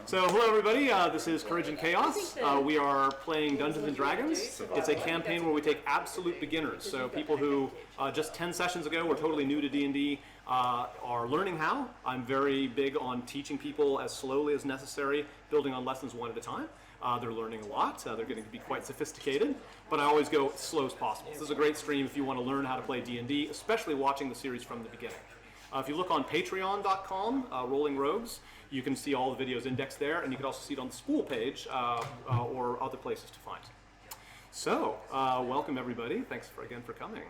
So hello everybody, this is Courage and Chaos. We are playing Dungeons and Dragons. It's a campaign where we take absolute beginners. So people who just 10 sessions ago were totally new to D&D are learning how. I'm very big on teaching people as slowly as necessary, building on lessons one at a time. They're learning a lot. They're getting to be quite sophisticated, but I always go as slow as possible. This is a great stream if you want to learn how to play D&D, especially watching the series from the beginning. If you look on patreon.com, Rolling Rogues, you can see all the videos indexed there, and you can also see it on the Spool page or other places to find. So, welcome everybody. Thanks again for coming.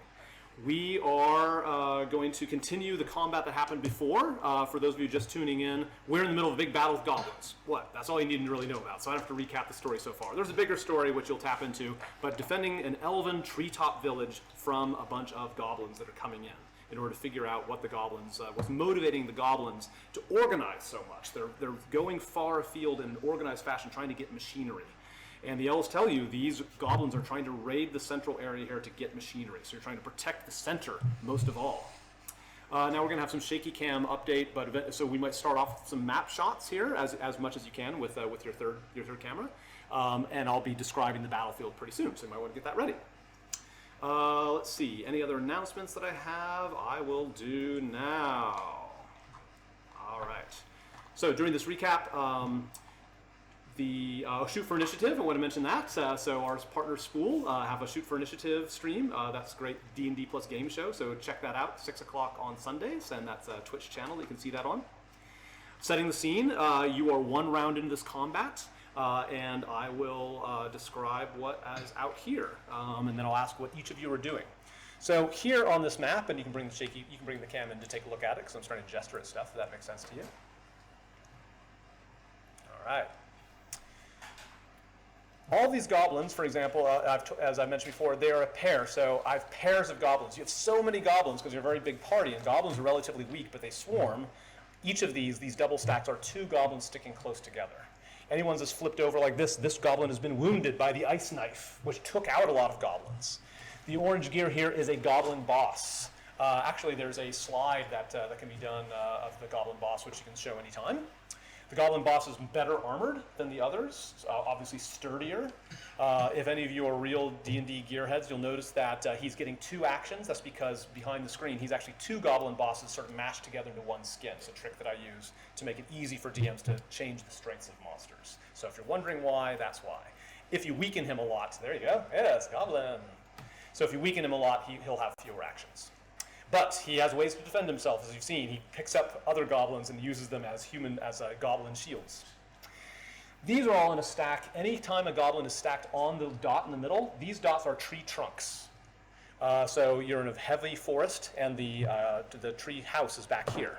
We are going to continue the combat that happened before. For those of you just tuning in, we're in the middle of a big battle with goblins. What? That's all you need to really know about, so I don't have to recap the story so far. There's a bigger story which you'll tap into, but defending an elven treetop village from a bunch of goblins that are coming in order to figure out what the goblins, what's motivating the goblins to organize so much. They're going far afield in an organized fashion, trying to get machinery. And the elves tell you these goblins are trying to raid the central area here to get machinery. So you're trying to protect the center most of all. Now we're going to have some shaky cam update, but so we might start off with some map shots here as much as you can with your third camera. And I'll be describing the battlefield pretty soon, so you might want to get that ready. Let's see, any other announcements that I have? I will do now. All right. So during this recap, the Shoot for Initiative, I want to mention that. So our partner Spool have a Shoot for Initiative stream. That's a great D&D plus game show, so check that out, 6 o'clock on Sundays, and that's a Twitch channel you can see that on. Setting the scene, you are one round into this combat. And I will describe what is out here, and then I'll ask what each of you are doing. So here on this map, and you can bring the cam in to take a look at it, because I'm starting to gesture at stuff, if that makes sense to you. All right. All these goblins, for example, as I mentioned before, they are a pair. So I have pairs of goblins. You have so many goblins because you're a very big party, and goblins are relatively weak, but they swarm. Each of these double stacks are two goblins sticking close together. Anyone that's flipped over like this goblin has been wounded by the ice knife, which took out a lot of goblins. The orange gear here is a goblin boss. Actually, there's a slide that can be done of the goblin boss, which you can show anytime. The goblin boss is better armored than the others, obviously sturdier. If any of you are real D&D gearheads, you'll notice that he's getting two actions. That's because behind the screen, he's actually two goblin bosses sort of mashed together into one skin. It's a trick that I use to make it easy for DMs to change the strengths of monsters. So if you're wondering why, that's why. If you weaken him a lot, there you go, yes, goblin. So if you weaken him a lot, he'll have fewer actions. But he has ways to defend himself, as you've seen. He picks up other goblins and uses them as goblin shields. These are all in a stack. Anytime a goblin is stacked on the dot in the middle, these dots are tree trunks. So you're in a heavy forest, and the tree house is back here.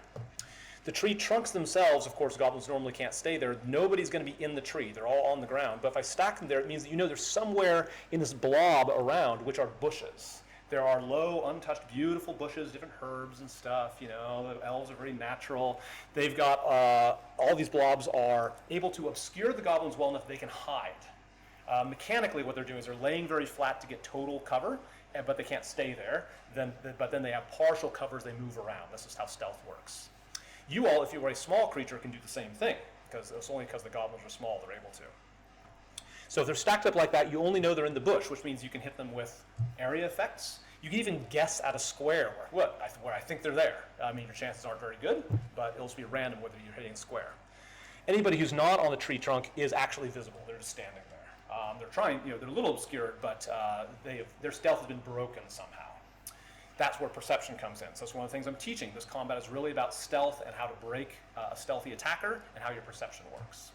The tree trunks themselves, of course, goblins normally can't stay there. Nobody's going to be in the tree. They're all on the ground. But if I stack them there, it means that you know there's somewhere in this blob around, which are bushes. There are low, untouched, beautiful bushes, different herbs and stuff. You know, the elves are very natural. They've got all these blobs are able to obscure the goblins well enough they can hide. Mechanically, what they're doing is they're laying very flat to get total cover, but they can't stay there. But then they have partial covers. They move around. This is how stealth works. You all, if you are a small creature, can do the same thing, because it's only because the goblins are small they're able to. So if they're stacked up like that, you only know they're in the bush, which means you can hit them with area effects. You can even guess at a square where I think they're there. I mean, your chances aren't very good, but it'll just be random whether you're hitting square. Anybody who's not on the tree trunk is actually visible. They're just standing there. They're trying, they're a little obscured, but their stealth has been broken somehow. That's where perception comes in. So that's one of the things I'm teaching. This combat is really about stealth and how to break a stealthy attacker and how your perception works.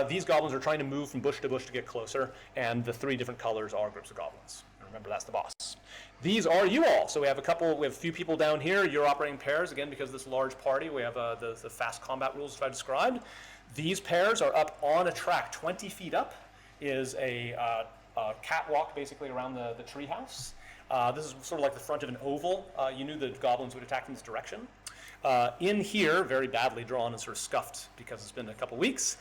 These goblins are trying to move from bush to bush to get closer, and the three different colors are groups of goblins. And remember, that's the boss. These are you all. So we have a few people down here. You're operating pairs, again, because of this large party. We have the fast combat rules that I described. These pairs are up on a track. 20 feet up is a catwalk, basically, around the treehouse. This is sort of like the front of an oval. You knew the goblins would attack in this direction. In here, very badly drawn and sort of scuffed because it's been a couple weeks,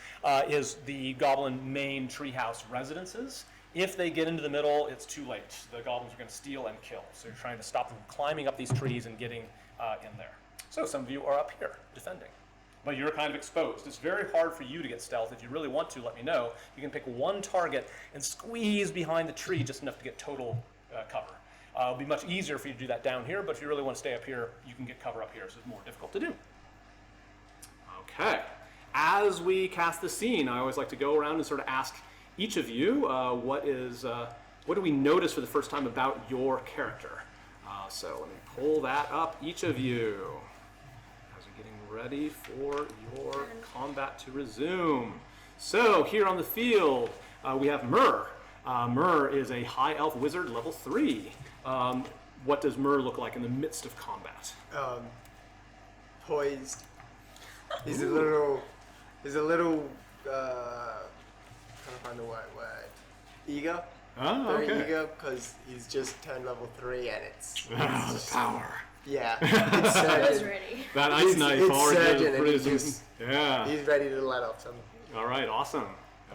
is the goblin main treehouse residences. If they get into the middle, it's too late. The goblins are going to steal and kill. So you're trying to stop them climbing up these trees and getting in there. So some of you are up here defending. but you're kind of exposed. It's very hard for you to get stealth. If you really want to, let me know. You can pick one target and squeeze behind the tree just enough to get total cover. It'll be much easier for you to do that down here, but if you really want to stay up here, you can get cover up here, so it's more difficult to do. Okay. As we cast the scene, I always like to go around and sort of ask each of you what do we notice for the first time about your character? So let me pull that up, each of you, as you're getting ready for your combat to resume. So here on the field, we have Myrrh. Myrrh is a high elf wizard, level 3. What does Myrrh look like in the midst of combat? Poised. He's a little, trying to find the right word. Eager. Oh, Very okay. eager because he's just turned level 3 and it's The power. yeah, it's surging. ready. That ice He's- knife it's already surging is and pretty he's just- yeah. He's ready to let off some. All right, awesome.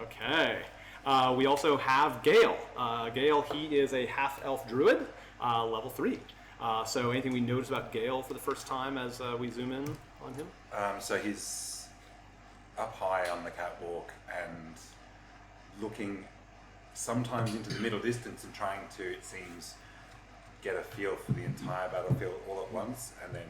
Okay. We also have Gale. Gale, he is a half-elf druid, level 3. So anything we notice about Gale for the first time as we zoom in on him? So he's up high on the catwalk and looking sometimes into the middle distance and trying to, it seems, get a feel for the entire battlefield all at once, and then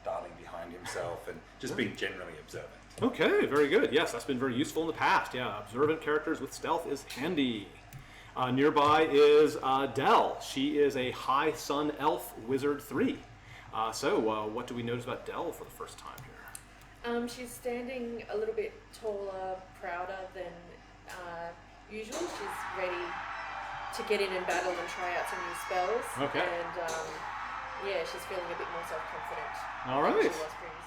darting behind himself and just being generally observant. Okay, very good. Yes, that's been very useful in the past. Yeah, observant characters with stealth is handy. Nearby is Dell. She is a high sun elf wizard 3. So what do we notice about Dell for the first time here? She's standing a little bit taller, prouder than usual. She's ready to get in and battle and try out some new spells. Okay. And yeah, she's feeling a bit more self-confident All than she right. was previously.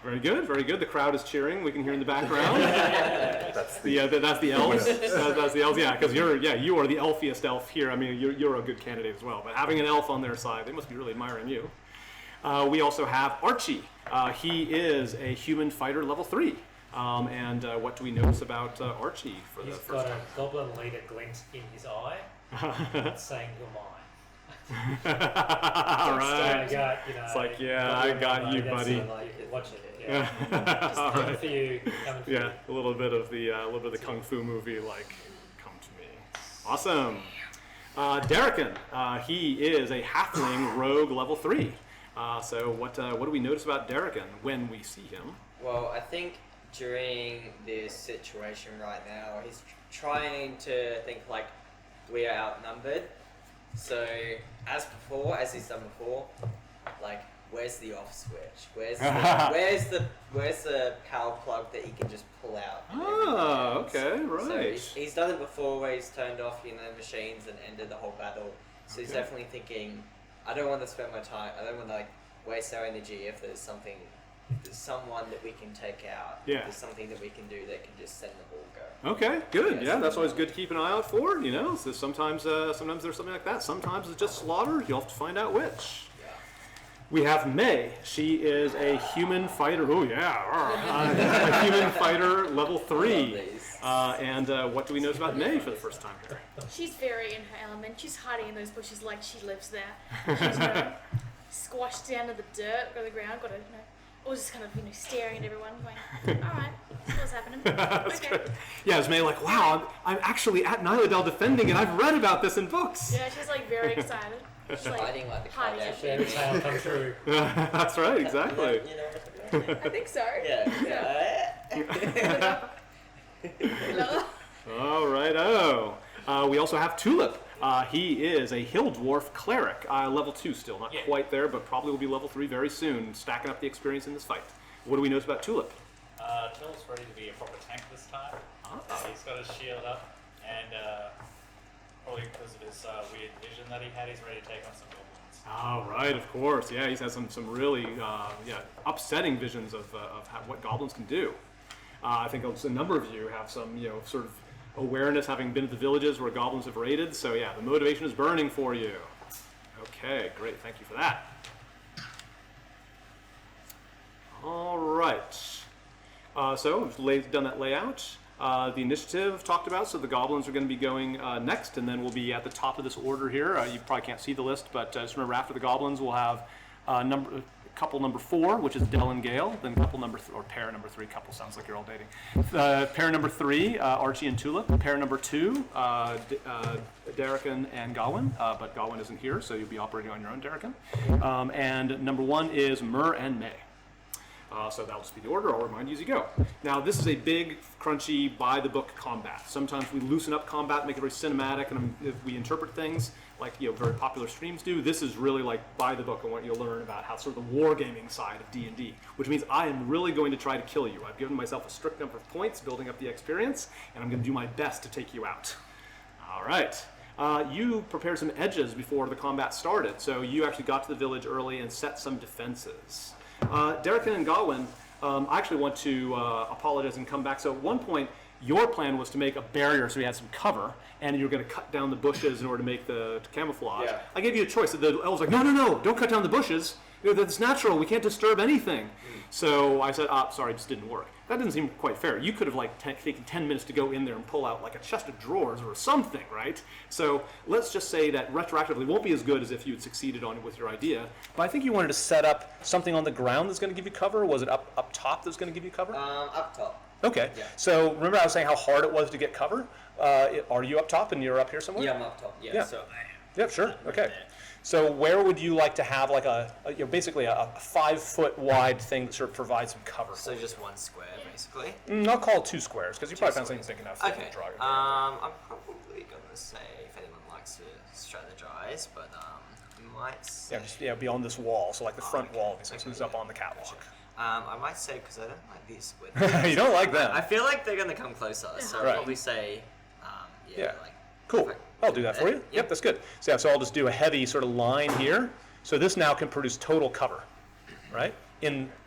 Very good, very good. The crowd is cheering. We can hear in the background. That's the That's the elves. That's the elves. Yeah, because you are the elfiest elf here. I mean, you're a good candidate as well. But having an elf on their side, they must be really admiring you. We also have Archie. He is a human fighter level 3. And what do we notice about Archie for the He's first got time? a goblin leader glint in his eye, saying you're mine. All right. So, yeah, you know, It's like, yeah, I got you, that's buddy. sort of like, watch it. Yeah. Yeah. All Coming right. for you. Coming for Yeah, you. a little bit of the kung fu movie, like, come to me. Awesome. Darrican, he is a halfling rogue level 3. So what do we notice about Darrican when we see him? Well, I think during this situation right now, he's trying to think like we are outnumbered. So as he's done before, like where's the off switch? Where's the power plug that he can just pull out? and Ah, everything else? okay, right. So he's done it before where he's turned off, machines and ended the whole battle. So he's Okay. definitely thinking, I don't want to spend my time. I don't want to like waste our energy if there's something. If there's someone that we can take out. Yeah. If there's something that we can do that can just send the ball go. Okay, good. Yeah, Yeah, that's always good to keep an eye out for. You know, so sometimes there's something like that. Sometimes it's just slaughter. You'll have to find out which. Yeah. We have May. She is a human fighter. Oh yeah, a human fighter level 3. these. And what do we notice about May for the first time here? She's very in her element. She's hiding in those bushes like she lives there. She's squashed down to the dirt or the ground, or just kind of staring at everyone, going, "All right, what's happening?" That's Okay. good. Yeah, it's May like, wow, I'm actually at Nyladel defending, and I've read about this in books. Yeah, she's like very excited. She's like Hiding like the hiding Kardashians. Fairy tale come true. That's right, exactly. You know what I'm talking I think so. about? Yeah. All right. We also have Tulip. He is a hill dwarf cleric, level 2 still, not quite there, but probably will be level 3 very soon, stacking up the experience in this fight. What do we notice about Tulip? Tulip's ready to be a proper tank this time. He's got his shield up, and probably because of his weird vision that he had, he's ready to take on some goblins. All right, of course. Yeah, he's had some really upsetting visions of what goblins can do. I think a number of you have some sort of awareness, having been to the villages where goblins have raided. So yeah, the motivation is burning for you. Okay, great. Thank you for that. All right. So we've done that layout. The initiative talked about, so the goblins are going to be going next, and then we'll be at the top of this order here. You probably can't see the list, but just remember after the goblins, we'll have a couple number 4, which is Del and Gale, then couple number or pair number 3. Couple sounds like you're all dating. Pair number 3, Archie and Tulip. Pair number 2, Darrican and Gawain, but Gawain isn't here, so you'll be operating on your own, Darrican. And number 1 is Mur and May. So that'll just be the order. I'll remind you as you go. Now, this is a big, crunchy, by-the-book combat. Sometimes we loosen up combat, make it very cinematic, and if we interpret things like very popular streams do. This is really like by the book. I want you to learn about how sort of the wargaming side of D&D, which means I am really going to try to kill you. I've given myself a strict number of points, building up the experience, and I'm going to do my best to take you out. All right. You prepared some edges before the combat started, so you actually got to the village early and set some defenses. Darrican and Gawain, I actually want to apologize and come back. So at one point, your plan was to make a barrier so you had some cover, and you were going to cut down the bushes in order to make the camouflage. Yeah. I gave you a choice. The elf was like, no, don't cut down the bushes. That's natural. We can't disturb anything. So I said, sorry, it just didn't work. That didn't seem quite fair. You could have taken 10 minutes to go in there and pull out like a chest of drawers or something, right? So let's just say that retroactively won't be as good as if you had succeeded on it with your idea. But I think you wanted to set up something on the ground that's going to give you cover. Was it up top that's going to give you cover? Up top. Okay. Yeah. So remember I was saying how hard it was to get cover? Are you up top and you're up here somewhere? Yeah, I'm up top. Yeah. So yeah, sure. Okay. So where would you like to have like basically a 5-foot wide thing that sort of provides some cover? So just one square, basically. I'll call it 2 squares because you probably found something big enough. Okay. To draw your I'm probably gonna say if anyone likes to strategize, but I might say. Yeah, just beyond this wall. So like the front wall, so it's up on the catwalk. I might say because I don't like these squid. You don't like them. I feel like they're gonna come closer, so I'll probably say, yeah. Cool. I'll do that for you. Yep, that's good. So I'll just do a heavy sort of line here. So this now can produce total cover, right?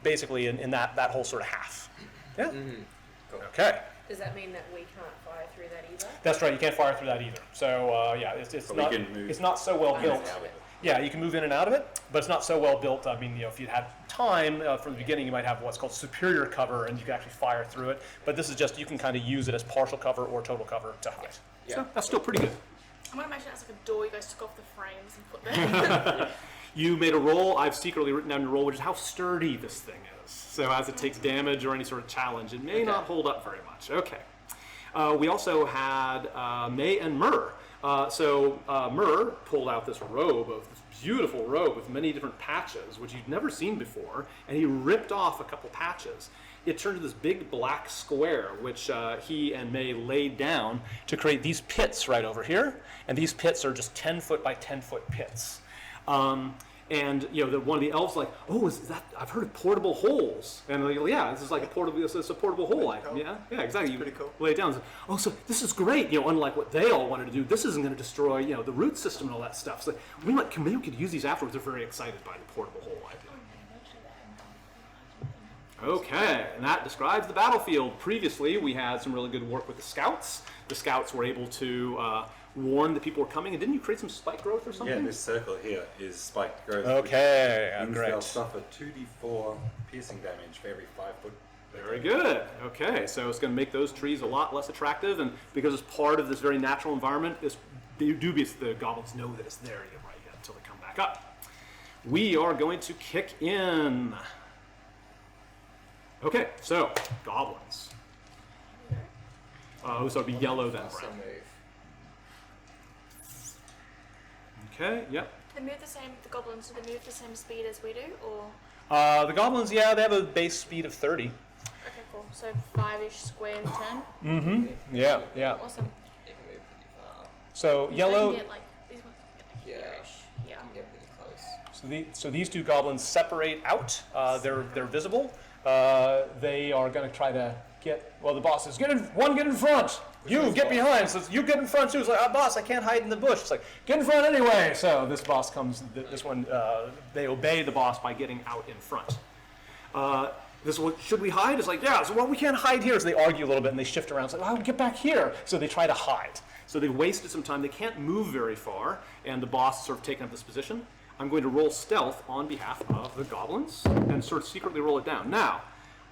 Basically in that whole sort of half. Yeah. Mm-hmm. Cool. Okay. Does that mean that we can't fire through that either? That's right. You can't fire through that either. So it's not so well built. Yeah, you can move in and out of it, but it's not so well built. I mean, if you had time from the beginning, you might have what's called superior cover, and you can actually fire through it. But this is just, you can kind of use it as partial cover or total cover to hide. Yeah. So that's still pretty good. I'm going to imagine that's like a door you guys took off the frames and put there. You made a roll. I've secretly written down your roll, which is how sturdy this thing is. So as it takes damage or any sort of challenge, it may not hold up very much. Okay. We also had May and Mur. Mur pulled out this beautiful robe with many different patches, which you'd never seen before, and he ripped off a couple patches. It turned to this big black square, which he and May laid down to create these pits right over here, and these pits are just 10-foot by 10-foot pits. And one of the elves like, oh, is that? I've heard of portable holes, and like, yeah, this is like a portable hole item. Yeah, exactly. You pretty cool. Lay it down. Oh, so this is great. Unlike what they all wanted to do, this isn't going to destroy the root system and all that stuff. So maybe we could use these afterwards. They're very excited by the portable hole idea. Okay, and that describes the battlefield. Previously, we had some really good work with the scouts. The scouts were able to warn that people were coming, and didn't you create some spike growth or something? Yeah, this circle here is spike growth. Okay, which means great. They'll suffer 2d4 piercing damage for every 5 foot. Very good. Okay, so it's going to make those trees a lot less attractive, and because it's part of this very natural environment, it's dubious the goblins know that it's there yet until they come back up. We are going to kick in. Okay, so goblins. So it'd be yellow then brown. Okay, yep. They move the same, the goblins, do they move the same speed as we do, or? The goblins, they have a base speed of 30. Okay, cool. So 5-ish square turn? Mm-hmm. Yeah. Awesome. They can move pretty far. So These yellow. ones can get, these ones can get here-ish. Yeah. Can get pretty close. So these two goblins separate out. They're visible. They are going to try to get. Well, the boss says, get in front. You get behind. So you get in front too. It's like, boss, I can't hide in the bush. It's like, get in front anyway. So this boss comes. This one, they obey the boss by getting out in front. This one, should we hide? It's like, yeah. So we can't hide here. So they argue a little bit and they shift around. It's like, oh, get back here. So they try to hide. So they've wasted some time. They can't move very far, and the boss is sort of taken up this position. I'm going to roll stealth on behalf of the goblins and sort of secretly roll it down. Now,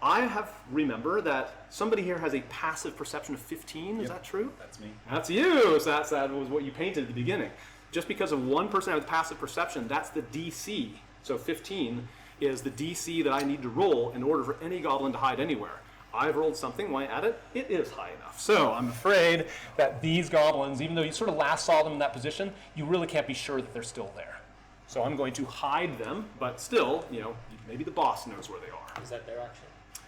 I remember that somebody here has a passive perception of 15. Is that true? That's me. That's you. So that was what you painted at the beginning. Just because of one person with passive perception, that's the DC. So 15. is the DC that I need to roll in order for any goblin to hide anywhere. I've rolled something. When I add it, it is high enough. So I'm afraid that these goblins, even though you sort of last saw them in that position, you really can't be sure that they're still there. So I'm going to hide them, but still, maybe the boss knows where they are. Is that their action?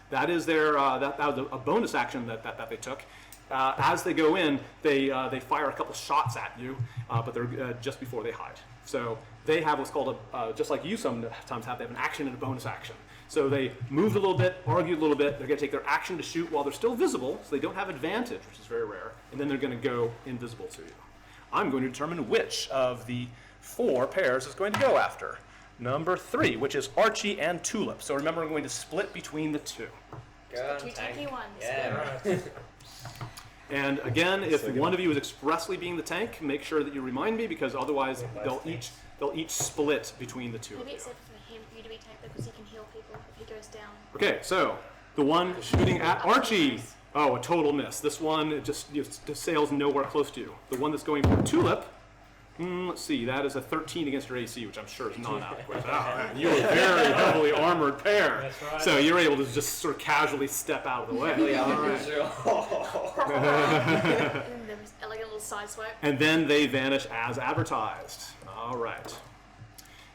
That is their that was a bonus action that they took. As they go in, they fire a couple shots at you, but they're just before they hide. So they have what's called just like you sometimes have, they have an action and a bonus action. So they moved a little bit, argued a little bit. They're going to take their action to shoot while they're still visible, so they don't have advantage, which is very rare. And then they're going to go invisible to you. I'm going to determine which of the 4 pairs is going to go after. Number 3, which is Archie and Tulip. So remember, I'm going to split between the 2. Go on, Two tank. tanky ones. Yeah. And again, if one of you is expressly being the tank, make sure that you remind me, because otherwise they'll each split between the 2 of Maybe you. except for him, for you to be tank because he can heal people if he goes down. Okay, so the one shooting at Archie, a total miss. This one just sails nowhere close to you. The one that's going for Tulip, let's see, that is a 13 against your AC, which I'm sure is not adequate. You're a very heavily armored pair. That's right. So you're able to just sort of casually step out of the way. Yeah, All I'm right. sure. And there was like a little side swipe. And then they vanish as advertised. All right.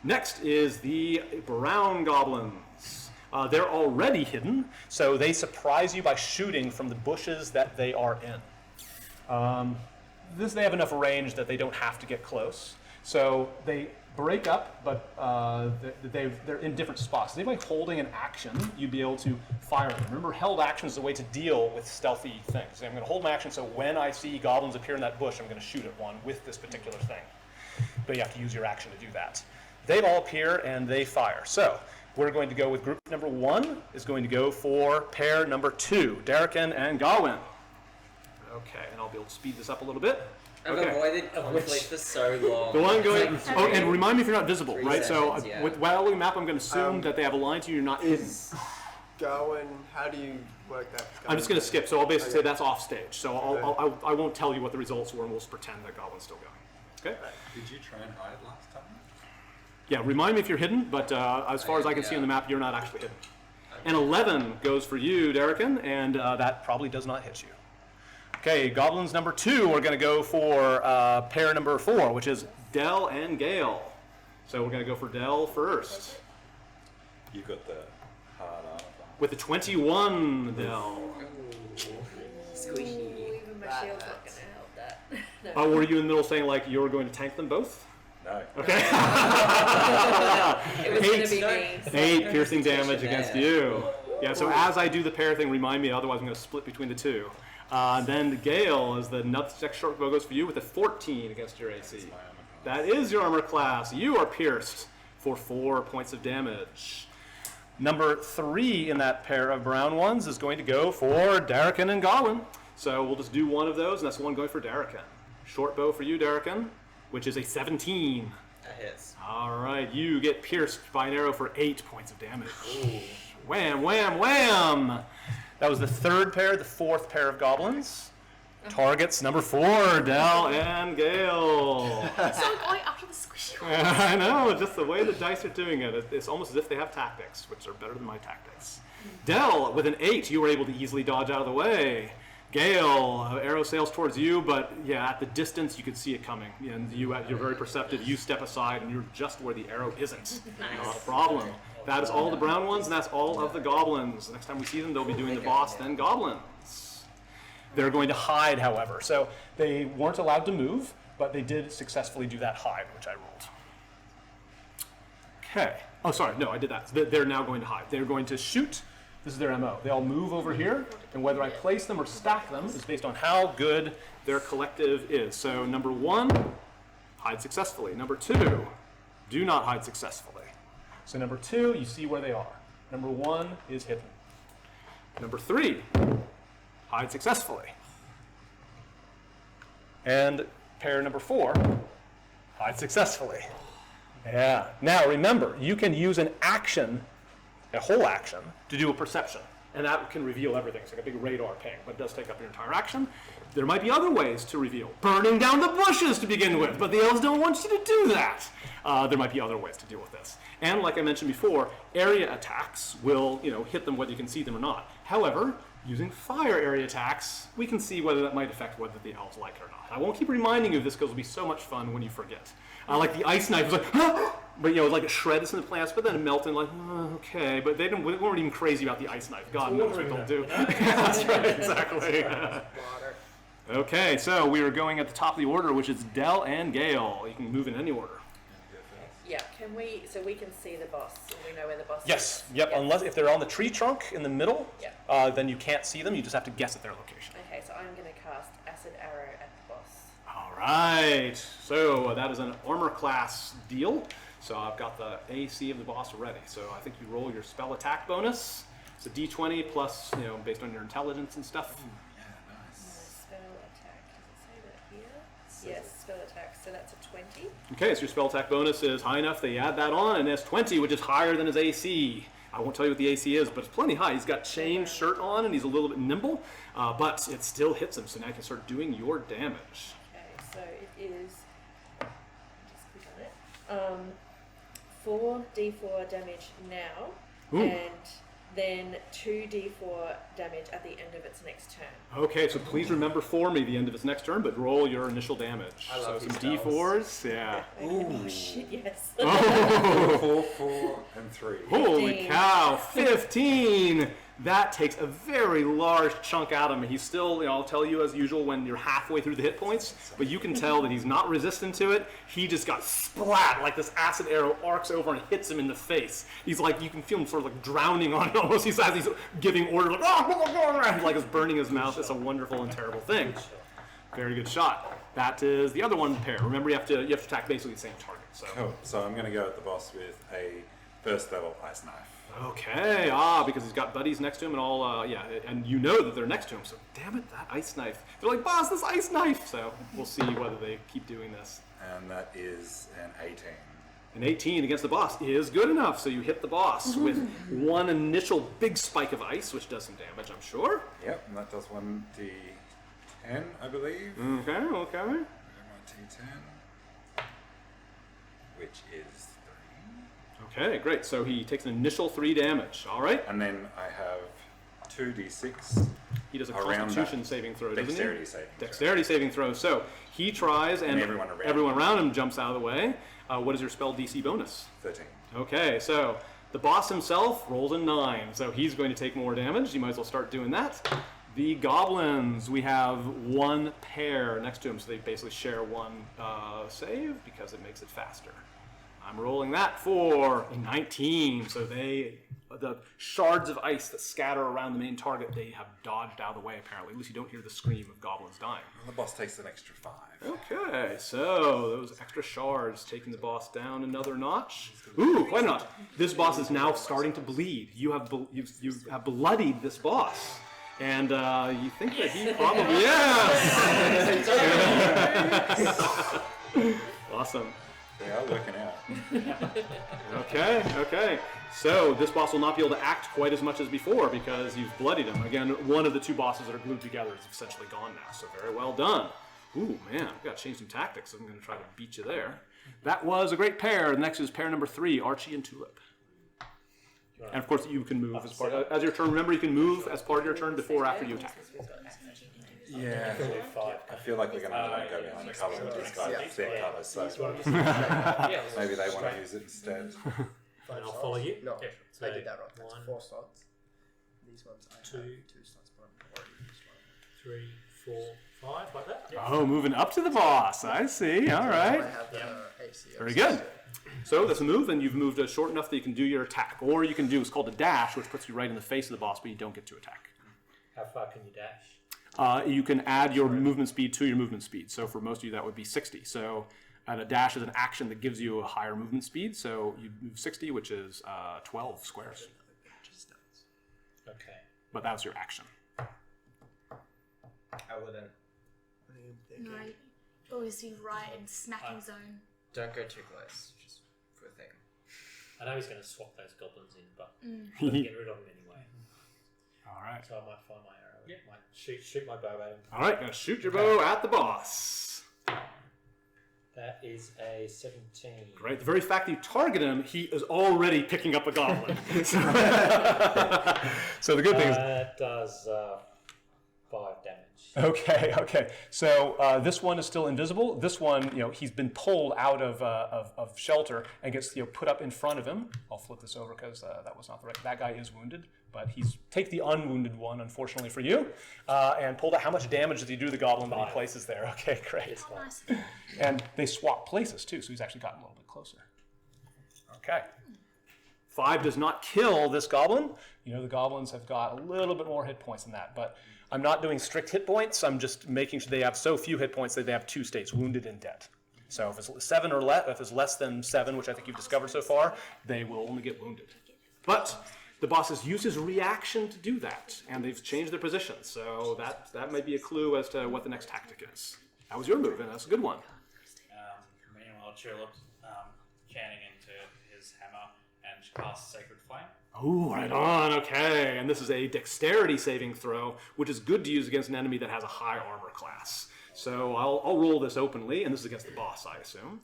Next is the brown goblins. They're already hidden, so they surprise you by shooting from the bushes that they are in. They have enough range that they don't have to get close. So they break up, but they're in different spots. So by holding an action, you'd be able to fire them. Remember, held action is a way to deal with stealthy things. I'm going to hold my action, so when I see goblins appear in that bush, I'm going to shoot at one with this particular thing. But you have to use your action to do that. They all appear and they fire. So we're going to go with group number 1 is going to go for pair number 2, Darrican and Gawain. Okay, and I'll be able to speed this up a little bit. I've Okay. avoided conflict for so long. The one going, It's like and remind me if you're not visible, 3 right? So seconds, yeah. with while we map, I'm going to assume that they have a line to you, you're not hidden. Is Gawain, how do you work that? I'm just going to skip, so I'll basically say Okay. that's off stage. So I won't tell you what the results were, and we'll just pretend that Goblin's still going. Okay? Did you try and hide last time? Yeah, remind me if you're hidden, but as far as I can see on the map, you're not actually hidden. And 11 goes for you, Darrican, and that probably does not hit you. Okay, goblins number 2 are going to go for pair number 4, which is Dell and Gale. So we're going to go for Dell first. You got the hard armor. With the 21, Dell. Squishy. Even my shield's not going to help that. No. Oh, were you in the middle saying like you were going to tank them both? No. Okay. It was going to be Eight. me. 8 piercing damage there. against you. Yeah, so as I do the pair thing, remind me, otherwise I'm going to split between the 2. Then Gale, as the next short bow goes for you with a 14 against your AC. That is your armor class. You are pierced for 4 points of damage. Number 3 in that pair of brown ones is going to go for Darrican and Gawain. So we'll just do one of those, and that's the one going for Darrican. Short bow for you, Darrican, which is a 17. That hits. All right, you get pierced by an arrow for 8 points of damage. Wham, wham, wham! That was the 3rd pair, the 4th pair of goblins. Targets number 4, Dell and Gale. So going after the squishy one. I know, just the way the dice are doing it, it's almost as if they have tactics, which are better than my tactics. Dell, with an 8, you were able to easily dodge out of the way. Gale, arrow sails towards you, but yeah, at the distance you could see it coming. And you're very perceptive. You step aside, and you're just where the arrow isn't. Not a problem. That is all the brown ones, and that's all of the goblins. Next time we see them, they'll be doing the boss, then goblins. They're going to hide, however. So they weren't allowed to move, but they did successfully do that hide, which I rolled. Okay. Oh, sorry. No, I did that. They're now going to hide. They're going to shoot. This is their MO. They all move over here, and whether I place them or stack them is based on how good their collective is. So number 1, hide successfully. Number 2, do not hide successfully. So number 2, you see where they are. Number 1 is hidden. Number 3, hide successfully. And pair number 4, hide successfully. Yeah. Now remember, you can use an action, a whole action, to do a perception. and that can reveal everything. It's like a big radar ping, but it does take up your entire action. There might be other ways to reveal. Burning down the bushes to begin with, but the elves don't want you to do that. There might be other ways to deal with this. And like I mentioned before, area attacks will, hit them whether you can see them or not. However, using fire area attacks, we can see whether that might affect whether the elves like it or not. I won't keep reminding you of this because it'll be so much fun when you forget. Like the ice knife was like, but like it shreds some plants, but then it melted like, okay. But they weren't even crazy about the ice knife. God knows what they'll do. That's right, exactly. Okay, so we are going at the top of the order, which is Dell and Gale. You can move in any order. Yeah, so we can see the boss, and we know where the boss Yes, is? yep, unless if they're on the tree trunk in the middle, Yeah. then you can't see them, you just have to guess at their location. Okay, so I'm going to cast Acid Arrow at the boss. All right, so that is an armor class deal. So I've got the AC of the boss already. So I think you roll your spell attack bonus. It's a d20 plus, based on your intelligence and stuff. Yeah, nice. Spell attack, does it say that here? Yes, spell attack, so that's a 20. Okay, so your spell attack bonus is high enough that you add that on, and that's 20, which is higher than his AC. I won't tell you what the AC is, but it's plenty high. He's got chain shirt on, and he's a little bit nimble, but it still hits him, so now you can start doing your damage. Okay, so it is, just click on it, 4d4 damage now, Ooh. and then 2d4 damage at the end of its next turn. Okay, so please remember for me the end of his next turn, but roll your initial damage. I love so some these spells. d4s, yeah. Oh shit, yes. Four, 4, and 3. Holy 15. cow, 15! That takes a very large chunk out of him. He's still, I'll tell you as usual when you're halfway through the hit points, but you can tell that he's not resistant to it. He just got splat, like this acid arrow arcs over and hits him in the face. He's like, you can feel him sort of like drowning on it almost. He's giving orders like it's burning his mouth. It's a wonderful and terrible thing. Very good shot. That is the other one pair. Remember, you have to attack basically the same target. So. Cool. So I'm going to go at the boss with a first level ice knife. Okay, because he's got buddies next to him and all, and you know that they're next to him, so damn it, that ice knife. They're like, boss, this ice knife! So we'll see whether they keep doing this. And that is an 18. An 18 against the boss is good enough, so you hit the boss with one initial big spike of ice, which does some damage, I'm sure. Yep, and that does 1d10, I believe. Okay. My d10, which is 3. Okay, great, so he takes an initial 3 damage, all right? And then I have 2d6. He does a around Constitution that saving throw, doesn't he? Dexterity saving throw. Dexterity saving throw. So he tries, and everyone around him jumps out of the way. What is your spell DC bonus? 13. Okay, so the boss himself rolls a 9, so he's going to take more damage. You might as well start doing that. The goblins, we have one pair next to him, so they basically share one save because it makes it faster. I'm rolling that for a 19, so the shards of ice that scatter around the main target, they have dodged out of the way apparently. At least you don't hear the scream of goblins dying. And the boss takes an extra 5. Okay, so those extra shards taking the boss down another notch. Ooh, quite a notch. This boss is now starting to bleed. You have bloodied this boss. And you think that he probably... Yes! Awesome. They are working out. Okay. So this boss will not be able to act quite as much as before because you've bloodied him. Again, one of the two bosses that are glued together is essentially gone now. So very well done. Ooh, man, I've got to change some tactics. I'm going to try to beat you there. That was a great pair. Next is pair number 3, Archie and Tulip. And of course, you can move as your turn. Remember, you can move as part of your turn before or after you attack. Yeah. I feel like we're going to go behind the cover with these guys. Their colours, so maybe they want to use it instead. And I'll follow you. No, Yeah, so I did that wrong. That's 1, 4 slots. These ones I have 2, 2 slots, but I'm already used 3, one. 4, 5, like that. Yeah. Oh, moving up to the boss. I see. All right. I have the AC. Very good. So that's a move, and you've moved short enough that you can do your attack. Or you can do, it's called a dash, which puts you right in the face of the boss, but you don't get to attack. How far can you dash? You can add your movement speed to your movement speed. So for most of you, that would be 60. So a dash is an action that gives you a higher movement speed. So you move 60, which is 12 squares. Okay. But that was your action. I wouldn't. No, always be right in snacking zone. Don't go too close. Just for a thing. I know he's going to swap those goblins in, but I'm going to get rid of them anyway. All right. So I might find my arrow. Yeah. Might shoot my bow at him. All right, gonna shoot your bow at the boss. That is a 17. Right. The very fact that you target him, he is already picking up a goblin. So the good thing is. That does 5 damage. Okay. So this one is still invisible. This one, he's been pulled out of shelter and gets put up in front of him. I'll flip this over because that was not the right. That guy is wounded, but take the unwounded one, unfortunately for you, and pulled out. How much damage does he do to the goblin that he places there? Okay, great. Oh, nice. And they swap places too, so he's actually gotten a little bit closer. Okay. 5 does not kill this goblin. The goblins have got a little bit more hit points than that, but I'm not doing strict hit points. I'm just making sure they have so few hit points that they have 2 states, wounded and dead. So if it's 7 or less, if it's less than 7, which I think you've discovered so far, they will only get wounded. But the boss has used his reaction to do that, and they've changed their position. So that may be a clue as to what the next tactic is. That was your move, and that's a good one. Meanwhile, Tulip chanting into his hammer and casts Sacred Flame. Oh, right on, okay. And this is a dexterity saving throw, which is good to use against an enemy that has a high armor class. So I'll roll this openly, and this is against the boss, I assume.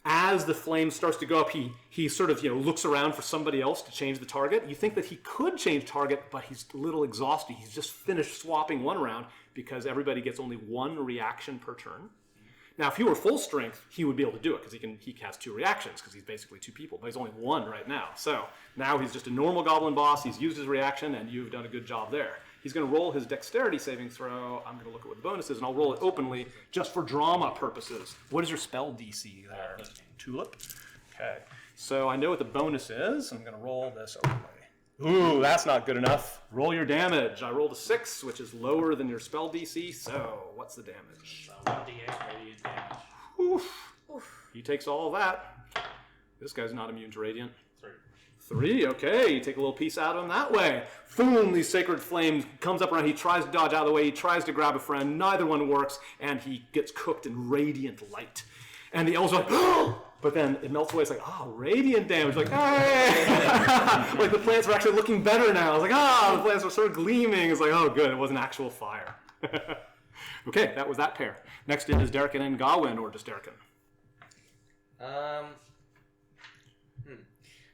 As the flame starts to go up, he sort of looks around for somebody else to change the target. You think that he could change target, but he's a little exhausted. He's just finished swapping one round because everybody gets only 1 reaction per turn. Now, if he were full strength, he would be able to do it because he has 2 reactions because he's basically 2 people, but he's only 1 right now. So now he's just a normal goblin boss. He's used his reaction, and you've done a good job there. He's going to roll his dexterity saving throw. I'm going to look at what the bonus is, and I'll roll it openly just for drama purposes. What is your spell DC there, Tulip? Okay, so I know what the bonus is. I'm going to roll this openly. Ooh, that's not good enough. Roll your damage. I rolled a 6, which is lower than your spell DC, so what's the damage? 1d8 radiant damage. Oof. He takes all of that. This guy's not immune to radiant. 3. 3, okay, you take a little piece out of him that way. Boom, these sacred flames comes up around. He tries to dodge out of the way. He tries to grab a friend. Neither one works, and he gets cooked in radiant light. And the elves are like, oh! But then it melts away. It's like, radiant damage. Like, hey! Like the plants are actually looking better now. It's like, the plants are sort of gleaming. It's like, oh, good, it wasn't actual fire. Okay, that was that pair. Next in is Derrican and Gawain, or just Derrican.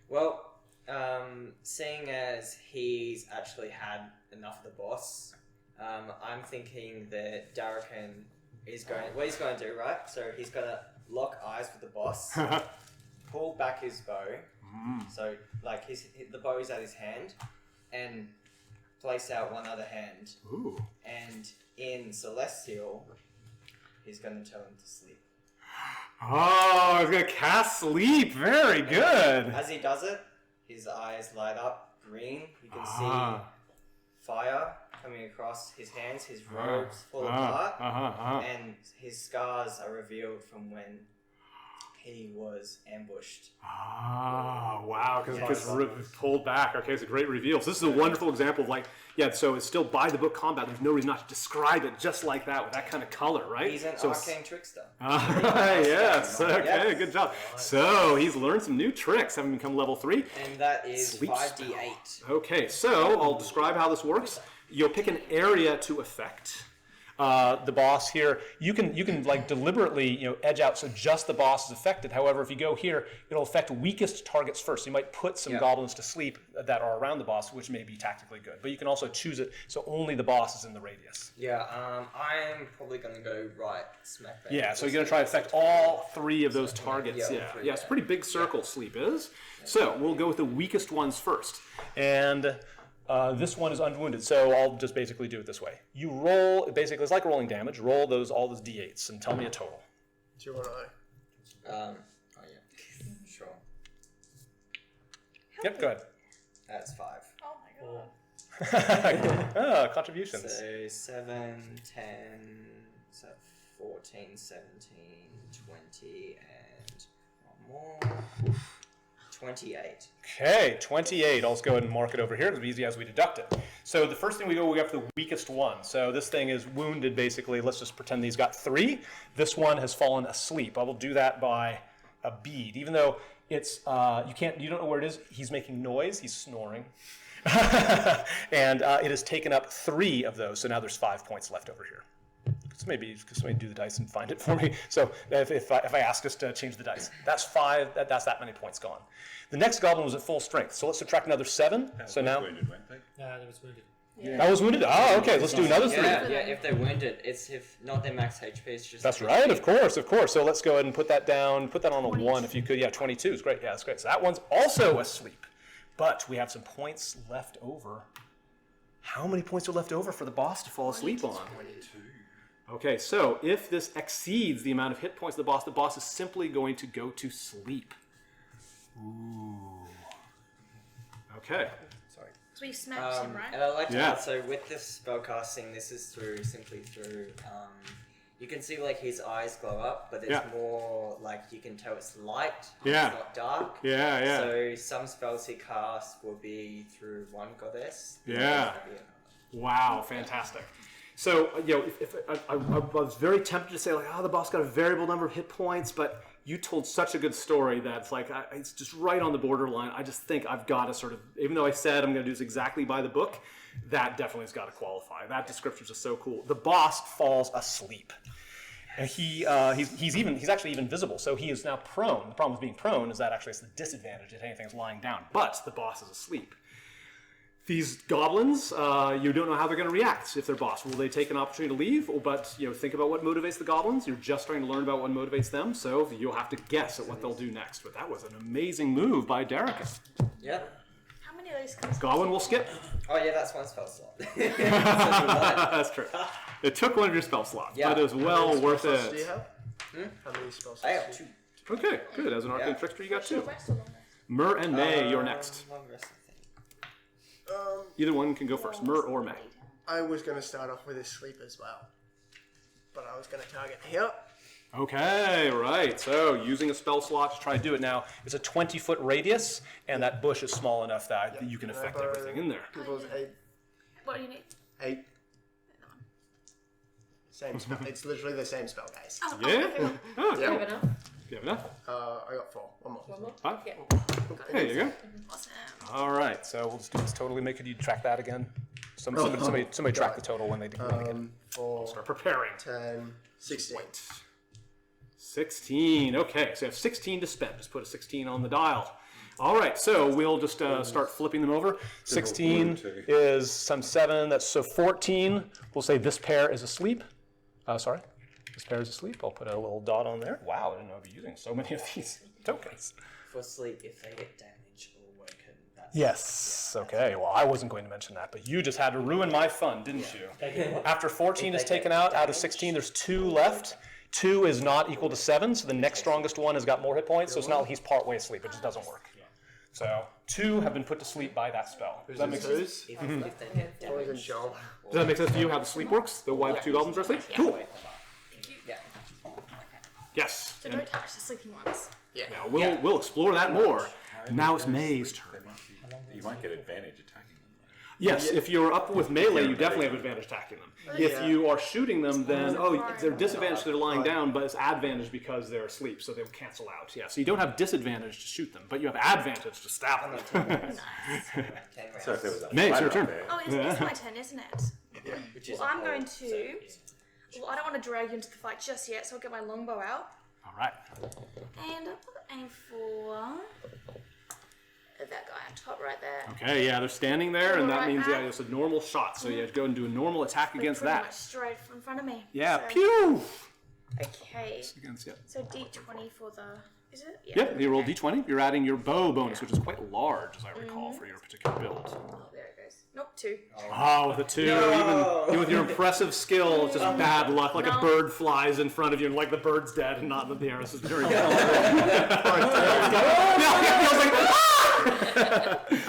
Well, seeing as he's actually had enough of the boss, I'm thinking that Darrican is going. What he's going to do, right? So he's going to lock eyes with the boss, pull back his bow. So like the bow is at his hand, and place out one other hand. Ooh. And in Celestial, he's going to tell him to sleep. Oh, he's going to cast sleep. Very good. As he does it, his eyes light up green. You can see fire coming across his hands. His robes fall apart, and his scars are revealed from when he was ambushed. Wow, because pulled back. Okay, it's a great reveal. So this is a wonderful example of so it's still by the book combat. There's no reason not to describe it just like that with that kind of color, right? He's an so arcane trickster. Yes, okay, Yes. Good job. So he's learned some new tricks, having become level 3. And that is Sleep 5d8. Okay, so I'll describe how this works. You'll pick an area to affect. The boss here, you can like deliberately edge out so just the boss is affected. However, if you go here, it'll affect weakest targets first. So you might put some goblins to sleep that are around the boss, which may be tactically good. But you can also choose it so only the boss is in the radius. Yeah, I'm probably gonna go right smack bang. Yeah, so you're gonna try to affect all 3 of those targets. Yeah, Yeah, it's a pretty big circle. Sleep is. So we'll go with the weakest ones first, and. This one is unwounded, so I'll just basically do it this way. You roll, basically it's like rolling damage, roll all those d8s and tell me a total. Do you want to? Sure. Yep, go ahead. That's 5. Oh my god. Contributions. So 7, 10, so 14, 17, 20, and one more. 28. Okay, 28. I'll just go ahead and mark it over here. It's as easy as we deduct it. So the first thing we go for the weakest one. So this thing is wounded, basically. Let's just pretend he's got 3. This one has fallen asleep. I will do that by a bead, even though it's you don't know where it is. He's making noise. He's snoring. And it has taken up 3 of those, so now there's 5 points left over here. So maybe somebody do the dice and find it for me. So if I ask us to change the dice, that's 5. That's that many points gone. The next goblin was at full strength, so let's subtract another 7. So now Wounded, weren't they? No, that was wounded. that was wounded. Oh, okay. Let's do another 3. Yeah, if they're wounded, it's if not their max HP, it's just. That's right. Of course. So let's go ahead and put that down. Put that on a 1 if you could. Yeah, 22 is great. Yeah, that's great. So that one's also asleep, but we have some points left over. How many points are left over for the boss to fall asleep on? 22. Okay, so if this exceeds the amount of hit points of the boss is simply going to go to sleep. Ooh. Okay. So we smashed him, right? And I like to Yeah. add, so with this spellcasting, this is simply through, you can see like his eyes glow up, but it's Yeah. more like you can tell it's light, Yeah. it's not dark. Yeah. So some spells he casts will be through one goddess. Yeah. the others will be another. Wow, fantastic. So, if I was very tempted to say, like, the boss got a variable number of hit points, but you told such a good story that it's like, it's just right on the borderline. I just think I've got to sort of, even though I said I'm going to do this exactly by the book, that definitely has got to qualify. That description is just so cool. The boss falls asleep. And he's actually even visible, so he is now prone. The problem with being prone is that actually it's the disadvantage if anything's lying down, but the boss is asleep. These goblins, you don't know how they're going to react if they're boss. Will they take an opportunity to leave? But think about what motivates the goblins. You're just trying to learn about what motivates them, so you'll have to guess at what they'll do next. But that was an amazing move by Derek. Yeah. How many of those can I Goblin will skip. Oh yeah, that's one spell slot. That's true. It took one of your spell slots, Yeah. but it was well worth Do you it. have? How many spell slots? I have 2. Okay, good. As an arcane Yeah. trickster, you got 2. Short rest or long rest? Myrrh and May, you're next. Long rest, I think. Either one can go first, Myrrh or May. I was going to start off with his sleep as well, but I was going to target here. Okay, right. So using a spell slot to try to do it now. It's a 20-foot radius, and that bush is small enough that you can affect everything in there. People's 8. What do you need? 8. Same spell. It's literally the same spell, guys. Oh, Yeah? okay. Oh, Yeah. Have enough? you have enough? I got 4. One more. One more? 5? Yeah. There you go. Awesome. All right, so we'll just do this totally. Make it. You track that again. Somebody track the total when they get. 4, Start preparing. 10, 16. 16. Okay, so you have 16 to spend. Just put a 16 on the dial. All right, so we'll just start flipping them over. 16 is some 7. That's so 14. We'll say this pair is asleep. Sorry, this pair is asleep. I'll put a little dot on there. Wow, I didn't know I'd be using so many of these tokens. For sleep, if they get damaged or woken, that's Yes. Okay. Well, I wasn't going to mention that, but you just had to ruin my fun, didn't you? After 14 is taken out of 16, there's 2 left. 2 is not equal to 7, so the next strongest one has got more hit points. So it's not like he's part way asleep. It just doesn't work. So 2 have been put to sleep by that spell. Does that make sense? if they get Toys and damaged. Joel. Does that make sense to you? How the sleep works? The why the 2 goblins are asleep? Cool. Yeah. Yes. So don't touch the sleeping ones. Yeah. Now we'll explore that more. Now it's May's turn. You might get advantage attacking them. Yes, if you're up with melee, you definitely have advantage attacking them. If you are shooting them, then they're disadvantaged because they're lying down, but it's advantage because they're asleep, so they'll cancel out. Yeah, so you don't have disadvantage to shoot them, but you have advantage to stab them. Nice. 10 So if there was rounds. a May, it's fight your up turn. there, Oh, it's my turn, isn't it? Which is Well, a I'm going hold, to- so it's- Well, I don't want to drag you into the fight just yet, so I'll get my longbow out. All right. And I'll aim for that guy on top right there. Okay, yeah, they're standing there, and that Right means, now? yeah, it's a normal shot, so you have to go and do a normal attack Like, against pretty much that. straight in front of me. Yeah, So- pew! Okay. Against, yeah. So D20 for the. Is it? Yeah, you roll d20. You're adding your bow bonus, which is quite large, as I recall, for your particular build. Oh, there it goes. Nope, 2. Oh, with a 2, even with your impressive skill, it's just bad luck. Like a No. bird flies in front of you, and like the bird's dead, and not the arrow. This is very well.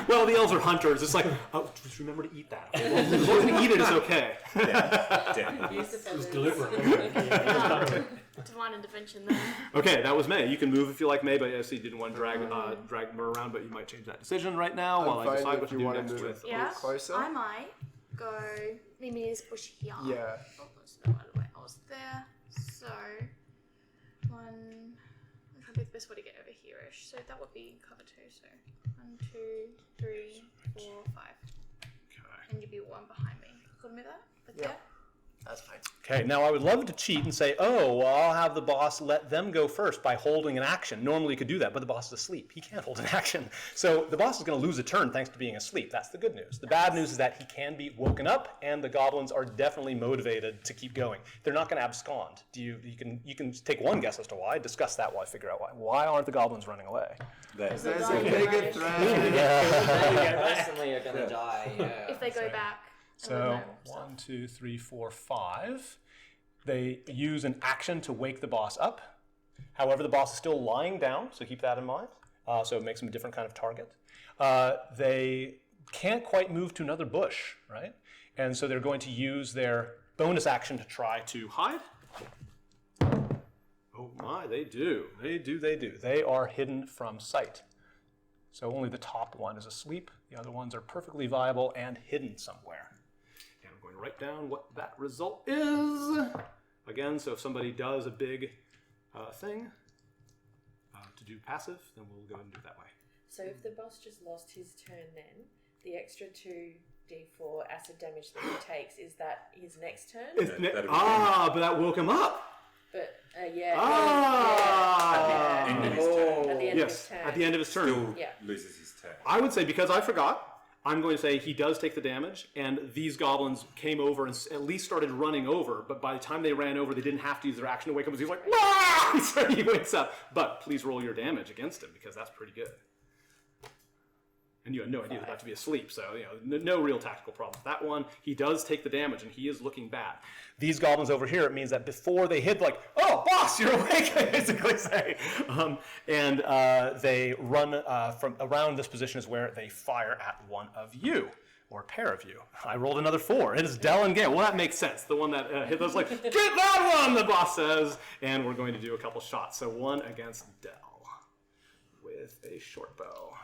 Well, the elves are hunters. It's like, oh, just remember to eat that. Okay? Well, as long as you eat it, it's okay. damn. Use the feathers. Deliberate. Divine intervention there. Okay, that was May. You can move if you like May, but yes, you didn't want to drag Myrrh around, but you might change that decision right now while I I'm decide fine what if to you do want to next move with. it Yeah. closer. I might go. Maybe this bush here. Yeah. Oh, that's not right away. I was there. So. 1. be the best way to get over here-ish. So that would be cover 2. So 1, 2, 3, 4, 5. Okay. And you'd be 1 behind me. Could I move that? But Yeah. there? That's fine. Okay, now I would love to cheat and say, oh, well, I'll have the boss let them go first by holding an action. Normally you could do that, but the boss is asleep. He can't hold an action. So the boss is going to lose a turn thanks to being asleep. That's the good news. The bad news is that he can be woken up, and the goblins are definitely motivated to keep going. They're not going to abscond. You can take one guess as to why. Discuss that while I figure out why. Why aren't the goblins running away? There's a bigger threat. They personally are gonna die. Yeah. If they go back. and So then no. 1, 2, 3, 4, 5. They use an action to wake the boss up. However, the boss is still lying down, so keep that in mind. So it makes them a different kind of target. They can't quite move to another bush, right? And so they're going to use their bonus action to try to hide. Oh my, they do. They do. They are hidden from sight. So only the top one is asleep. The other ones are perfectly viable and hidden somewhere. And I'm going to write down what that result is. Again, so if somebody does a big thing to do passive, then we'll go and do it that way. So if the boss just lost his turn, then the extra 2d4 acid damage that he takes, is that his next turn? But that woke him up. But yeah. Ah! End of his turn. At the end of his Yes, turn. at the end of his turn. Still Yeah. loses his turn. I would say, because I forgot, I'm going to say he does take the damage, and these goblins came over and at least started running over, but by the time they ran over, they didn't have to use their action to wake up, because he was like, "Wah!" So he wakes up. But please roll your damage against him, because that's pretty good. And you had no idea he was about to be asleep, so no real tactical problem with that one. He does take the damage, and he is looking bad. These goblins over here, it means that before they hit, like, oh, boss, you're awake, they basically say. And they run from around this position is where they fire at one of you, or a pair of you. I rolled another 4. It is Dell and Gale. Well, that makes sense. The one that hit those, like, get that one, the boss says. And we're going to do a couple shots. So one against Dell with a short bow.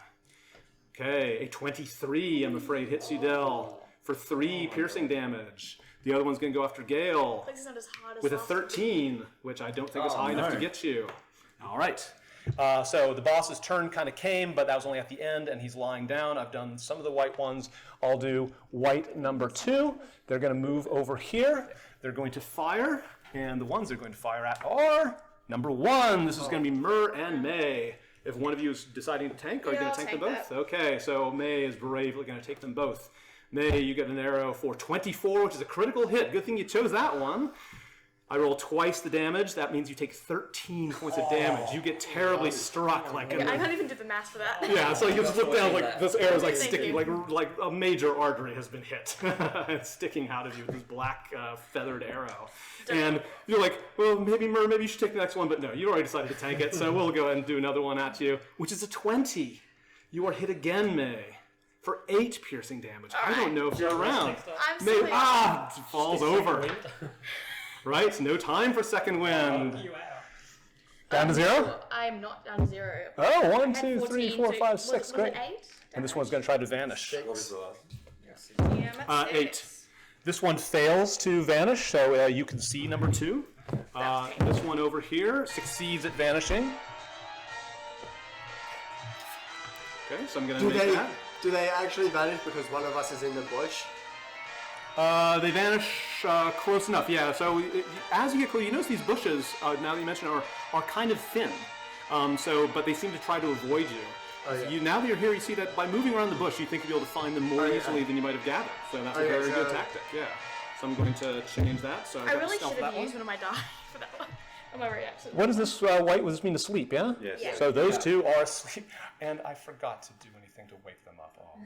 Okay, a 23, I'm afraid, hits you, Dell, for 3 piercing damage. The other one's going to go after Gale This is not as hard as with a last time. 13, which I don't think is high enough to no. get you. All right. So the boss's turn kind of came, but that was only at the end, and he's lying down. I've done some of the white ones. I'll do white number 2. They're going to move over here. They're going to fire, and the ones they're going to fire at are number 1. This is going to be Myrrh and May. If one of you is deciding to tank, are you Yeah, going to I'll tank them tank both? Okay, so May is bravely going to take them both. May, you get an arrow for 24, which is a critical hit. Good thing you chose that one. I roll twice the damage. That means you take 13 points of damage. You get terribly struck, like. I can't even do the math for that. Yeah, so you just look down like this arrow's like Thank sticking, you. like a major artery has been hit. It's sticking out of you with this black feathered arrow. And you're like, well, maybe Myrrh, maybe you should take the next one, but no, you already decided to tank it, so we'll go ahead and do another one at you, which is a 20. You are hit again, May, for 8 piercing damage. I don't know if you're around. I'm May, still falls over. Right, no time for second wind. You out. Down to 0? I'm not down to 0. Oh, 1, I had 2, 3, 14, 4, so 5, was 6, it great. 8? And this one's going to try to vanish. What was the last? Yeah, I'm at 8. 6. This one fails to vanish, so you can see number 2. This one over here succeeds at vanishing. Okay, so I'm going to make that. Do they actually vanish because one of us is in the bush? They vanish close enough, yeah. So as you get close, you notice these bushes, now that you mention it, are kind of thin. But they seem to try to avoid you. Oh, yeah. Now that you're here, you see that by moving around the bush, you think you'll be able to find them more Oh, yeah. easily than you might have gathered. So that's a Oh, yeah, very good so- tactic, yeah. So I'm going to change that. So I really stealth should have that used one. one of my die for that one. On my reaction. What is this white? What does this mean to sleep, yeah? Yes. Yeah. So those two are asleep. And I forgot to do anything to wake them up. Oh,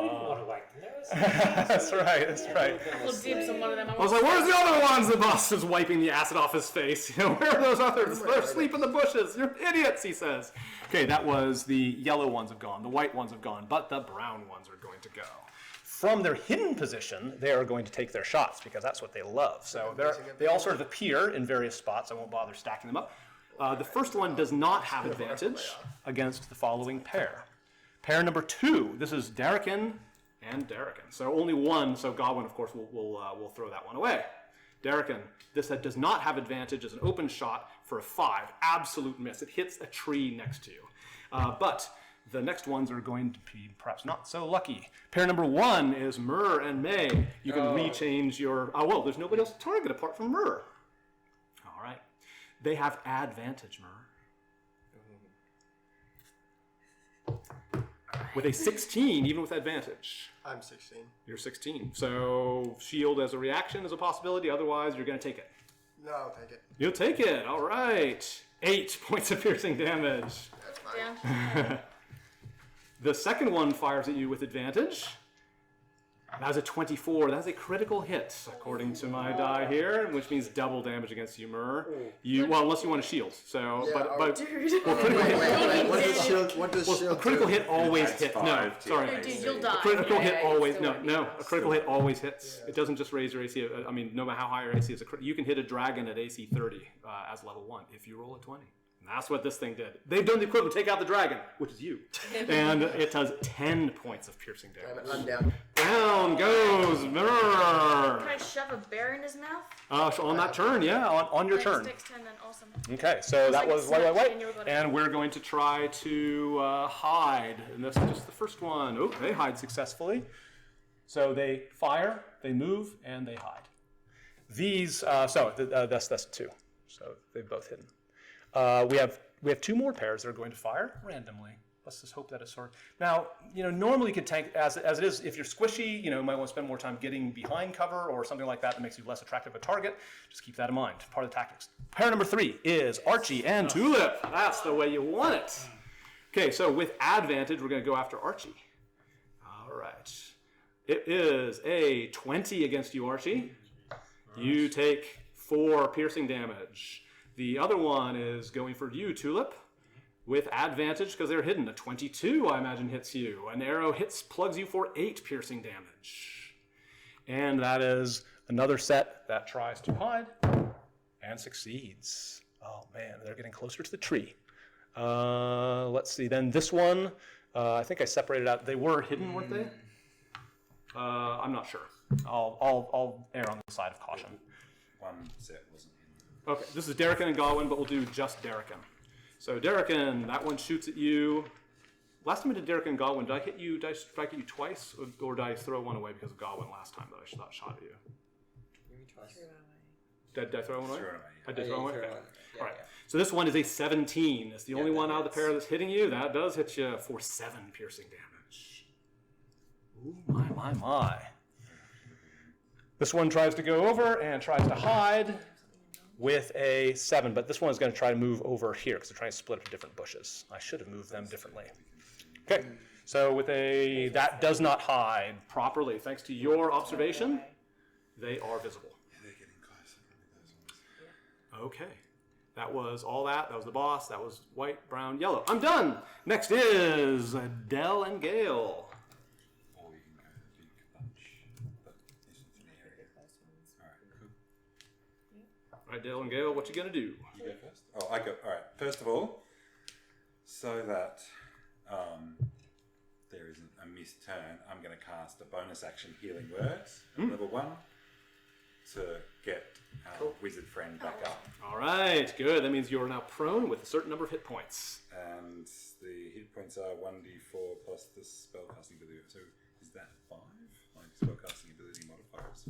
you want to wake them. That's right, that's right. I will dibs on one of them. I was like, where's the other ones? The boss is wiping the acid off his face. Where are those others? They're asleep in the bushes. You're idiots, he says. Okay, that was the yellow ones have gone. The white ones have gone, but the brown ones are going to go. From their hidden position, they are going to take their shots because that's what they love. So they all sort of appear in various spots. I won't bother stacking them up. The first one does not have advantage against the following pair. Pair number 2, this is Darrican and Darrican. So only one, so Godwin, of course, will throw that one away. Darrican, this does not have advantage as an open shot for a 5. Absolute miss. It hits a tree next to you. But the next ones are going to be perhaps not so lucky. Pair number 1 is Myrrh and May. You can rechange your... well, there's nobody else to target apart from Myrrh. All right. They have advantage, Myrrh. With a 16, even with advantage. I'm 16. You're 16. So shield as a reaction is a possibility. Otherwise, you're going to take it. No, I'll take it. You'll take it. All right. 8 points of piercing damage. That's fine. Down. The second one fires at you with advantage. That's a 24. That's a critical hit, according to my die here, which means double damage against you, Myrrh. Well, unless you want a shield. So, Yeah, but Dude. well, critical hit. What does shield? What does Well, shield a critical do? hit always Adds hit. No, 5 to your sorry. No, AC. dude, you'll die. A critical Yeah, hit you always still no won't no. be A critical hit always hits. It doesn't just raise your AC. I mean, no matter how high your AC is, you can hit a dragon at AC 30 as level 1 if you roll a 20. And that's what this thing did. They've done the equivalent. Take out the dragon, which is you, and it does 10 points of piercing damage. I'm down. Down goes Mirror. Can I shove a bear in his mouth? So on that turn, yeah, on your turn. Next turn, then. Awesome. Okay, so that like was snatch wait, and you were gonna- and we're going to try to hide. And this is just the first one. Oh, they hide successfully. So they fire, they move, and they hide. These, that's 2. So they've both hidden. We have 2 more pairs that are going to fire randomly. Let's just hope that it's sort of... Now, normally you could tank, as it is, if you're squishy, you might want to spend more time getting behind cover or something like that makes you less attractive a target. Just keep that in mind, part of the tactics. Pair number 3 is Archie and Tulip. That's the way you want it. Okay, so with advantage, we're going to go after Archie. All right. It is a 20 against you, Archie. You take 4 piercing damage. The other one is going for you, Tulip, with advantage because they're hidden. A 22, I imagine, hits you. An arrow plugs you for 8 piercing damage. And that is another set that tries to hide and succeeds. Oh, man, they're getting closer to the tree. Let's see. Then this one, I think I separated out. They were hidden, weren't they? I'm not sure. I'll err on the side of caution. One set wasn't in. Okay, this is Darrican and Godwin, but we'll do just Darrican. So Darrican, that one shoots at you. Last time I did Darrican and Godwin, did I strike at you twice, or did I throw one away because of Godwin last time that I shot at you? Did I throw one away? Throw it away, yeah. I did throw one away? throw Okay. one. Yeah, All right. yeah. So this one is a 17. It's the only that one out of the hits. pair that's hitting you. That does hit you for 7 piercing damage. Ooh, my. This one tries to go over and tries to hide with a 7, but this one is going to try to move over here because they're trying to split up to different bushes. I should have moved them differently. Okay, so that does not hide properly. Thanks to your observation, they are visible. Yeah, they're getting closer. Those ones. Okay, that was all that. That was the boss. That was white, brown, yellow. I'm done. Next is Dell and Gale. Or you can go the big bunch. But this is an area. Alright, cool. All right, Dell and Gale, what you gonna do? You go first? Oh, I go. Alright, first of all, so that there isn't a missed turn, I'm going to cast a bonus action Healing Words at level 1 to get our wizard friend back up. All right, good. That means you're now prone with a certain number of hit points. And the hit points are 1d4 plus the spellcasting ability. So is that 5? Like spellcasting ability modifier is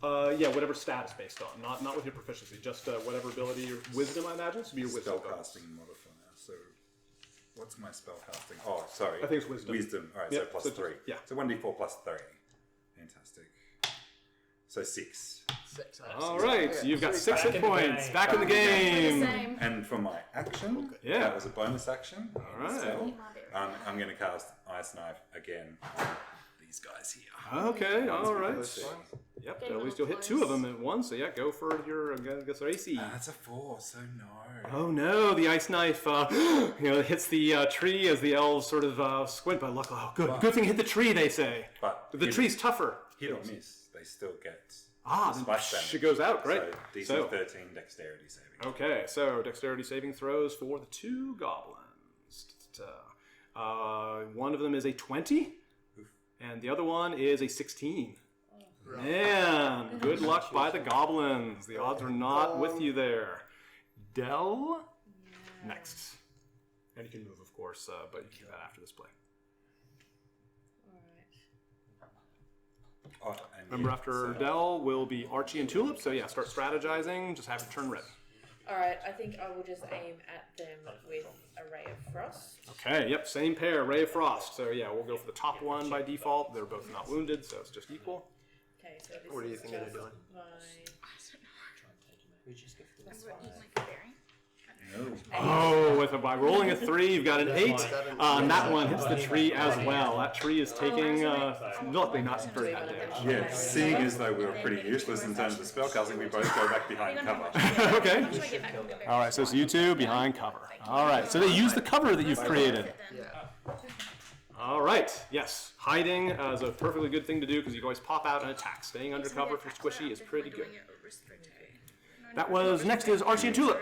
5. Yeah, whatever stat is based on, not with your proficiency, just whatever ability your wisdom, I imagine, to be your wisdom. Spellcasting modifier. So what's my spellcasting? Oh, sorry. I think it's wisdom. Wisdom. All right, Yep, so plus so 3. yeah. So 1d4 plus 3. Fantastic. So 6. 6. All right, so you've got 6 Back hit in the points. game. Back in the We're the game. same. And for my action, Yeah. that was a bonus action. All right. So, Right. I'm going to cast Ice Knife again on these guys here. Okay, all right. Let's see. Yep, Getting at least real you'll hit 2 of close. them at once. So yeah, go for your AC. That's a 4, so no. Oh no, the ice knife hits the tree as the elves sort of squint. But luckily, good thing it hit the tree, they say. But The tree's tougher. hit or miss, they still get Then splash damage. it goes out. Great. So DC So- 13 dexterity saving. Okay, so dexterity saving throws for the 2 goblins. One of them is a 20, and the other one is a 16. Man, good luck. luck by the goblins. The odds are not with you there. Dell, next. And you can move, of course, but you can do that after this play. Alright. Oh, and Remember, you- after so- Dell will be Archie and Tulip. So yeah, start strategizing. Just have your turn ready. Alright, I think I will just aim at them with a Ray of Frost. Okay, yep, same pair, Ray of Frost. So yeah, we'll go for the top one by default. They're both not wounded, so it's just equal. Okay, so this What do you is think they're just doing? my We just get I'm gonna eat my berry. Oh, by rolling a 3, you've got an 8. Seven. And that one hits the tree as well. That tree is taking, luckily not very bad damage. Yeah, seeing as though we were pretty useless in terms of spellcasting, we both go back behind cover. Okay. How should I get back on the berry? All right, so it's you two behind cover. All right, so they use the cover that you've created. Yeah. All right, yes. Hiding is a perfectly good thing to do because you can always pop out and attack. Staying under cover for Squishy is pretty good. That was, next is Archie and Tulip.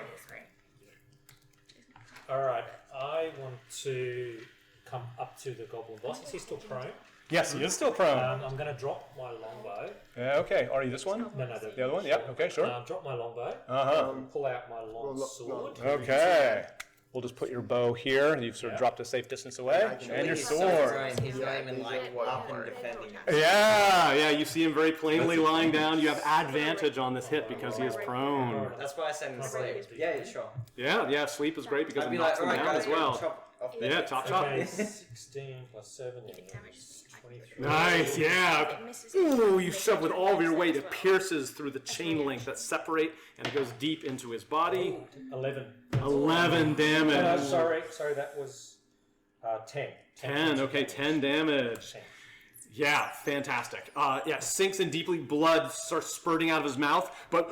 Alright, I want to come up to the goblin boss. Is he still prone? Yes, he is still prone. I'm going to drop my longbow. Okay, are you this one? No, The other one? Yep, okay, sure. Drop my longbow. Uh-huh. Pull out my long sword. Okay. We'll just put your bow here. You've sort of dropped a safe distance away. And your He's so sword. prone, he's not even like up and defending. Yeah, you see him very plainly lying down. You have advantage on this hit because he is prone. That's why I send him to sleep. Yeah, sure. Yeah, sleep is great because I'd it be knocks like, him alright, down guys, as well. chop off the Yeah, chop. Okay, 16 plus 7 is 23. Nice, yeah. Ooh, you shove with all of your weight. It pierces through the chain link that separate, and it goes deep into his body. 11. 11 damage. Sorry, that was 10. 10, okay, 10 damage. 10. Yeah, fantastic. Sinks in deeply, blood starts spurting out of his mouth, but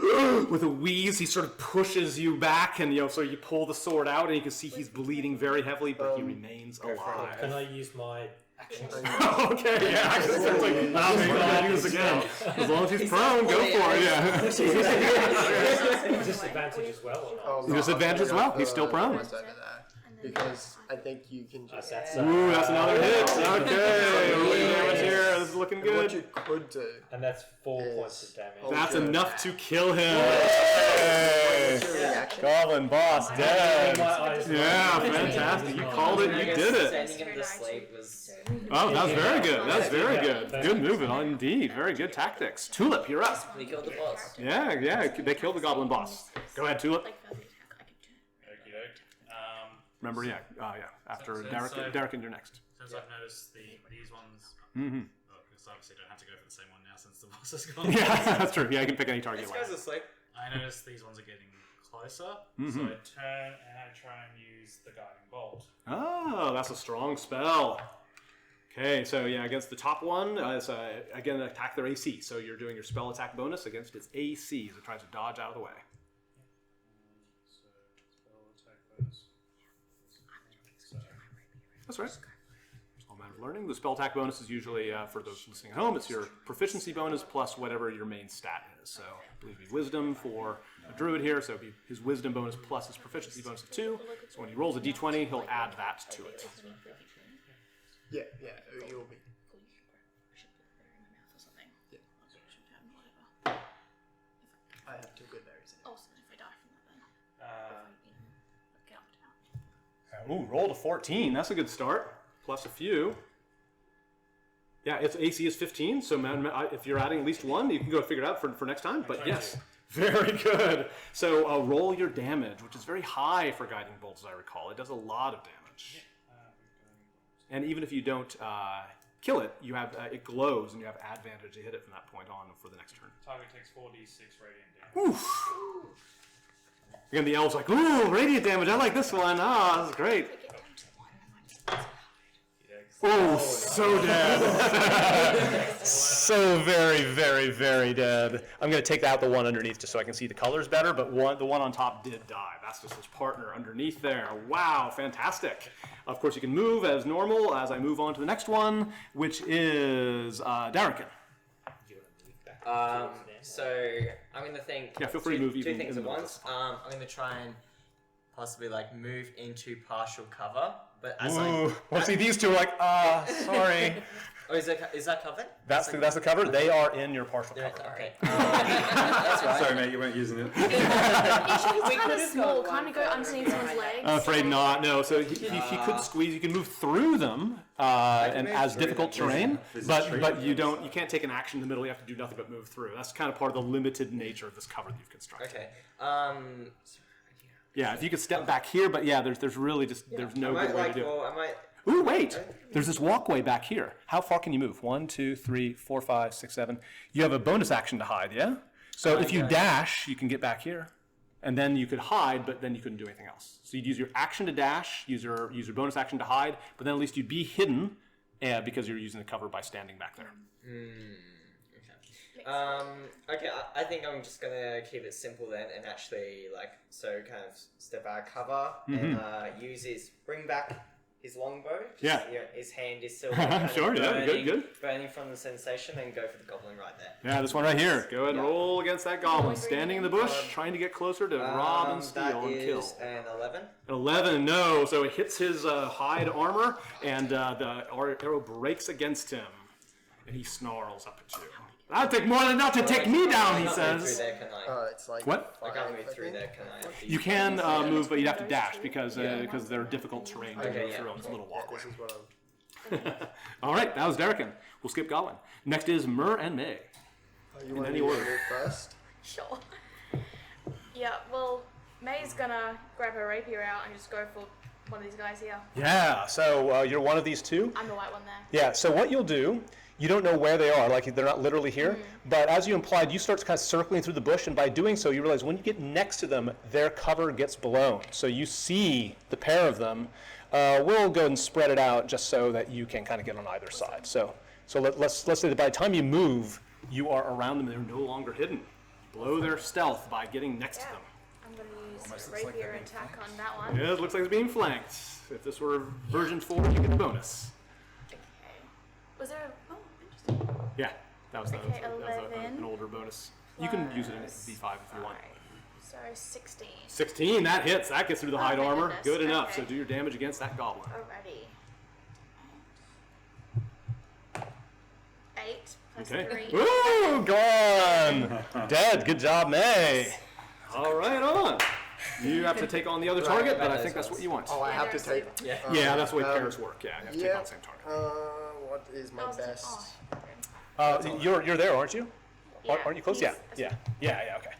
with a wheeze, he sort of pushes you back, and so you pull the sword out, and you can see he's bleeding very heavily, but he remains Can alive. I use my action? Okay, yeah, I just like, maybe I'll use again. As long as he's prone, go for it, yeah. Disadvantage as well or not? Oh, Disadvantage as well. He's still prone. Points over there. Because I think you can just. Ooh, that's another hit. Okay, rolling damage here. This is looking And what good. you could do. And that's 4 Yes. points of damage. That's good. enough to kill him. What's your Hey. reaction? Goblin boss dead. My eyes- Yeah, fantastic. You called it. You did it. Sending him to sleep was. Oh, that was very good. That's very good. Good movement, indeed. Very good tactics. Tulip, you're up. He killed the boss. Yeah. They killed the goblin boss. Go ahead, Tulip. Like for the attack, I can do it. Okie doke. Remember, After So- Derek, so- Derek, and you're next. Since I've noticed these ones, Mm-hmm. because obviously I don't have to go for the same one now since the boss is gone. Yeah, that's true. Yeah, you can pick any target This you like. guy's asleep. I noticed these ones are getting closer, Mhm. so I turn and I try and use the guiding bolt. Oh, that's a strong spell. Okay, so against the top one, it's again attack their AC. So you're doing your spell attack bonus against its AC as it tries to dodge out of the way. So spell attack bonus. So, That's right. It's all a matter of learning. The spell attack bonus is usually, for those listening at home, it's your proficiency bonus plus whatever your main stat is. So I believe it'd be wisdom for a druid here, so it'd be his wisdom bonus plus his proficiency bonus of 2. So when he rolls a d20, he'll add that to it. Yeah, you'll be. I have 2 good berries in it. Also, if I die from that, then get up down. Ooh, rolled a 14. That's a good start. Plus a few. Yeah, its AC is 15, so if you're adding at least 1, you can go figure it out for next time. But yes, very good. So roll your damage, which is very high for guiding bolts, as I recall. It does a lot of damage. And even if you don't kill it, you have it glows, and you have advantage to hit it from that point on for the next turn. target takes 4d6 radiant damage. Oof. Again, the elf's like, ooh, radiant damage. I like this one. Ah, this is great. Oh, so dead. So very, very, very dead. I'm going to take out the one underneath just so I can see the colors better, but the one on top did die. That's just his partner underneath there. Wow, fantastic. Of course, you can move as normal as I move on to the next one, which is Darrican. So I'm gonna think. Yeah, feel free to move two even things in at the middle, once. that's I'm gonna try and possibly like move into partial cover. But as Ooh. Well, see, these two are like, sorry. Oh, is that covered? That's the cover. They are in your partial Yeah, cover. okay. That's right. Sorry, mate, you weren't using it. He's kind of could've small. got Can't one he go further underneath someone's behind legs? I'm afraid not. No. So he could squeeze. You can move through them, and move as through difficult them. terrain, There's a but tree you there. don't. You can't take an action in the middle. You have to do nothing but move through. That's kind of part of the limited nature of this cover that you've constructed. Okay. Yeah. If you could step back here, but yeah, there's really just there's no I good might way to do it. I might. Ooh, wait! There's this walkway back here. How far can you move? 1, 2, 3, 4, 5, 6, 7. You have a bonus action to hide, yeah? So if you yeah. dash, you can get back here. And then you could hide, but then you couldn't do anything else. So you'd use your action to dash, use your bonus action to hide, but then at least you'd be hidden because you're using the cover by standing back there. Okay, I think I'm just gonna keep it simple then, and actually kind of step out cover and use bring back his longbow. Yeah. His hand is still kind Sure, of yeah, good. burning from the sensation, and go for the goblin right there. Yeah, this one right here. Go ahead and roll against that goblin. Standing in the bush, Um, trying to get closer to rob and steal that and kill. is an 11. 11, no. So it hits his hide armor, and the arrow breaks against him, and he snarls up at you. That'll take more than enough to take me down, he I can't move says. through there, can I? It's like What? I 5, can't move I through think. there, can I? You can move, but you'd have to dash because they're difficult terrain to Okay, move yeah. through on this little Yeah, walkway. this is what All right, that was Derrican. We'll skip Goblin. Next is Mur and May. you want any me to order. move first? Sure. Yeah, well, May's gonna grab her rapier out and just go for one of these guys here. Yeah, so you're one of these two? I'm the white one there. Yeah, so what you'll do, you don't know where they are, like they're not literally here, but as you implied, you start kind of circling through the bush, and by doing so, you realize when you get next to them, their cover gets blown. So you see the pair of them. We'll go and spread it out just so that you can kind of get on either side. So let's say that by the time you move, you are around them, they're no longer hidden. Blow their stealth by getting next to them. I'm gonna use Almost looks like rapier they're being attack on that one. Yeah, it looks like it's being flanked. If this were version 4, you get the bonus. Okay. Was there a... Oh, interesting. Yeah, that was, Okay, that was 11 an older bonus. You can use it in plus D5 if you want. 5. So 16. 16, that hits. That gets through the hide thank armor. goodness. Good enough. Okay. So do your damage against that goblin. Alrighty. 8 plus Okay. 3. Ooh, gone. Dead. Good job, May. All right, on. You have to take on the other target, but I think that's what you want. Oh, I Yeah, have to they're take. Yeah. Yeah, that's the way pairs work. Yeah, you have to take Yeah. on the same target. What is my best? You're there, aren't you? Yeah, Aren't you close? he's- Yeah. Okay.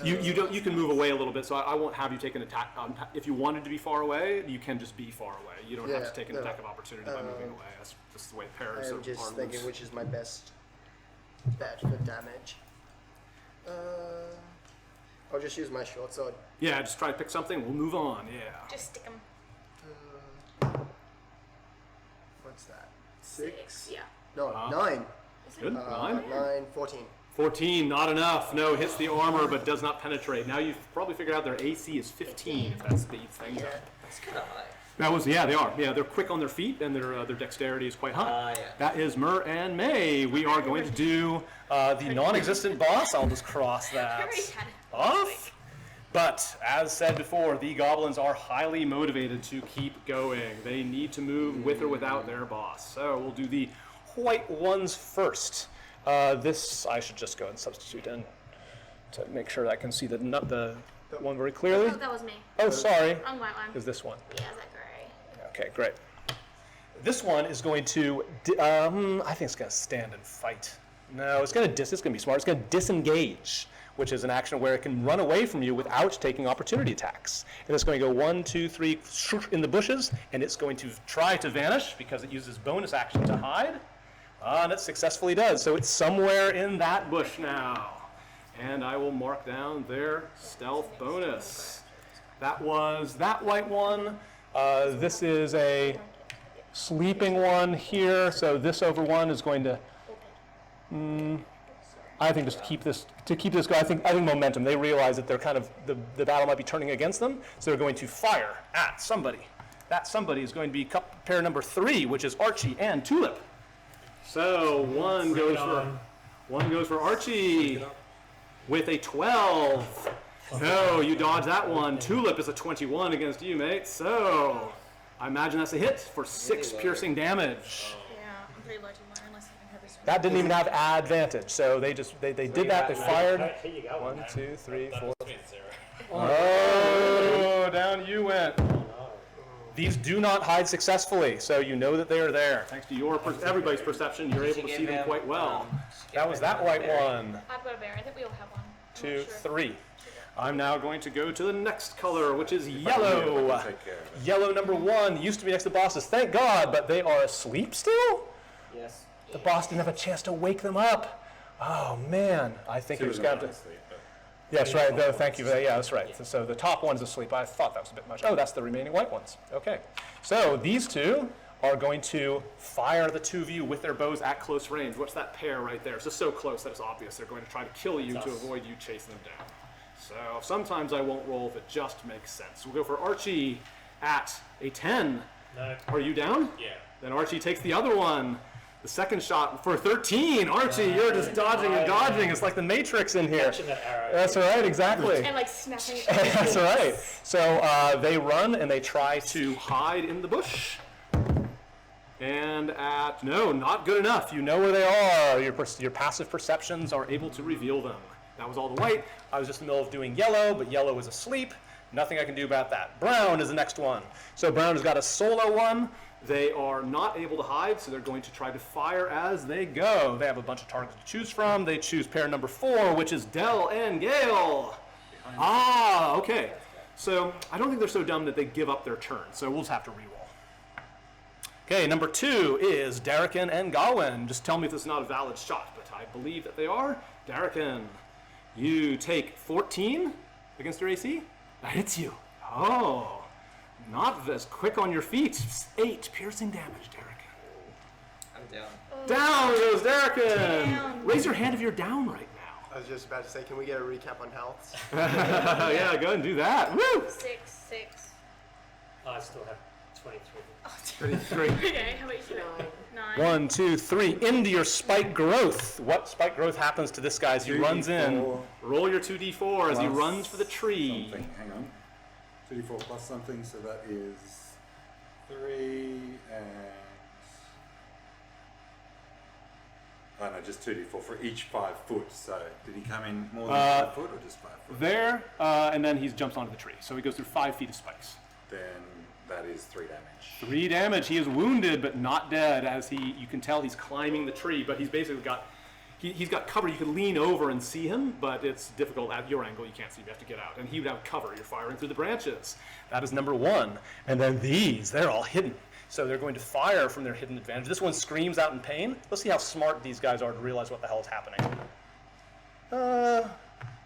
You can move away a little bit, so I won't have you take an attack. If you wanted to be far away, you can just be far away. You don't have Yeah, to take an no. attack of opportunity by moving away. That's just the way pairs I'm are just loose. thinking which is my best bet for damage. I'll just use my short sword. Yeah, just try to pick something. We'll move on. Yeah. Just stick them. What's that? 6? Yeah. No, Uh-huh. 9. Good. 9. 9, 14. 14, not enough. No, hits the armor but does not penetrate. Now you've probably figured out their AC is 15 if that speeds things up. That's kind of high. That was, yeah, they are. Yeah, they're quick on their feet and their dexterity is quite high. Yeah. That is Mur and May. We are going to do the non-existent boss. I'll just cross I that already had it. off. But as said before, the goblins are highly motivated to keep going. They need to move with or without their boss. So we'll do the white ones first. This I should just go and substitute in to make sure I can see the one very clearly. Oh, that was me. Oh, sorry. Wrong white one. Is this one? Yeah, is that gray? Okay, great. This one is going to, I think it's going to stand and fight. No, it's going to it's going to be smart. It's going to disengage, which is an action where it can run away from you without taking opportunity attacks. And it's going to go 1, 2, 3 in the bushes, and it's going to try to vanish because it uses bonus action to hide. And it successfully does. So it's somewhere in that bush now. And I will mark down their stealth bonus. That was that white one. This is a sleeping one here. So this over one is going to, I think just keep this going. I think momentum. They realize that they're kind of, the battle might be turning against them. So they're going to fire at somebody. That somebody is going to be pair number 3, which is Archie and Tulip. So one goes for Archie with a 12. No, you dodge that one. Tulip is a 21 against you, mate. So, I imagine that's a hit for 6 low. piercing damage. Yeah, I'm pretty low to mine unless I can have this one. That didn't even have advantage. So they just they did that. They fired. Here you go. 1, 2, 3, That 4. puts me at 0. Oh, down you went. Oh, no. These do not hide successfully, so you know that they are there. Thanks to your everybody's perception, you're able to see them quite well. That was that white one. I've got a bear. I think we all have one. I'm 2, not sure. 3. I'm now going to go to the next color, which is yellow. Take care of it. Yellow number 1 used to be next to bosses, thank God, but they are asleep still? Yes. The boss didn't have a chance to wake them up. Oh man, I think Two you of just them got are to. asleep, but Yes, right. No, thank you. Yeah, that's right. So the top one's asleep. I thought that was a bit much. Oh, that's the remaining white ones. Okay. So these two are going to fire the two of you with their bows at close range. What's that pair right there? It's just so close that it's obvious they're going to try to kill you to avoid you chasing them down. So sometimes I won't roll if it just makes sense. We'll go for Archie at a 10. No. Are you down? Yeah. Then Archie takes the other one. The second shot for 13. Archie, you're just dodging and dodging. It's like the Matrix in here. Catching that arrow. That's right, exactly. And like snapping it. That's right. So they run and they try to hide in the bush. And no, not good enough. You know where they are. Your passive perceptions are able to reveal them. That was all the white. I was just in the middle of doing yellow, but yellow is asleep. Nothing I can do about that. Brown is the next one. So brown has got a solo one. They are not able to hide, so they're going to try to fire as they go. They have a bunch of targets to choose from. They choose pair number 4, which is Dell and Gale. Ah, okay. So I don't think they're so dumb that they give up their turn, so we'll just have to reroll. Okay, number 2 is Darrican and Gawain. Just tell me if this is not a valid shot, but I believe that they are. Darrican, you take 14 against your AC. That hits you. Oh. Not as quick on your feet. 8 piercing damage, Darrican. I'm down. Down goes Darrican. Down. Raise your hand if you're down right I was just about to say, can we get a recap on health? now. Yeah, go ahead and do that. Woo! 6. I still have 23. 33. Okay, how about you? 9. 1, 2, 3. Into your spike growth. What spike growth happens to this guy as he runs in? 2d4 Roll your 2d4 as he plus runs for the tree. Something. Hang on. 2d4 plus something, so that is 3 and. Oh no, just 2d4 for each 5 foot. So did he come in more than 5 foot or just 5 foot? There, and then he jumps onto the tree. So he goes through 5 feet of spikes. Then that is 3 damage. 3 damage. He is wounded but not dead, as you can tell he's climbing the tree, but he's basically got he's got cover. You can lean over and see him, but it's difficult at your angle. You can't see him. You have to get out. And he would have cover. You're firing through the branches. That is number 1. And then they're all hidden. So they're going to fire from their hidden advantage. This one screams out in pain. Let's see how smart these guys are to realize what the hell is happening.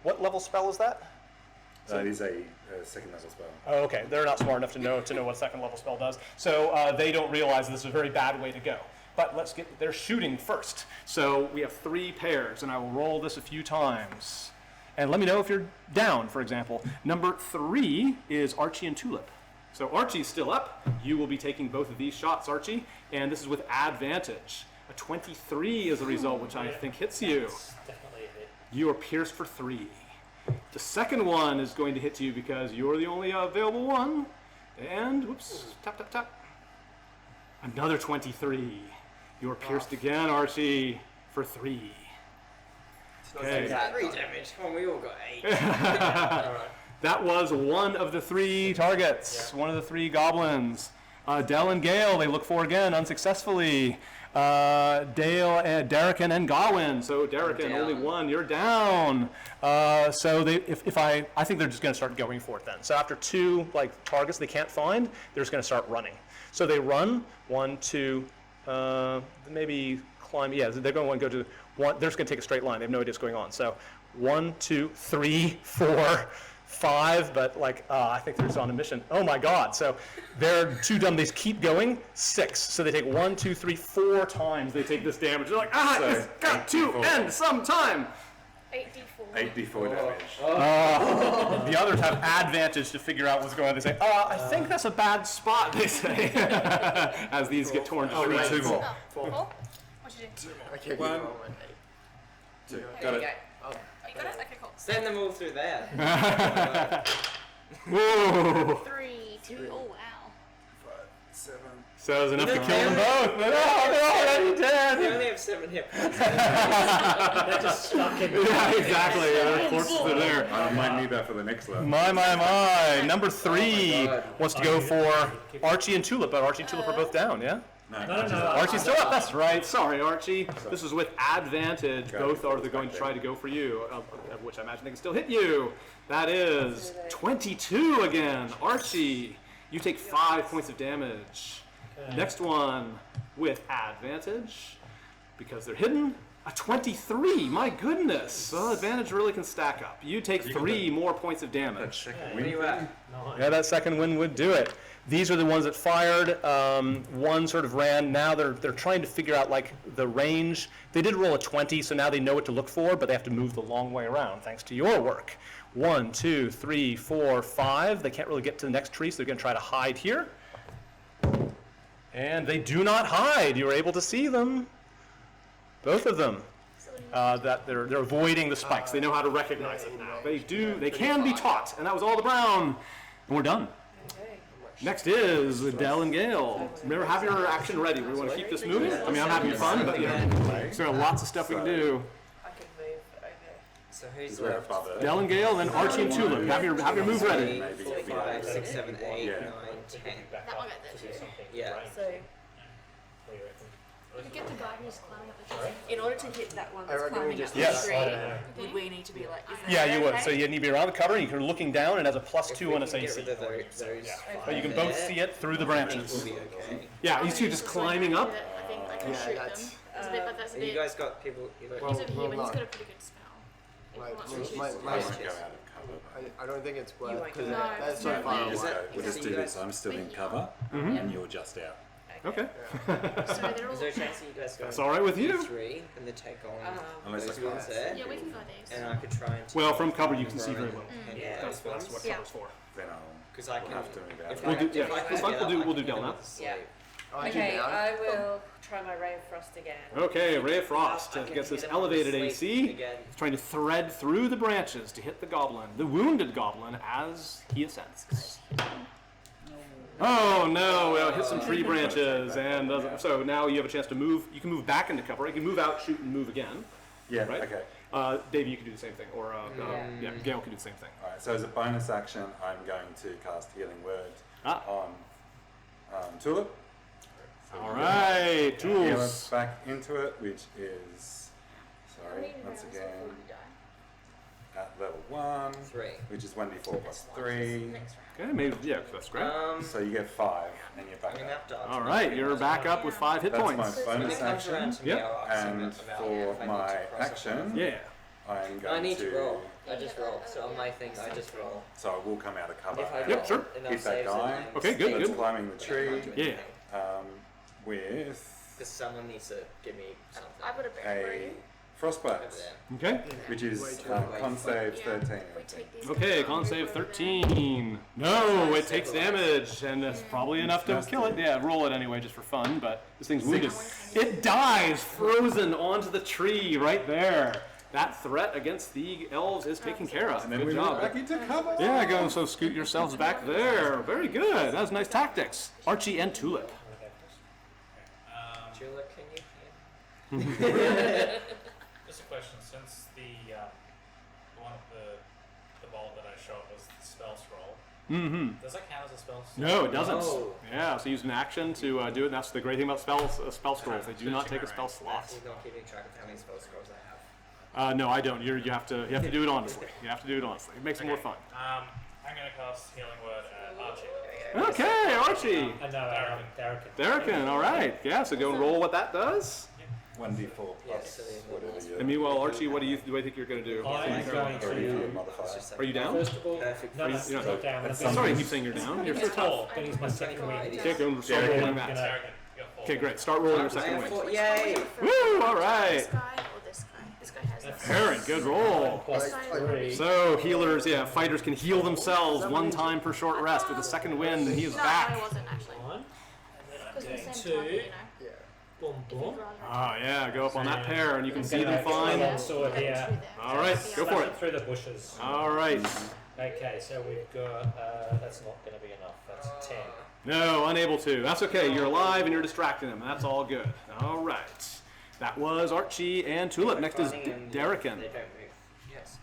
What level spell is that? That is a second level spell. Oh, okay. They're not smart enough to know what second level spell does. So they don't realize this is a very bad way to go. But they're shooting first. So we have 3 pairs, and I will roll this a few times. And let me know if you're down, for example. Number 3 is Archie and Tulip. So Archie's still up. You will be taking both of these shots, Archie, and this is with advantage. A 23 is the result, which I think hits you. That's definitely a hit. You are pierced for 3. The second one is going to hit you because you're the only available one. And, whoops, tap, tap, tap. Another 23. You are pierced again, Archie, for 3. Okay. 3 damage. Come on, we all got 8. Alright. That was one of the 3 targets, one of the 3 goblins. Dell and Gale, they look for again, unsuccessfully. Darrican and Gawain. So Darrican, only 1, you're down. So I think they're just going to start going for it then. So after 2 targets they can't find, they're just going to start running. So they run 1, 2, maybe climb. Yeah, they're going to go to 1. They're just going to take a straight line. They have no idea what's going on. So 1, 2, 3, 4. 5, but I think they're just on a mission. Oh my God! So they're too dumb. They just keep going. 6. So they take 1, 2, 3, 4 times. They take this damage. They're like, it's got to end sometime. 8d4. 8d4 damage. The others have advantage to figure out what's going on. They say, I think that's a bad spot. They say as these get torn to Oh, right, shreds. 2 more. 4. What'd you do? Okay, One. roll an 8. 2. There Got you it. go. Oh, you got it? Okay, cool. Send them all through there. Whoa. 3, 2. Oh wow. 5, 7. So it was enough to No, kill them they both, but they're already They dead. only have 7 hit points. They're just stuck in. Yeah, exactly. Their corpses are there. I might need that for the next level. My. Number 3 God. wants to go for Archie and Tulip, but Archie and Tulip are both down, yeah? No. Archie's still up. That's right. Sorry, Archie. This is with advantage. Both are going to try to go for you, of which I imagine they can still hit you. That is 22 again. Archie, you take 5 points of damage. Okay. Next one with advantage because they're hidden. A 23. My goodness. So advantage really can stack up. You take 3 more points of damage. Where you at? Nice. Yeah, that second win would do it. These are the ones that fired. One sort of ran. Now they're trying to figure out like the range. They did roll a 20, so now they know what to look for, but they have to move the long way around thanks to your work. 1, 2, 3, 4, 5. They can't really get to the next tree, so they're going to try to hide here. And they do not hide. You were able to see them. Both of them. That they're avoiding the spikes. They know how to recognize it now. They do. They can be taught. And that was all the brown. And we're done. Okay. Next is Dell and Gale. Remember, have your action ready. We want to keep this moving. I mean, I'm having fun, but you know, there are lots of stuff we can do. I can move over. So who's We're left? above it. Dell and Gale, then Archie and Tulip. Have your move ready. 3, 4, 5, 6, 7, 8, Yeah. 9, 10. Back That up one got there to do too. something Yeah. range. So, What do you reckon? You get the guy who's climbing up the tree. in order to hit that one I that's reckon we climbing just up the Yes. tree, I don't know. would we need to be like, is that Yeah, you would. okay? So you need to be around the cover. You can looking down, and has a If +2 we on its can get AC. rid of those But you can both see it through the I think branches. we'll be okay. Yeah, these two just climbing up. I think I can Yeah, shoot that's- them. It's a bit, but that's a You bit. guys got people. You got, Well, He's over here, but he's not. got a pretty good spell. If he Like, wants to my- choose my- to. I won't go out of cover. I don't think it's worth won't because go out. that's No, so far no, away. Is it- We'll just do this. I'm still in cover, and you're just out. Okay. So they're all. is there a chance that you guys go? That's all right with you. 3 and then take on Unless those I can't. ones there, Yeah, we can go Dave's. and I could try and. Well, from cover you can see very little. Yeah, That's what Yeah. cover's for. Then because I I'll can. have to move out. If We'll I- do- if yeah, I can it's fine. get We'll up, do- I we'll can do get Del them now. to sleep. Oh, Okay, now? I will try my Ray of Frost again. Okay, Ray of Frost I can gets this hit 'em on the elevated sleep AC. again. He's trying to thread through the branches to hit the goblin, the wounded goblin, as he ascends. Oh no! Well, hit some tree branches, and so now you have a chance to move. You can move back into cover. You can move out, shoot, and move again. Yeah. Right. Okay. Davey, you can do the same thing, or yeah, Gale can do the same thing. All right. So as a bonus action, I'm going to cast Healing Word Ah. on Tulip. All right, Heal it tools. back into it, which is How many once rounds again before you die? at level 1, 3. which is 1d4 plus 3. Next round. Okay, maybe yeah, that's great. So you get 5, and you're I back mean, up. that dodge All is right, pretty you're much back fine. up with 5 hit That's points. my When bonus it comes around action. to me, Yep. I'll ask him And about for if I need my to cross it. action, Yeah. I'm No, going I need to roll. I just roll. So on my thing, I just roll. So I will come out of cover. If I and Yep, sure. enough Hit that saves, guy. then I'm Okay, good, safe. That's climbing the But I can't tree do Yeah. anything. with Because someone needs to give me something. I would have been for a you. frostbite, Over there. Okay. which is Way too con save Yeah. 13. If we take these Okay, guys, con I'll save move over there. 13. No, it takes damage, and it's probably enough to kill it. Yeah, roll it anyway, just for fun, but this thing's wounded. It dies, frozen onto the tree right there. That threat against the elves is taken care of. And then Good we move job. back into cover. Yeah, go, so scoot yourselves back there. Very good. That was nice tactics. Archie and Tulip. Julia, can you? Just a question. Since the one of the ball that I shot was the spell scroll, does that count as a spell scroll? No, it doesn't. No. Yeah, so use an action to do it. And that's the great thing about spell scrolls. They do not take a spell slot. He's not keeping track of how many spell scrolls I have. No, I don't. You have to do it honestly. You have to do it honestly. It makes it more fun. I'm gonna cast Healing Word at Archie. Okay, Archie. No, Darrican. Darrican, all right. Yeah, so go and roll what that does. 1d4 Yes, plus so the- whatever you And meanwhile, Archie, what do you think you're going to do? I'm going or if you to. modify. Are you down? First of all, Perfect. no, no, you know, not down. that's I'm Sorry, I gonna- keep saying you're down. You're It's so tough. tall. Then he's my second wing. Okay, go and start rolling that. Darrigan, you got 4. Okay, great. Start rolling your I second have wing. 4. Yay! Woo, all right. This guy or this guy? This guy has this. Aaron, good roll. Plus Like- 3. So healers, yeah, fighters can heal themselves one time per short rest with a second wind, and he is No, I back. wasn't actually. One. Because we're the same Two. target, you know. Yeah. Boom, If you'd boom. rather. Ah, yeah, go up on that pair and you can see them Okay. fine. Long sword Go here. through there. All right, That'd be go all for right. it. Through the bushes. All right. Okay, so we've got, that's not going to be enough. That's 10. No, unable to. That's okay. You're alive and you're distracting them. That's all good. All right. That was Archie and Tulip. Next is Running and Derricken. They don't move. Yes.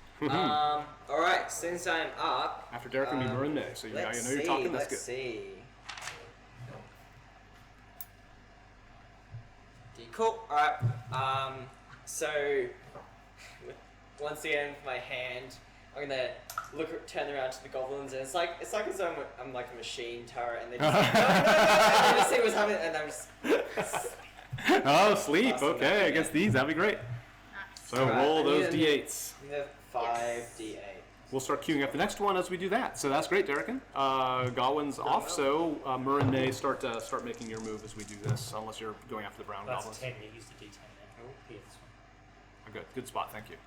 All right. Since I'm up. After Derricken, we Marin May. So you know Let's you're see. talking. That's Let's good. see. Cool. All right. So once again, with my hand, I'm gonna turn around to the goblins, and it's like as though I'm like a machine turret, and they just no, and they just see what's happening, and I'm just. Oh, sleep. Awesome. Okay, against these, that'd be great. So Alright, roll I those need a- d8s. The 5d8. We'll start queuing up the next one as we do that. So that's great, Derricken. Godwin's off, so Marin May start making your move as we do this, unless you're going after the brown That's goblins. 10. You used the d10 then. Oh, here, this one. Good spot, thank you.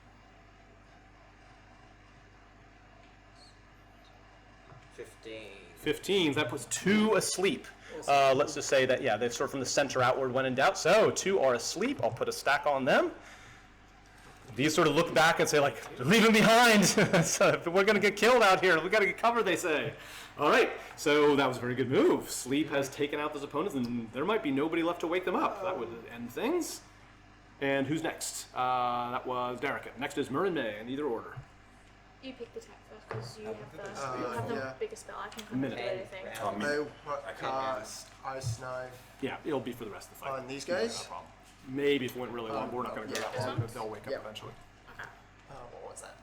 15, that puts 2 asleep. Let's just say that, yeah, they've sort of from the center outward when in doubt. So 2 are asleep. I'll put a stack on them. These sort of look back and say, like, leave him behind. So we're going to get killed out here. We've got to get covered, they say. All right, so that was a very good move. Sleep has taken out those opponents, and there might be nobody left to wake them up. That would end things. And who's next? That was Derricken. Next is Marin May in either order. You pick the attack first because you have the yeah. bigger spell. I can Minute. do anything. I cast Ice Knife Yeah, it'll be for the rest of the fight. on these No guys. problem. Maybe if it went really long, we're not going to go that yeah. long. They'll wake up Yep. eventually. What was that?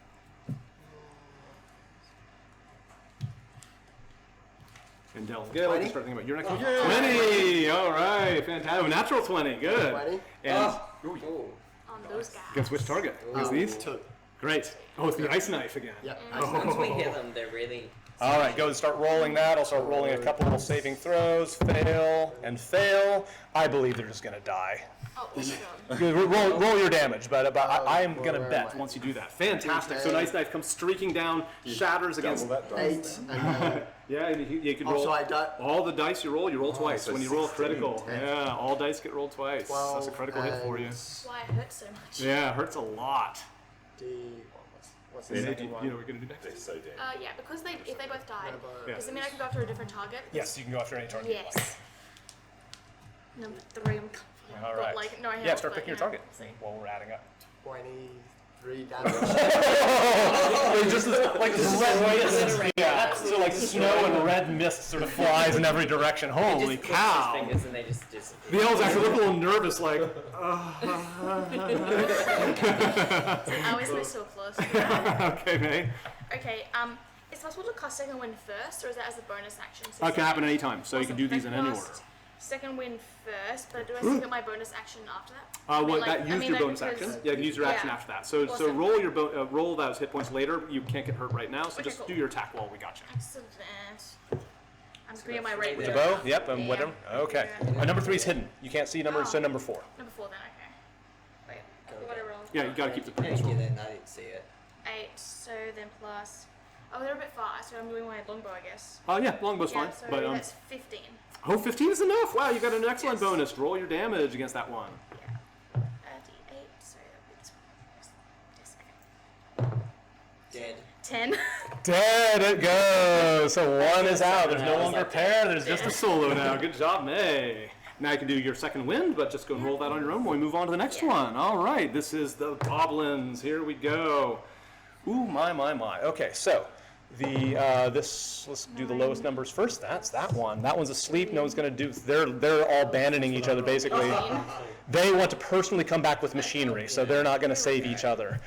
And Del Gale, 20? you start thinking about your next one. 20! All right, fantastic. Oh, natural 20, good. 20? And Ooh. On those guys. against which target? Against these? 2. Great. Oh, it's the ice knife again. Yep. Once we hit them, they're really. All right, go and start rolling that. I'll start rolling a couple little saving throws. Fail and fail. I believe they're just going to die. Oh, my God. Good, roll your damage, but I am going to where bet am I? once you do that. Fantastic. So Okay. Ice Knife comes streaking down, shatters against. 8, and then Yeah, you can roll. also I got All the dice you roll twice. so When you roll a 16, critical, 10. yeah, all dice get rolled twice. 12. That's a critical hit for you. Why it hurts so much. Yeah, it hurts a lot. What's the You second know one? what we're going to do next? They're so dead. Yeah, because if they both died, Yeah. does it mean I can go after a different target? Yes, you can go after any target. you like. Yes. Number 3, I'm confident. All But, right. like, no, I Yeah, have, start but, picking your you know, target we'll see. while we're adding up. 23 damage. Just like red mist. Yeah, so like snow and red mist sort of flies in every direction. Holy Just clicks cow! his fingers and they just disappear. The elves actually look a little nervous, like, I always move so close. okay, May. Okay, it's possible to cast second wind first, or is that as a bonus action? So It can happen second- anytime, so you can do these in any order. cast Second wind first, but do I still get my bonus action after that? Well, like- that used your like, bonus because- action. Yeah, you can use your action Yeah. after that. So Awesome. roll your roll those hit points later. You can't get hurt right now, so Okay, just cool. do your attack while we got you. Excellent. I'm just gonna get my right With the there. bow? Yep, and with Yeah. him. Okay. Number 3 is hidden. You can't see number, so Oh. number 4. Number 4 then, okay. Wait, what I roll? Yeah, you gotta keep the Thank previous you, roll. then I didn't see it. 8, so then plus... Oh, they're a bit far, so I'm doing my longbow, I guess. Yeah, longbow's Yeah, fine. so But that's 15. 15 is enough. Wow, you got an excellent Yes. bonus. Roll your damage against that one. Yeah. D8, so that would be this one. Yes, okay. Dead. 10. Dead it goes. So one is out. There's no Someone longer a else pair. There's just a solo now. Good job, May. Now you can do your second wind, but just go and roll that on your own when we move on to the next Yeah. one. All right, this is the goblins. Here we go. Ooh, my. Okay, so let's do the lowest numbers first. That's that one. That one's asleep. No one's gonna do. They're all abandoning each other basically. They want to personally come back with machinery, so they're not gonna save each other.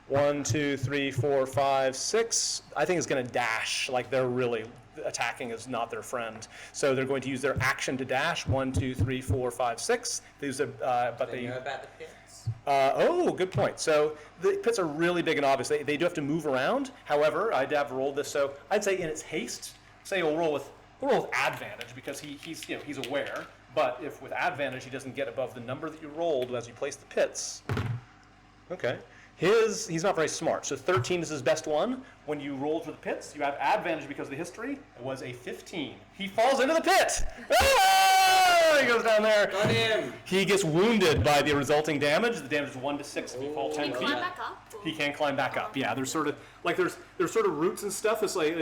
1, 2, 3, 4, 5, 6. I think it's going to dash. Like they're really attacking is not their friend. So they're going to use their action to dash. 1, 2, 3, 4, 5, 6. They use but They they. know about the pits. Oh, good point. So the pits are really big and obvious. They do have to move around. However, I'd have rolled this. So I'd say in its haste, say we'll roll with advantage because he's aware. But if with advantage he doesn't get above the number that you rolled as you place the pits. Okay. He's not very smart, so 13 is his best one. When you rolled for the pits, you have advantage because of the history. It was a 15. He falls into the pit. Ah! He goes down there. Got him. He gets wounded by the resulting damage. The damage is 1 to 6 if you fall 10 Can you feet. climb back up? Or? He can climb back up. Yeah, there's sort of like there's sort of roots and stuff. It's like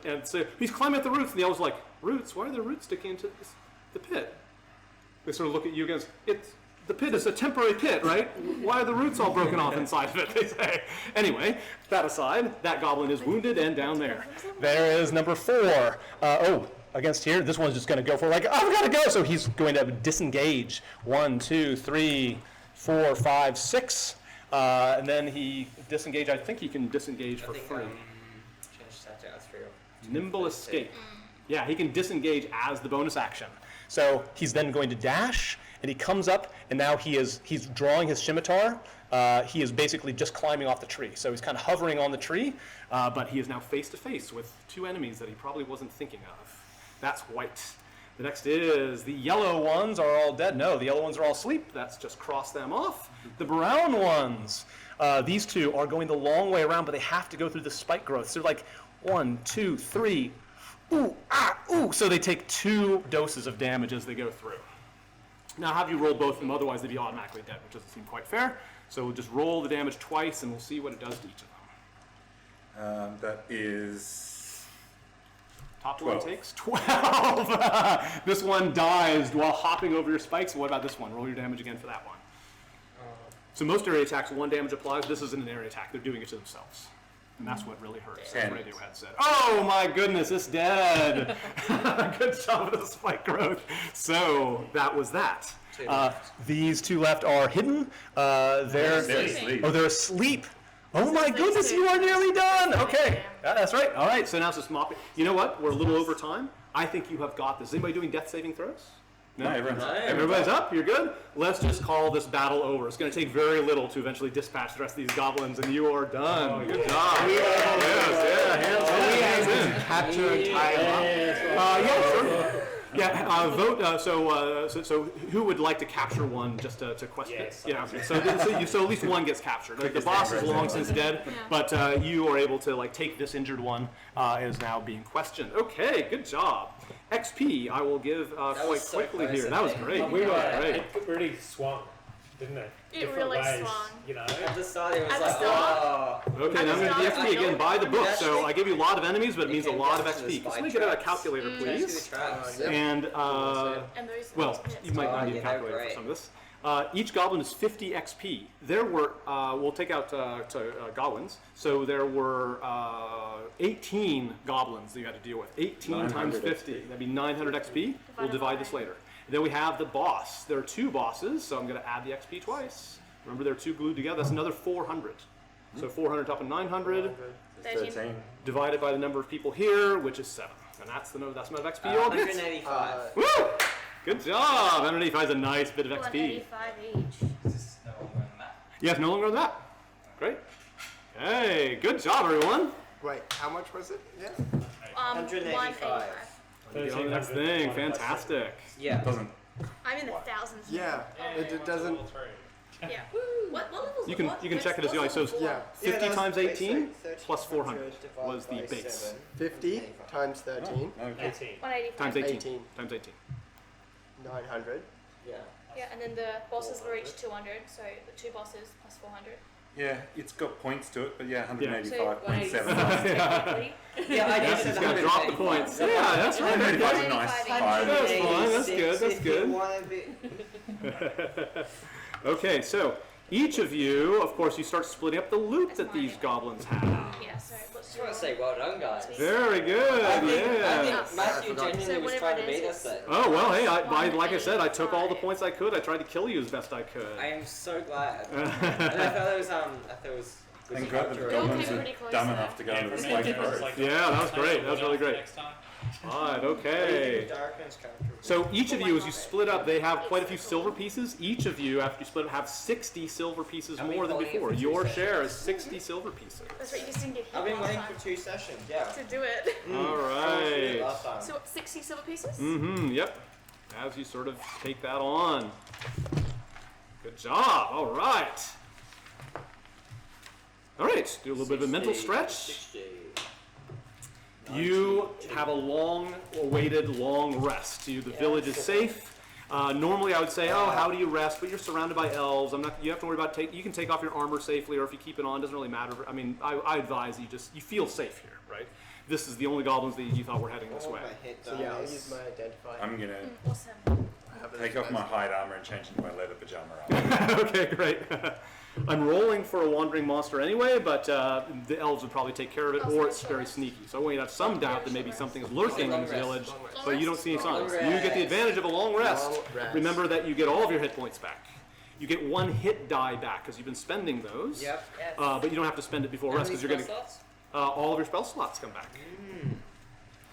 and so he's climbing up the roots, and the elves like, roots? Why are there roots sticking into the pit? They sort of look at you guys. The pit is a temporary pit, right? Why are the roots all broken off inside of it? They say. Anyway, that aside, that goblin is wounded and down there. There is number 4. Against here, this one's just going to go for like, I've got to go. So he's going to disengage. 1, 2, 3, 4, 5, 6. And then he disengage. I think he can disengage for free. Change that to S3. Nimble escape. Yeah, he can disengage as the bonus action. So he's then going to dash, and he comes up, and now he's drawing his scimitar. He is basically just climbing off the tree. So he's kind of hovering on the tree, but he is now face to face with 2 enemies that he probably wasn't thinking of. That's white. The next is the yellow ones are all dead. No, the yellow ones are all asleep. That's just cross them off. The brown ones, these 2 are going the long way around, but they have to go through the spike growth. So they're like 1, 2, 3, ooh, ah, ooh. So they take 2 doses of damage as they go through. Now have you roll both of them, otherwise they'd be automatically dead, which doesn't seem quite fair. So we'll just roll the damage twice, and we'll see what it does to each of them. That is Top 12. one takes 12. This one dies while hopping over your spikes. What about this one? Roll your damage again for that one. So most area attacks, 1 damage applies. This isn't an area attack. They're doing it to themselves. And that's what really hurts, as Radiohead said. Oh my goodness, it's dead. Good job with the spike growth. So that was that. These 2 left are hidden. They're asleep. Oh my goodness, you are nearly done. Okay, that's right. All right, so now it's just mopping. You know what? We're a little over time. I think you have got this. Is anybody doing death saving throws? no, everyone's Everybody's up? You're good? Let's just call this battle over. It's going to take very little to eventually dispatch the rest of these goblins, and you are done. Good job. Yes, hands in. Capture and tie them up. Yeah, sure. Yeah, vote. So who would like to capture one just to question? Yes. Yeah. Okay. So at least one gets captured. The boss is long since dead, but you are able to take this injured one is now being questioned. Okay, good job. XP I will give quite so quickly close, here. I That was think. great. We were. Great. It really swung, didn't it? It Different really ways, swung. You know. At the start, it was At the like, start? oh. Okay, now I'm going to At the DXP again start, by the book. So actually- I give you a lot of enemies, but it You means a can lot of get to the XP. Can spy somebody get out a traps. calculator, Let's do please? the traps. And And those well, pits. you might not Oh, need a yeah, they're calculator for great. some of this. Each goblin is 50 XP. There were, we'll take out goblins. So there were 18 goblins that you had to deal with. 18 times 50. That'd be 900 XP. We'll divide this later. Then we have the boss. There are 2 bosses, so I'm going to add the XP twice. Remember, they're 2 glued together. That's another 400. So 400 top of 900 13. divided by the number of people here, which is 7. And that's the amount of XP you all get. 185. Woo! Good job! 185 is a nice bit of XP. 185 each. Is this no longer on the map? Yes, no longer on that. Great. Hey, good job, everyone. Wait, how much was it? Yeah. 185. You go on to the next thing. Fantastic. Yeah. doesn't. I'm in the thousands. Yeah. It doesn't. Level 3. Yeah. What levels? You can check it as you like. So Yeah. 50 times 18 13 plus 400 was the base. 50 times 13. Okay. 18. 185. Times 18. 18. Times 18. 900. Yeah. Yeah, and then the bosses were each 200, so the 2 bosses plus 400. Yeah, it's got points to it, but yeah, So 185.7. 185 technically. Yeah, I Yes, just he's said got to drop the 185. points. Yeah, that's right. 185 is a nice 185. five. That's fine. That's good. That's If you good. want a bit- Okay, so each of you, of course, you start splitting up the loot that these goblins have. Yeah, so let's just want to say well done, guys. Very good. I Yeah. think Matthew genuinely So was whatever trying to it beat is, us then. Oh well, hey, One like I said, I took all the 85. points I could. I tried to kill you as best I could. I am so glad. And I thought it was Thank God the You're goblins okay, are pretty close dumb though. enough to go Yeah, into the for me, spike it was growth. like- Yeah, that was great. That was really great. Next time. Right, okay. Darkness character. So each of you, as you split up, they have quite a few silver pieces. Each of you, after you split up, have 60 silver pieces I've been more than holding it before. for 2 Your sessions. share is 60 silver pieces. That's right, you just didn't get hit I've been last waiting time for 2 sessions, yeah. to do it. All right. Last time. So what, 60 silver pieces? Mm-hmm, yep. As you sort of take that on. Good job, all right. All right, do a little bit of a mental 60, stretch. 60. You have a long-awaited long rest. The village is safe. Normally I would say, oh, how do you rest? But you're surrounded by elves. You have to worry about you can take off your armor safely, or if you keep it on, doesn't really matter. I mean, I advise you feel safe here, right? This is the only goblins that you thought were heading this way. So yeah, I'll use my identify. I'm gonna Awesome. take off my hide armor and change into my leather pajama armor. Okay, great. I'm rolling for a wandering monster anyway, but the elves would probably take care of it, Oh, or so it's short very rest. sneaky. So I want you to have some doubt that maybe something is lurking in Long this rest. village, Long rest. but you don't see any Long signs. You get the rest. advantage of a long rest. Long rest. Remember that you get all of your hit points back. You get 1 hit die back because you've been spending those. Yep. Yes. But you don't have to spend it before How rest many because you're spell getting slots? all of your spell slots come back.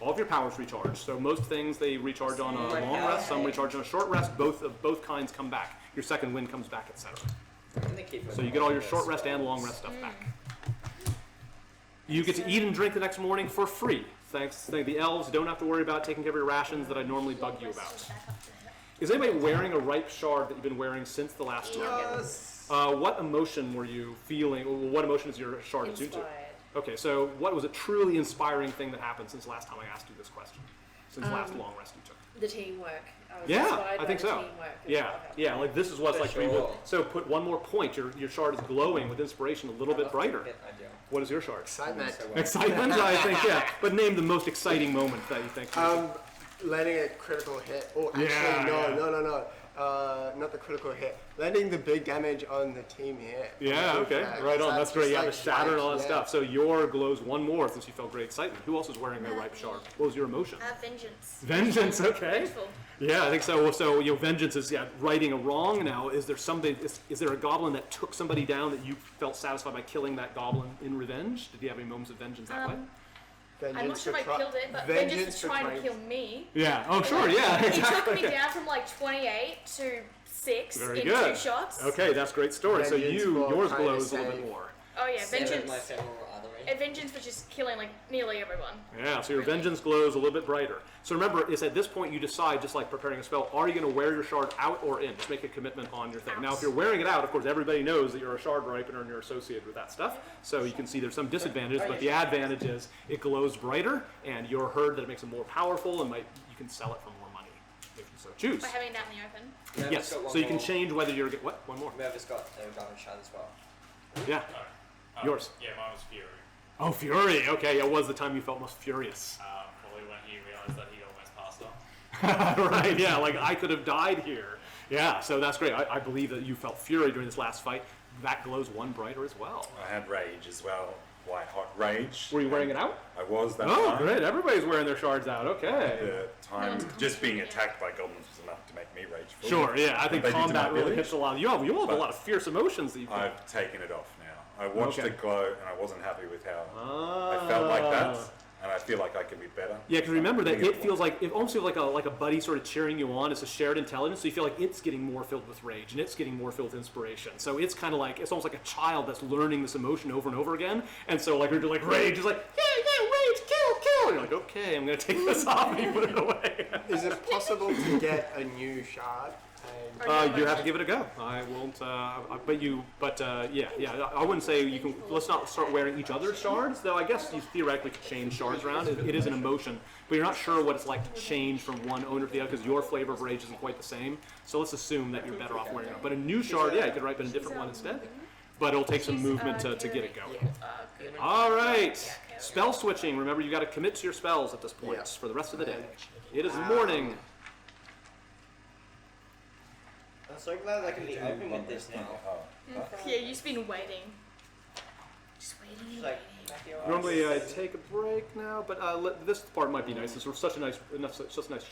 All of your powers recharge. So most things they recharge on a Like long how rest, some high? recharge on a short rest. Both kinds come back. Your second wind comes back, etc. I'm gonna keep So you get all your short rest and long rest stuff back. You get to eat and drink the next morning for free. Thanks. The elves don't have to worry about taking care of your rations that I normally bug you about. Is anybody wearing a ripe shard that you've been wearing since the last turn? Yes. What emotion were you feeling? Or what emotion is your shard attuned to? Inspired. Okay, so what was a truly inspiring thing that happened since last time I asked you this question? Since last long rest you took? The teamwork. I was Yeah, inspired I by think the so. Teamwork as Yeah, well. yeah, like this is what's For like for you. sure. So put one more point. Your shard is glowing with inspiration, a little bit brighter. What is your shard? Excitement. Excitement, I think, yeah. But name the most exciting moment that you think. Landing a critical hit. Oh, actually, Yeah, no. Not the critical hit. Landing the big damage on the team here. Yeah, okay, Yeah, right on. That's great. Yeah, the just shatter and all that yeah. stuff. So your glows one more since you felt great excitement. Who else is wearing a ripe shard? What was your emotion? Vengeance. Vengeance, okay. Vengeful. Yeah, I think so. So vengeance is righting a wrong. Now, is there somebody? Is there a goblin that took somebody down that you felt satisfied by killing that goblin in revenge? Did you have any moments of vengeance that way? I'm not sure if for I tri- killed it, but vengeance Vengeance was for trying to trying- kill me. Yeah. Oh, sure. Yeah. He Exactly. took me down from like 28 to 6 Very in good. 2 shots. Okay, that's a great story. So Vengeance for yours trying to glows a little bit save. more. Oh yeah, Vengeance. My femoral artery. Vengeance was just killing like nearly everyone. Yeah, so your vengeance glows a little bit brighter. So remember, it's at this point you decide, just like preparing a spell, are you going to wear your shard out or in? Just make a commitment on your thing. Now, if you're wearing it out, of course, everybody knows that you're a shard ripener and you're associated with that stuff. So you can see there's some disadvantages, but the advantage is it glows brighter, and you're heard that it makes it more powerful, and you can sell it for more money if you so choose. By having it out in the open. Whoever's Yes, got one so you can more- change whether you're what? One more. Whoever's got a diamond shard as well. Yeah. Yours. Yeah, mine was Fury. Oh, Fury. Okay, yeah, what was the time you felt most furious? Probably when he realized that he almost passed on. Right, yeah, like I could have died here. Yeah, so that's great. I believe that you felt fury during this last fight. That glows one brighter as well. I had rage as well. White hot rage. Were you wearing it out? I was that Oh, time. great. Everybody's wearing their shards out. Okay. The time just being attacked by goblins was enough to make me rageful. Sure, yeah. I think What they did to combat my really village, hits a lot. You have a But lot of fierce emotions that you feel. I've taken it off now. I watched Okay. it glow and I wasn't happy with how I felt like that. Ah. And I feel like I can be better. Yeah, because remember that Bring it feels like it almost feels like a buddy sort of cheering you on. It's a shared intelligence, so you feel like it's getting more filled with rage and it's getting more filled with inspiration. So it's kind of like it's almost like a child that's learning this emotion over and over again. And so like you're like rage is like rage, kill. And you're like okay, I'm gonna take this off and you put it away. Is it possible to get a new shard? You have to give it a go. I won't. Yeah. I wouldn't say you can. Let's not start wearing each other's shards, though. I guess you theoretically could change shards around. It is an emotion, but you're not sure what it's like to change from one owner to the other because your flavor of rage isn't quite the same. So let's assume that you're better off wearing it. But a new shard, yeah, you could ripen a different one instead. But it'll take some movement to get it going. All right. Spell switching. Remember, you got to commit to your spells at this point Yeah. for the rest of the day. It is morning. I'm so glad I can be open with this now. Yeah, you've just been waiting. Just waiting and Like, waiting. back your eyes. Normally I take a break now, but this part might be nice. This was such a nice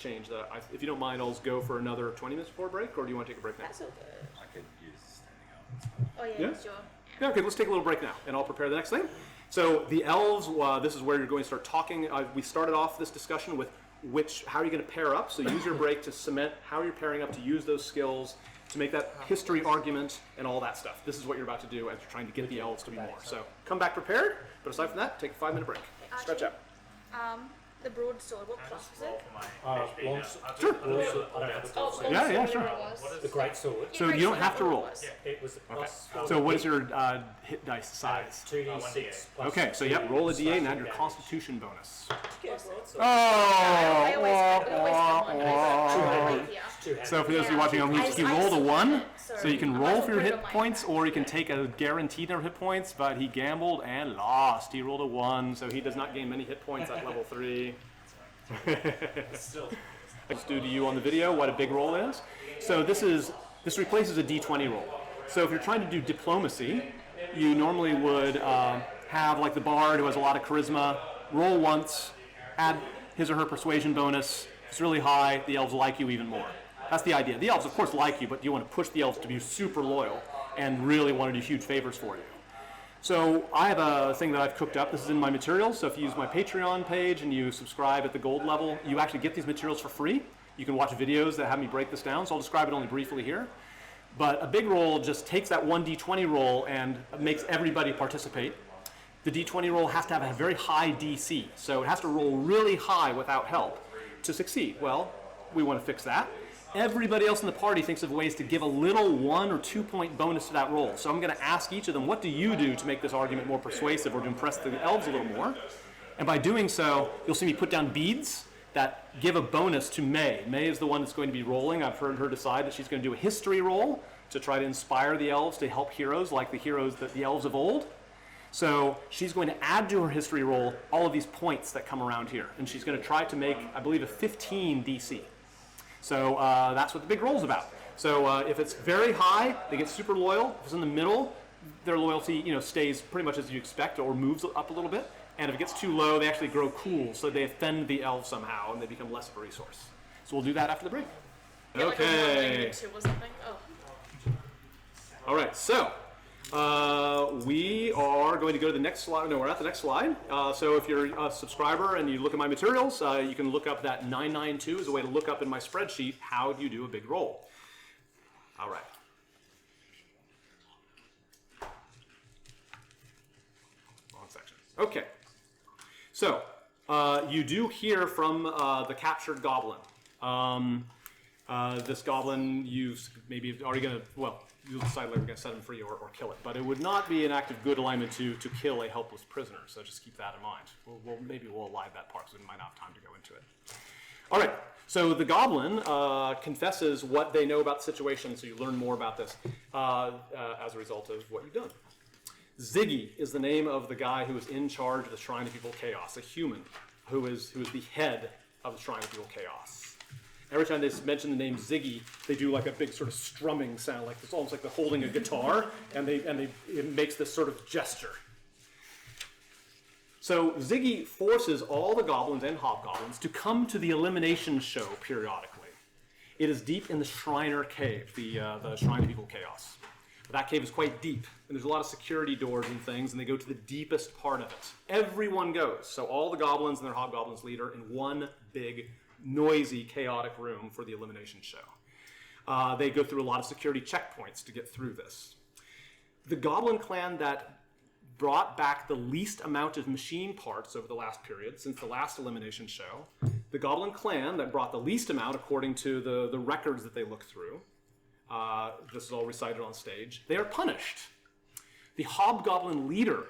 change that if you don't mind, I'll just go for another 20 minutes before break, or do you want to take a break now? That's all good. I could use standing up and stuff. Oh yeah, Yeah? sure. Yeah, okay, let's take a little break now, and I'll prepare the next thing. So the elves, this is where you're going to start talking. We started off this discussion with how are you going to pair up? So use your break to cement how you're pairing up to use those skills to make that history argument and all that stuff. This is what you're about to do as you're trying to get the elves to be more. So come back prepared, but aside from that, take a 5-minute break. Stretch out. The broadsword. What class was Roll it? for my HP long now. s- I'll Sure. just- I'll do it I don't all have down. a Oh, sword. Yeah, longsword, sure. whatever it was. What is The great sword. So you don't have to roll. It was a plus. So what is your hit dice size? 2d6 plus. Okay, so yep, roll a d8 and add your damage. constitution bonus. Get a broadsword. I always had one. Two I heavy. here. So for those of you Yeah. watching on, he I rolled a saw 1, that, so you can I roll might for your put it hit on my points, back. or you can take a guaranteed number of hit points, but he gambled and lost. He rolled a 1, so he does not gain many hit points at level 3. Still. Let's do to you on the video what a big roll is. So this replaces a d20 roll. So if you're trying to do diplomacy, you normally would have like the bard who has a lot of charisma, roll once, add his or her persuasion bonus. If it's really high, the elves like you even more. That's the idea. The elves, of course, like you, but you want to push the elves to be super loyal and really want to do huge favors for you. So I have a thing that I've cooked up. This is in my materials. So if you use my Patreon page and you subscribe at the gold level, you actually get these materials for free. You can watch videos that have me break this down. So I'll describe it only briefly here. But a big roll just takes that 1d20 roll and makes everybody participate. The d20 roll has to have a very high DC. So it has to roll really high without help to succeed. Well, we want to fix that. Everybody else in the party thinks of ways to give a little 1 or 2 point bonus to that roll. So I'm going to ask each of them, what do you do to make this argument more persuasive or to impress the elves a little more? And by doing so, you'll see me put down beads that give a bonus to May. May is the one that's going to be rolling. I've heard her decide that she's going to do a history roll to try to inspire the elves to help heroes like the heroes that the elves of old. So she's going to add to her history roll all of these points that come around here. And she's going to try to make, I believe, a 15 DC. So that's what the big roll is about. So if it's very high, they get super loyal. If it's in the middle, their loyalty stays pretty much as you expect or moves up a little bit. And if it gets too low, they actually grow cool, so they offend the elves somehow and they become less of a resource. So we'll do that after the break. Get like a Okay. rolling two or something. Oh. All right, so we are going to go to the next slide. No, we're at the next slide. So if you're a subscriber and you look at my materials, you can look up that 992 as a way to look up in my spreadsheet how you do a big roll. All right. Wrong section. Okay. So you do hear from the captured goblin. This goblin, you've maybe already going to, well, you'll decide later we're going to set him free or kill it. But it would not be an act of good alignment to kill a helpless prisoner, so just keep that in mind. Maybe we'll align that part because we might not have time to go into it. All right, so the goblin confesses what they know about the situation, so you learn more about this as a result of what you've done. Ziggy is the name of the guy who is in charge of the Shrine of Evil Chaos, a human who is the head of the Shrine of Evil Chaos. Every time they mention the name Ziggy, they do like a big sort of strumming sound, like it's almost like they're holding a guitar, and it makes this sort of gesture. So Ziggy forces all the goblins and hobgoblins to come to the elimination show periodically. It is deep in the Shriner Cave, the Shrine of Evil Chaos. That cave is quite deep, and there's a lot of security doors and things, and they go to the deepest part of it. Everyone goes, so all the goblins and their hobgoblins leader in one big, noisy, chaotic room for the elimination show. They go through a lot of security checkpoints to get through this. The goblin clan that brought back the least amount of machine parts over the last period, since the last elimination show, the goblin clan that brought the least amount according to the records that they look through, this is all recited on stage, they are punished. The hobgoblin leader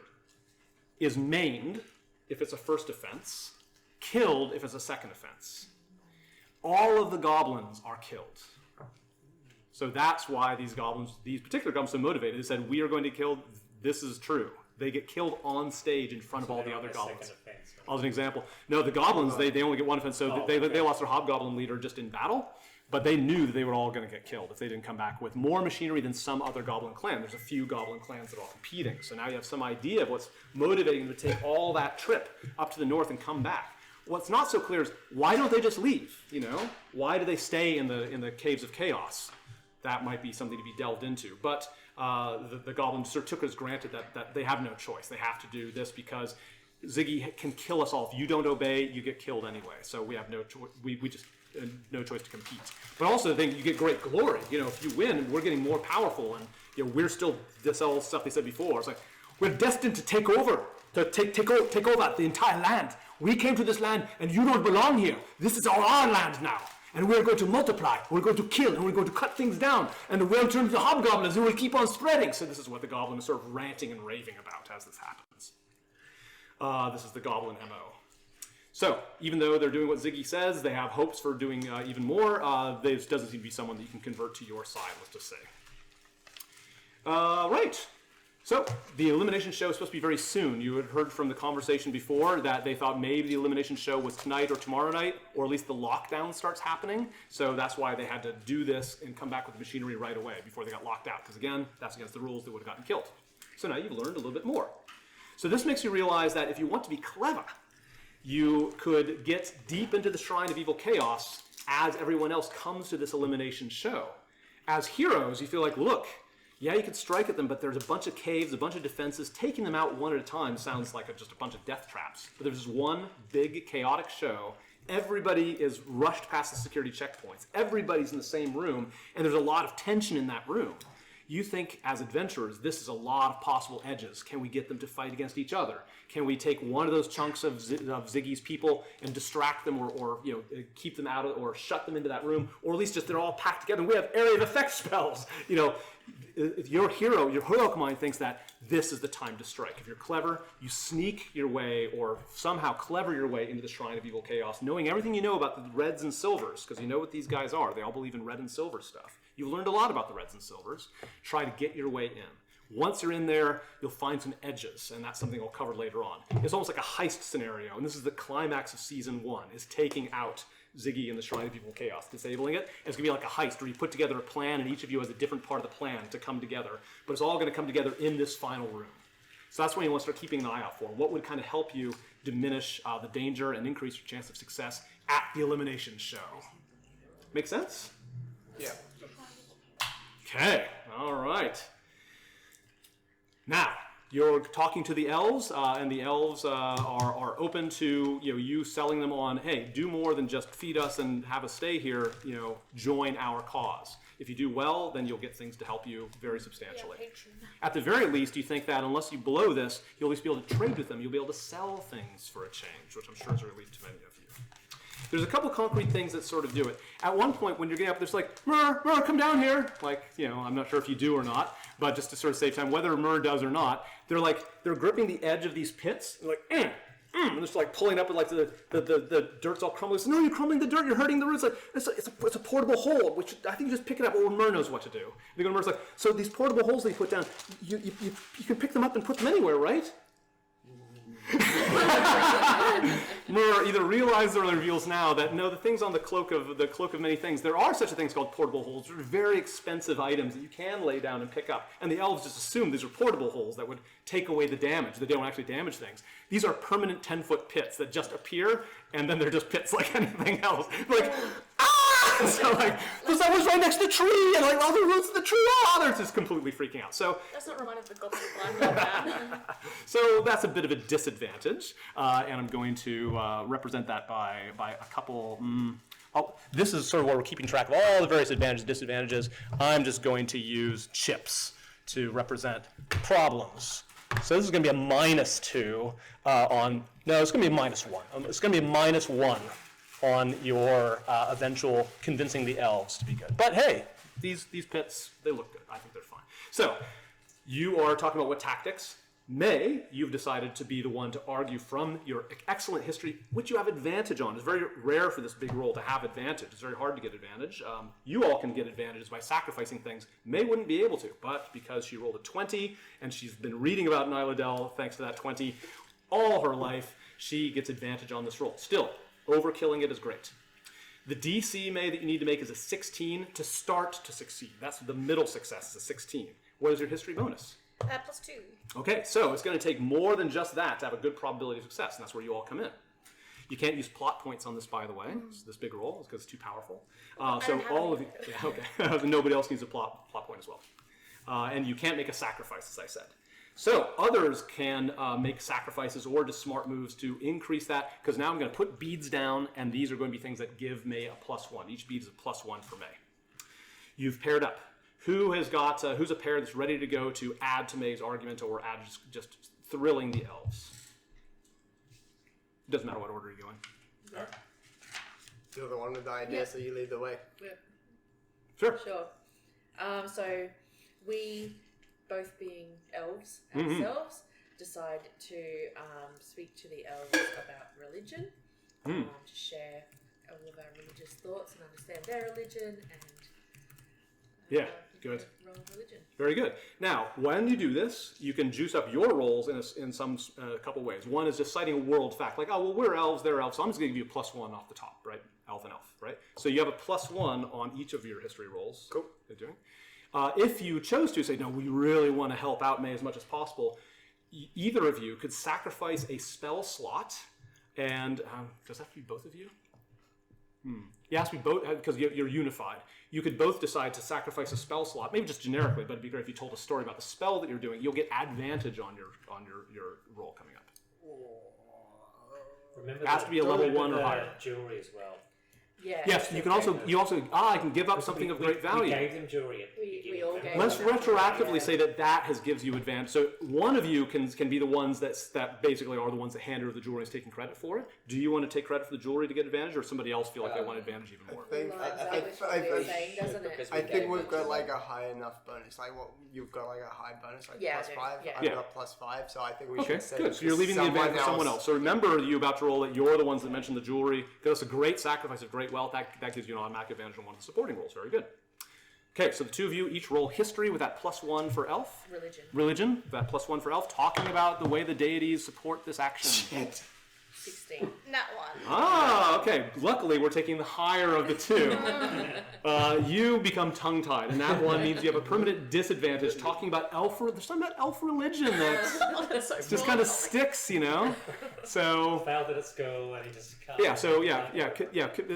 is maimed if it's a first offense, killed if it's a second offense. All of the goblins are killed. So that's why these particular goblins, are so motivated. They said, we are going to kill, this is true. They get killed on stage in front of all the other goblins. As an example. No, the goblins, they only get one offense, so they lost their hobgoblin leader just in battle, but they knew that they were all going to get killed if they didn't come back with more machinery than some other goblin clan. There's a few goblin clans that are all competing, so now you have some idea of what's motivating them to take all that trip up to the north and come back. What's not so clear is, why don't they just leave, Why do they stay in the caves of chaos? That might be something to be delved into. But the goblins sort of took it as granted that they have no choice. They have to do this because Ziggy can kill us all. If you don't obey, you get killed anyway. So we have no choice. We just no choice to compete. But also, you get great glory. If you win, we're getting more powerful, and we're still this all stuff they said before. It's like we're destined to take over, take over the entire land. We came to this land, and you don't belong here. This is our land now. And we're going to multiply, we're going to kill, and we're going to cut things down. And the world turns to hobgoblins, who will keep on spreading. So this is what the goblin is sort of ranting and raving about as this happens. This is the goblin MO. So, even though they're doing what Ziggy says, they have hopes for doing even more. This doesn't seem to be someone that you can convert to your side, let's just say. Right. So, the elimination show is supposed to be very soon. You had heard from the conversation before that they thought maybe the elimination show was tonight or tomorrow night, or at least the lockdown starts happening. So that's why they had to do this and come back with the machinery right away before they got locked out. Because again, that's against the rules, they would have gotten killed. So now you've learned a little bit more. So this makes you realize that if you want to be clever, you could get deep into the Shrine of Evil Chaos as everyone else comes to this elimination show. As heroes, you feel like, look, yeah, you could strike at them, but there's a bunch of caves, a bunch of defenses. Taking them out one at a time sounds like just a bunch of death traps. But there's this one big, chaotic show. Everybody is rushed past the security checkpoints. Everybody's in the same room, and there's a lot of tension in that room. You think, as adventurers, this is a lot of possible edges. Can we get them to fight against each other? Can we take one of those chunks of Ziggy's people and distract them, or keep them out of, or shut them into that room, or at least just they're all packed together and we have area of effect spells? Your heroic mind thinks that this is the time to strike. If you're clever, you sneak your way or somehow clever your way into the Shrine of Evil Chaos, knowing everything you know about the reds and silvers, because you know what these guys are. They all believe in red and silver stuff. You've learned a lot about the reds and silvers. Try to get your way in. Once you're in there, you'll find some edges, and that's something I'll cover later on. It's almost like a heist scenario, and this is the climax of Season 1, is taking out Ziggy in the Shrine of Evil Chaos, disabling it. It's going to be like a heist where you put together a plan, and each of you has a different part of the plan to come together, but it's all going to come together in this final room. So that's when you want to start keeping an eye out for. What would kind of help you diminish the danger and increase your chance of success at the elimination show? Make sense? Yeah. Okay, all right. Now, you're talking to the elves, and the elves are open to you selling them on, hey, do more than just feed us and have us stay here, join our cause. If you do well, then you'll get things to help you very substantially. At the very least, you think that unless you blow this, you'll at least be able to trade with them. You'll be able to sell things for a change, which I'm sure is a relief to many of you. There's a couple concrete things that sort of do it. At one point, when you're getting up, there's like, Myrrh, come down here. Like, I'm not sure if you do or not, but just to sort of save time, whether Myrrh does or not, they're gripping the edge of these pits, like, and just like pulling up with like the dirt's all crumbling. So, no, you're crumbling the dirt, you're hurting the roots. Like, it's a portable hole, which I think you just pick it up, or Myrrh knows what to do. Myrrh's like, so these portable holes that you put down, you can pick them up and put them anywhere, right? Myrrh either realizes or reveals now that no, the things on the cloak of many things, there are such a things called portable holes. They're very expensive items that you can lay down and pick up. And the elves just assume these are portable holes that would take away the damage. They don't actually damage things. These are permanent 10-foot pits that just appear, and then they're just pits like anything else. Like, so like, that was right next to the tree, and like all the roots of the tree, they're just completely freaking out. So That's not reminded of the Gothic line like that. So that's a bit of a disadvantage, and I'm going to represent that by a couple. This is sort of where we're keeping track of all the various advantages and disadvantages. I'm just going to use chips to represent problems. So this is going to be a -2 on. No, it's going to be a -1. It's going to be a -1 on your eventual convincing the elves to be good. But hey, these pits, they look good. I think they're fine. So you are talking about what tactics. May, you've decided to be the one to argue from your excellent history, which you have advantage on. It's very rare for this big role to have advantage. It's very hard to get advantage. You all can get advantages by sacrificing things. May wouldn't be able to, but because she rolled a 20, and she's been reading about Nyladel thanks to that 20 all her life, she gets advantage on this roll. Still, overkilling it is great. The DC, May, that you need to make is a 16 to start to succeed. That's the middle success, is a 16. What is your history bonus? +2. Okay, so it's going to take more than just that to have a good probability of success, and that's where you all come in. You can't use plot points on this, by the way. This big roll, because it's too powerful. So all of you, yeah, okay. Nobody else needs a plot point as well. And you can't make a sacrifice, as I said. So others can make sacrifices or just smart moves to increase that, because now I'm going to put beads down, and these are going to be things that give May a +1. Each bead is a +1 for May. You've paired up. Who has got, who's a pair that's ready to go to add to May's argument or add just thrilling the elves? It doesn't matter what order you're going. You're the one with the idea, so you lead the way. Yeah. Sure. Sure. So we, both being elves ourselves, decide to speak to the elves about religion to share all of our religious thoughts and understand their religion and Yeah, good. Roll religion. Very good. Now, when you do this, you can juice up your rolls in some couple ways. One is just citing a world fact, like, oh, well, we're elves, they're elves, so I'm just going to give you a +1 off the top, right? Elf and elf, right? So you have a +1 on each of your history rolls. Cool. You're doing. If you chose to say, no, we really want to help out May as much as possible, either of you could sacrifice a spell slot, and does that have to be both of you? It has to be both, because you're unified. You could both decide to sacrifice a spell slot, maybe just generically, but it'd be great if you told a story about the spell that you're doing. You'll get advantage on your roll coming up. Remember It has to be a level 1 or the higher. Jewelry as well. Yeah. Yes, you can also I can give up something of great We value. gave them jewelry. At the We beginning. all gave Let's them retroactively yeah. say that gives you advantage. So one of you can be the ones that basically are the ones that hand over the jewelry and is taking credit for it. Do you want to take credit for the jewelry to get advantage, or somebody else feel like they want advantage even more? I think we've got like a high enough bonus. Like what you've got like a high bonus, like Yeah, +5. yeah. I've Yeah. got +5, so I think we Okay, should say good. So you're leaving the advantage for someone else. So remember, you about to roll that you're the ones that mentioned the jewelry. That's a great sacrifice of great wealth. That gives you an automatic advantage on one of the supporting rolls. Very good. Okay, so the two of you each roll history with that +1 for elf. Religion, that +1 for elf, talking about the way the deities support this action. 16. That one. Ah, okay. Luckily, we're taking the higher of the two. You become tongue-tied, and that one means you have a permanent disadvantage talking about elf. There's something about elf religion that just kind of sticks, you know. So Failed it at school and he just can't. yeah, so yeah.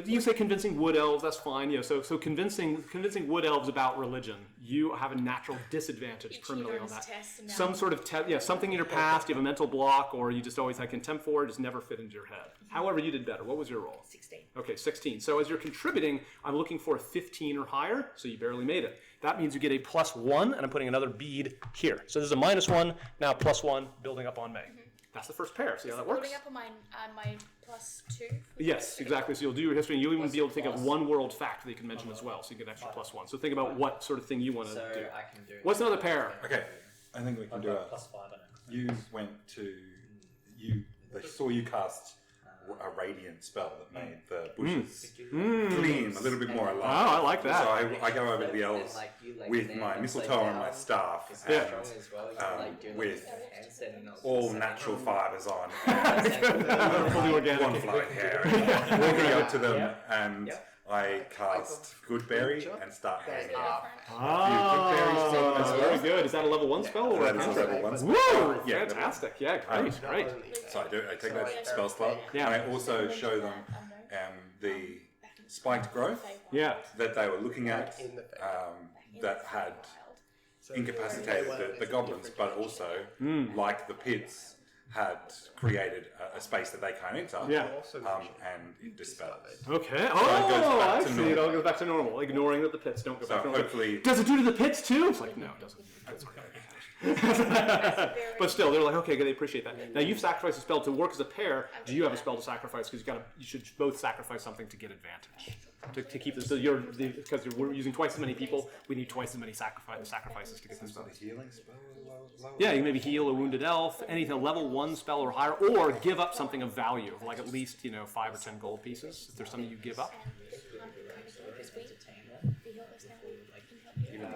You say convincing wood elves, that's fine. Yeah, so convincing wood elves about religion, you have a natural disadvantage permanently on that. Some sort of something in your past, you have a mental block, or you just always had contempt for it, just never fit into your head. However, you did better. What was your roll? 16. Okay, 16. So as you're contributing, I'm looking for a 15 or higher, so you barely made it. That means you get a +1, and I'm putting another bead here. So there's a -1, now +1, building up on May. That's the first pair. See how that works? Building up on my +2. Yes, exactly. So you'll do your history, and you'll even be able to think of one world fact that you can mention as well, so you get an extra +1. So think about what sort of thing you want to do. I can do. What's another pair? Okay, I think we can I've do got a. +5 on it. You went to they saw you cast a radiant spell that made the bushes gleam a little bit more Oh, alive. I like So that. I go over to the elves with my mistletoe and my staff and with all natural fibres on and Fully organic. one flight hair. Walking up to them and I cast Goodberry and start hanging out. Oh, very good. Is that a level 1 spell or That a is a cantrip? level 1 spell. Woo! Yeah, Fantastic. Yeah, great. So I take that spell slot Yeah. and I also show them the spiked growth Yeah. that they were looking at that had incapacitated the goblins, but also, like the pits, had created a space that they can't enter, Yeah. and it dispels. Okay. it goes Oh, back I to see. It normal. all goes back to normal, ignoring that the pits don't go So back to normal. hopefully, Does it do to the pits too? It's like, no, it doesn't. But still, they're like, okay, they appreciate that. Now you've sacrificed a spell to work as a pair. Do you have a spell to sacrifice? Because you should both sacrifice something to get advantage. To keep this, so because we're using twice as many people, we need twice as many sacrifices to get this some done. sort of healing spell. Yeah, you can maybe heal a wounded elf, anything, a level 1 spell or higher, or give up something of value, like at least 5 or 10 gold pieces. If there's something you give up.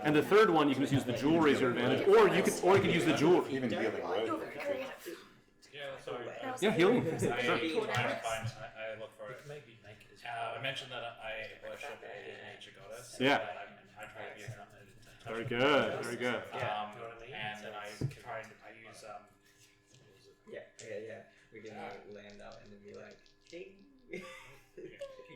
And the third one, you can just use the jewelry as your advantage, or you could use the jewelry. Even healing word. Yeah, sorry. Yeah, healing. I Sure. look for it. Maybe make it as I mentioned that I worship a nature goddess. Yeah. And I try to use her. Very good. Very good. And then I use Yeah. We're gonna land out and then be like, ding.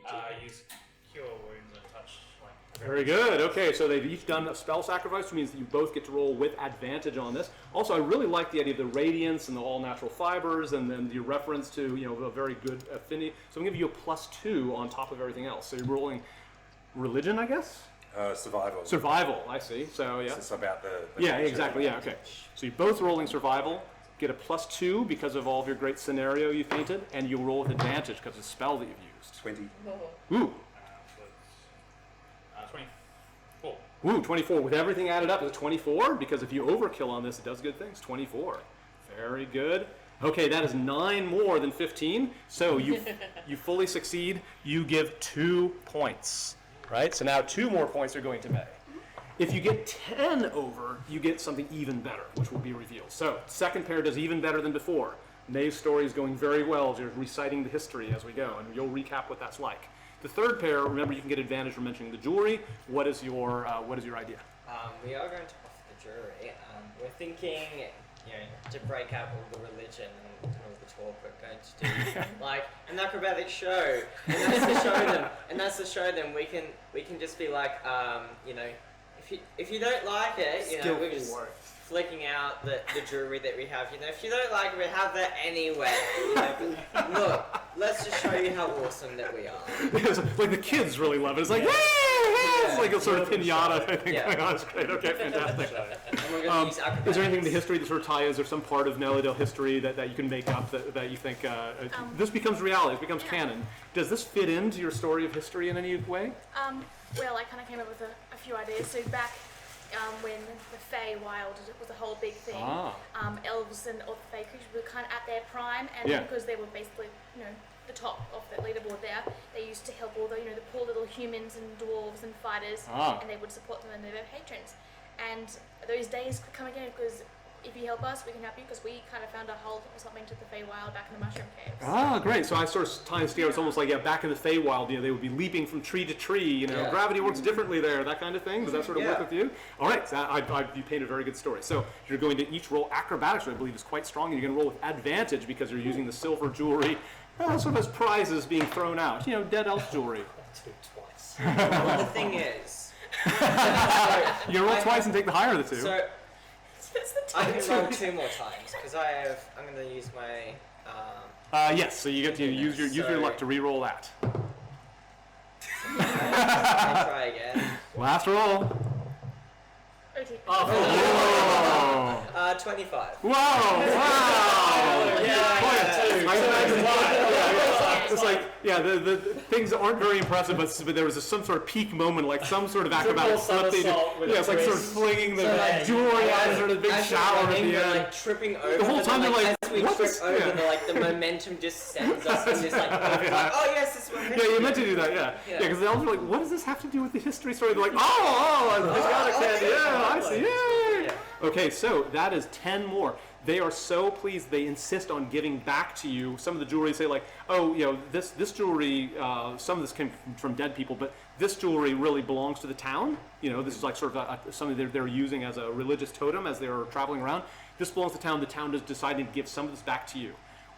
I use cure wounds and touch like. Very good. Okay, so they've each done a spell sacrifice, which means that you both get to roll with advantage on this. Also, I really like the idea of the radiance and the all-natural fibers, and then your reference to a very good affinity. So I'm going to give you a +2 on top of everything else. So you're rolling religion, I guess. Survival. Survival. I see. So yeah. It's about the Yeah, nature. exactly. Yeah. Okay. So you're both rolling survival. Get a +2 because of all of your great scenario you painted, and you roll with advantage because of the spell that you've used. 20. Ooh. 24. Ooh, 24. With everything added up, is it 24? Because if you overkill on this, it does good things. 24. Very good. Okay, that is 9 more than 15. So you fully succeed. You give 2 points, right? So now 2 more points are going to May. If you get 10 over, you get something even better, which will be revealed. So second pair does even better than before. May's story is going very well. You're reciting the history as we go, and you'll recap what that's like. The third pair, remember, you can get advantage from mentioning the jewelry. What is your idea? We are going to offer the jewelry. We're thinking, to break up all the religion and all the talk we're going to do, like an acrobatic show, and that's to show them. We can just be like, if you don't like it, we're just flicking out the jewelry that we have. If you don't like it, we have that anyway. But look, let's just show you how awesome that we are. Like the kids really love it. It's like, it's like a sort of pinata, I think. Yeah. Oh, that's great. Okay, fantastic. And we're going to use acrobatics. Is there anything in the history that sort of ties? Is there some part of Nellydale history that you can make up that you think this becomes reality, this becomes canon? Does this fit into your story of history in any way? Well, I kind of came up with a few ideas. So back when the Fey Wild was a whole big thing, elves and all the Fey creatures were kind of at their prime, and because they were basically, the top of the leaderboard there, they used to help all the, the poor little humans and dwarves and fighters, and they would support them and they're their patrons. And those days could come again because if you help us, we can help you because we kind of found a hole or something to the Feywild back in the mushroom caves. Ah, great. So I sort of tie this together. It's almost like, back in the Feywild, they would be leaping from tree to tree, gravity works differently there, that kind of thing. Does that sort of work with you? All right, so you paint a very good story. So you're going to each roll acrobatics, which I believe is quite strong, and you're going to roll with advantage because you're using the silver jewelry, sort of as prizes being thrown out. Dead elf jewelry. Do it twice. Well, the thing is, You roll twice and take the higher of the two. so That's the I time. can roll 2 more times because I'm going to use my. Yes, so you get to use your luck to re-roll that. I'll try again. Last roll. Okay. Whoa! 25. Whoa! Wow! It's like, the things aren't very impressive, but there was some sort of peak moment, like some sort of acrobatic flip. It's like sort of flinging the jewelry out in sort of big shower at the end. Like tripping over. The whole time they're like, as we what trip is- over, yeah. the momentum just sends us in this oh yes, this is what Yeah, you meant to do that, yeah. Because the elves are like, what does this have to do with the history story? They're like, I see, yay! Okay, so that is 10 more. They are so pleased, they insist on giving back to you. Some of the jewelry say like, this jewelry, some of this came from dead people, but this jewelry really belongs to the town. This is like sort of something they're using as a religious totem as they're traveling around. This belongs to the town. The town is deciding to give some of this back to you.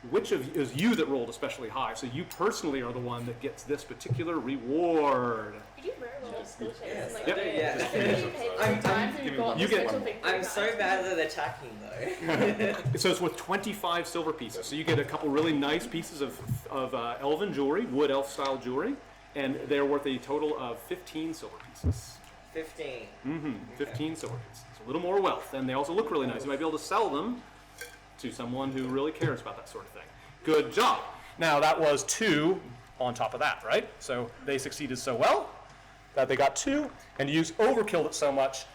Which of is you that rolled especially high? So you personally are the one that gets this particular reward. You do very well at skill checks. Like, Yep. you paid 3 times and you've got You the get- special thing. I'm so bad at attacking though. So it's worth 25 silver pieces. So you get a couple really nice pieces of elven jewelry, wood elf style jewelry, and they're worth a total of 15 silver pieces. 15. 15 silver pieces. A little more wealth, and they also look really nice. You might be able to sell them to someone who really cares about that sort of thing. Good job. Now that was 2 on top of that, right? So they succeeded so well that they got 2, and you overkilled it so much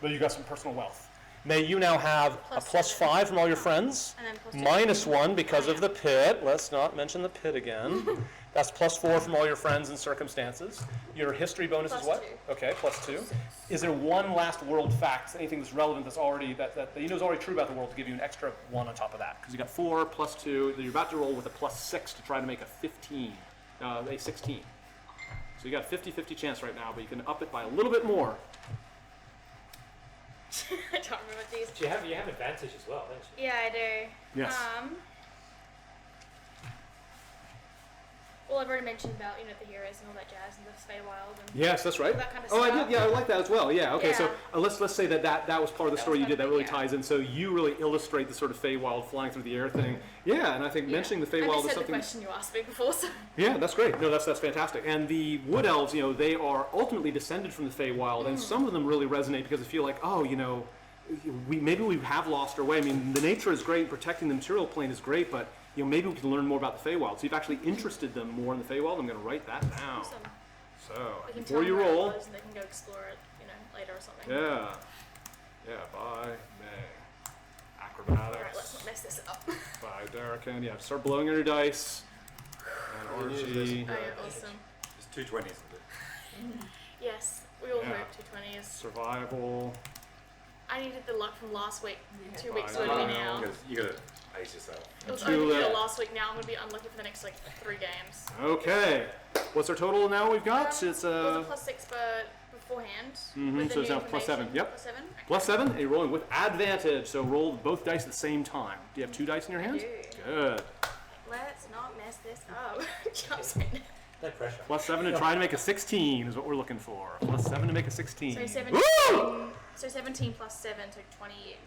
that you got some personal wealth. May you now have a +5 from all your friends, And then +2. -1 because of the pit. Let's not mention the pit again. That's +4 from all your friends and circumstances. Your history bonus is what? +2. Okay, +2. Is there one last world fact, anything that's relevant that's already that you know is already true about the world to give you an extra 1 on top of that? Because you got 4 +2. You're about to roll with a +6 to try to make a 15, a 16. So you got 50-50 chance right now, but you can up it by a little bit more. I don't remember these. You have advantage as well, don't you? Yeah, I do. Yes. Well, I've already mentioned about the heroes and all that jazz and the Feywild and Yes, that's right. all that kind of Oh, I stuff. did. Yeah, I like that as well. Yeah. Okay. So Yeah. let's say that was part of the story you did. That really Yeah. ties in. So you really illustrate the sort of Feywild flying through the air thing. Yeah, and I think mentioning the Feywild I is just said the something. question you asked me before, so Yeah, that's great. No, that's fantastic. And the Wood Elves, they are ultimately descended from the Feywild, and some of them really resonate because they feel like, maybe we have lost our way. I mean, the nature is great, protecting the material plane is great, but maybe we can learn more about the Feywild. So you've actually interested them more in the Feywild. I'm going to write that down. awesome. So We can before tell you them where it roll, was and they can go explore it, later or something. yeah, by May. Alright, let's not mess this up. by Derek, and yeah, start blowing on your dice. And RG. Oh yeah, awesome. There's 220s in it. Yes, we all Yeah. hope 220s. Survival. I needed the luck from last week. 2 Fine. weeks ago to me Oh. now. You gotta ace yourself. It was Two overkill left. last week. Now I'm gonna be unlucky for the next like 3 games. Okay. What's our total now we've got? It's It was a +6 beforehand. With the so it's new now +7. information. Yep. +7. Okay. +7, and you're rolling with advantage. So roll both dice at the same time. Do you have 2 dice in your hand? do. Good. Let's not mess this up. Jumps in. No pressure. +7 to try to make a 16 is what we're looking for. +7 to make a 16. So 17. Woo! So 17 + 7, so 20.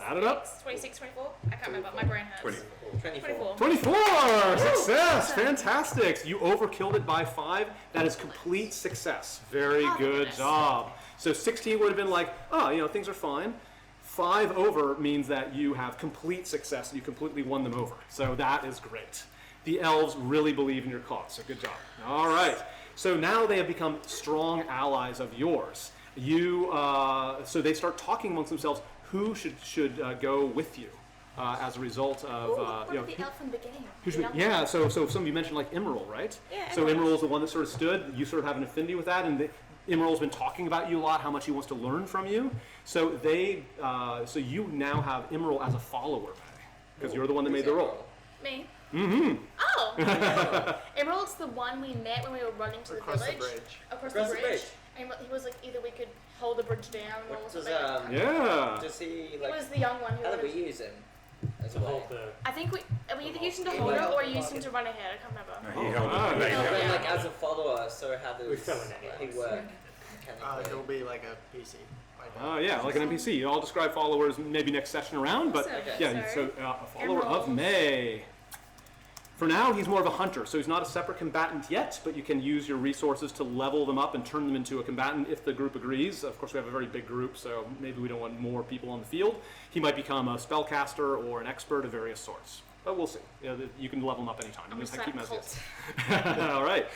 Add it up. 26, 24? I can't remember. My brain hurts. 24. 24. 24! Success! Awesome. Fantastic! You overkilled it by 5. That is complete success. Very Oh, good goodness. job. So 16 would have been like, oh, you know, things are fine. 5 over means that you have complete success and you completely won them over. So that is great. The elves really believe in your cause, so good job. All right. So now they have become strong allies of yours. So they start talking amongst themselves. Who should go with you as a result of Ooh, what you know, about the elf from the beginning? who The should, elf yeah, one. so some of you mentioned like Emerald, right? Yeah, So Emerald. Emerald is the one that sort of stood. You sort of have an affinity with that, and Emerald's been talking about you a lot, how much he wants to learn from you. So so you now have Emerald as a follower, because you're the one that made the roll. Me. Mm-hmm. Oh! Emerald's the one we met when we were running to Across the the village. bridge. Across Across the the bridge. bridge. And he was like, either we could hold the bridge down or What does something. Yeah. does he He like? was the young one who How do we wanted- use him? As To a way? hold the. I think we either used him to He hold it went or up used him above. to run ahead. I can't remember. No, he held Oh, it. okay. Oh, But yeah. like as a follower, so how does We fell in it, he yes. work? He'll mechanically? be like a PC. Like that. Yeah, like an NPC. I'll describe followers maybe next session around, but Awesome. Okay. yeah, so Sorry. a follower of Emerald. May. For now, he's more of a hunter, so he's not a separate combatant yet, but you can use your resources to level them up and turn them into a combatant if the group agrees. Of course, we have a very big group, so maybe we don't want more people on the field. He might become a spellcaster or an expert of various sorts, but we'll see. You can level him up anytime. I'm You gonna just keep him start as cult. is. All right.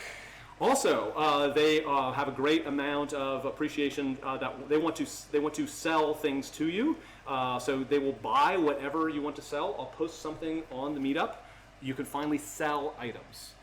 Also, they have a great amount of appreciation that they want to sell things to you. So they will buy whatever you want to sell. I'll post something on the meetup. You can finally sell items.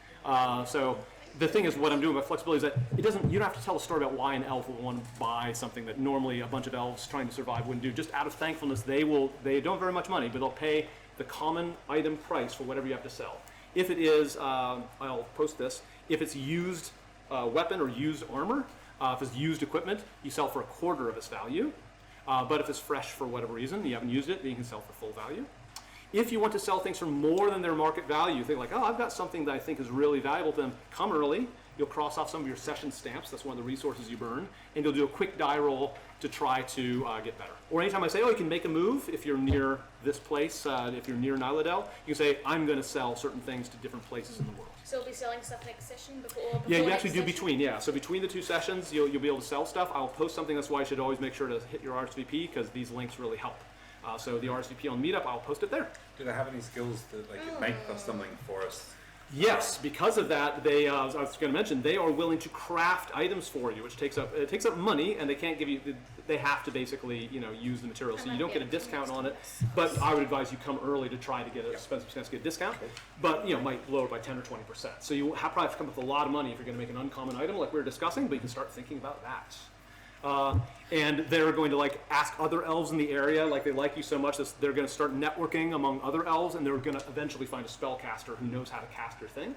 So the thing is, what I'm doing with flexibility is that you don't have to tell a story about why an elf will want to buy something that normally a bunch of elves trying to survive wouldn't do. Just out of thankfulness, they don't have very much money, but they'll pay the common item price for whatever you have to sell. If it is, I'll post this, if it's used weapon or used armor, if it's used equipment, you sell for a quarter of its value. But if it's fresh for whatever reason, you haven't used it, then you can sell for full value. If you want to sell things for more than their market value, think like, oh, I've got something that I think is really valuable to them, come early. You'll cross off some of your session stamps, that's one of the resources you burn, and you'll do a quick die roll to try to get better. Or anytime I say, oh, you can make a move if you're near this place, if you're near Nyladel, you can say, I'm going to sell certain things to different places in the world. So we'll be selling stuff next session before Yeah, you next actually do session? between, yeah. So between the 2 sessions, you'll be able to sell stuff. I'll post something, that's why you should always make sure to hit your RSVP, because these links really help. So the RSVP on Meetup, I'll post it there. Do they have any skills that they could make something for us? Yes, because of that, they, as I was going to mention, they are willing to craft items for you, which takes up money, and they can't give you, they have to basically, use the material, so you don't get a discount on it. But I would advise you come early to try to get a get a discount, but might lower by 10 or 20%. So you probably have to come up with a lot of money if you're going to make an uncommon item like we were discussing, but you can start thinking about that. And they're going to ask other elves in the area, they like you so much that they're going to start networking among other elves, and they're going to eventually find a spellcaster who knows how to cast your thing.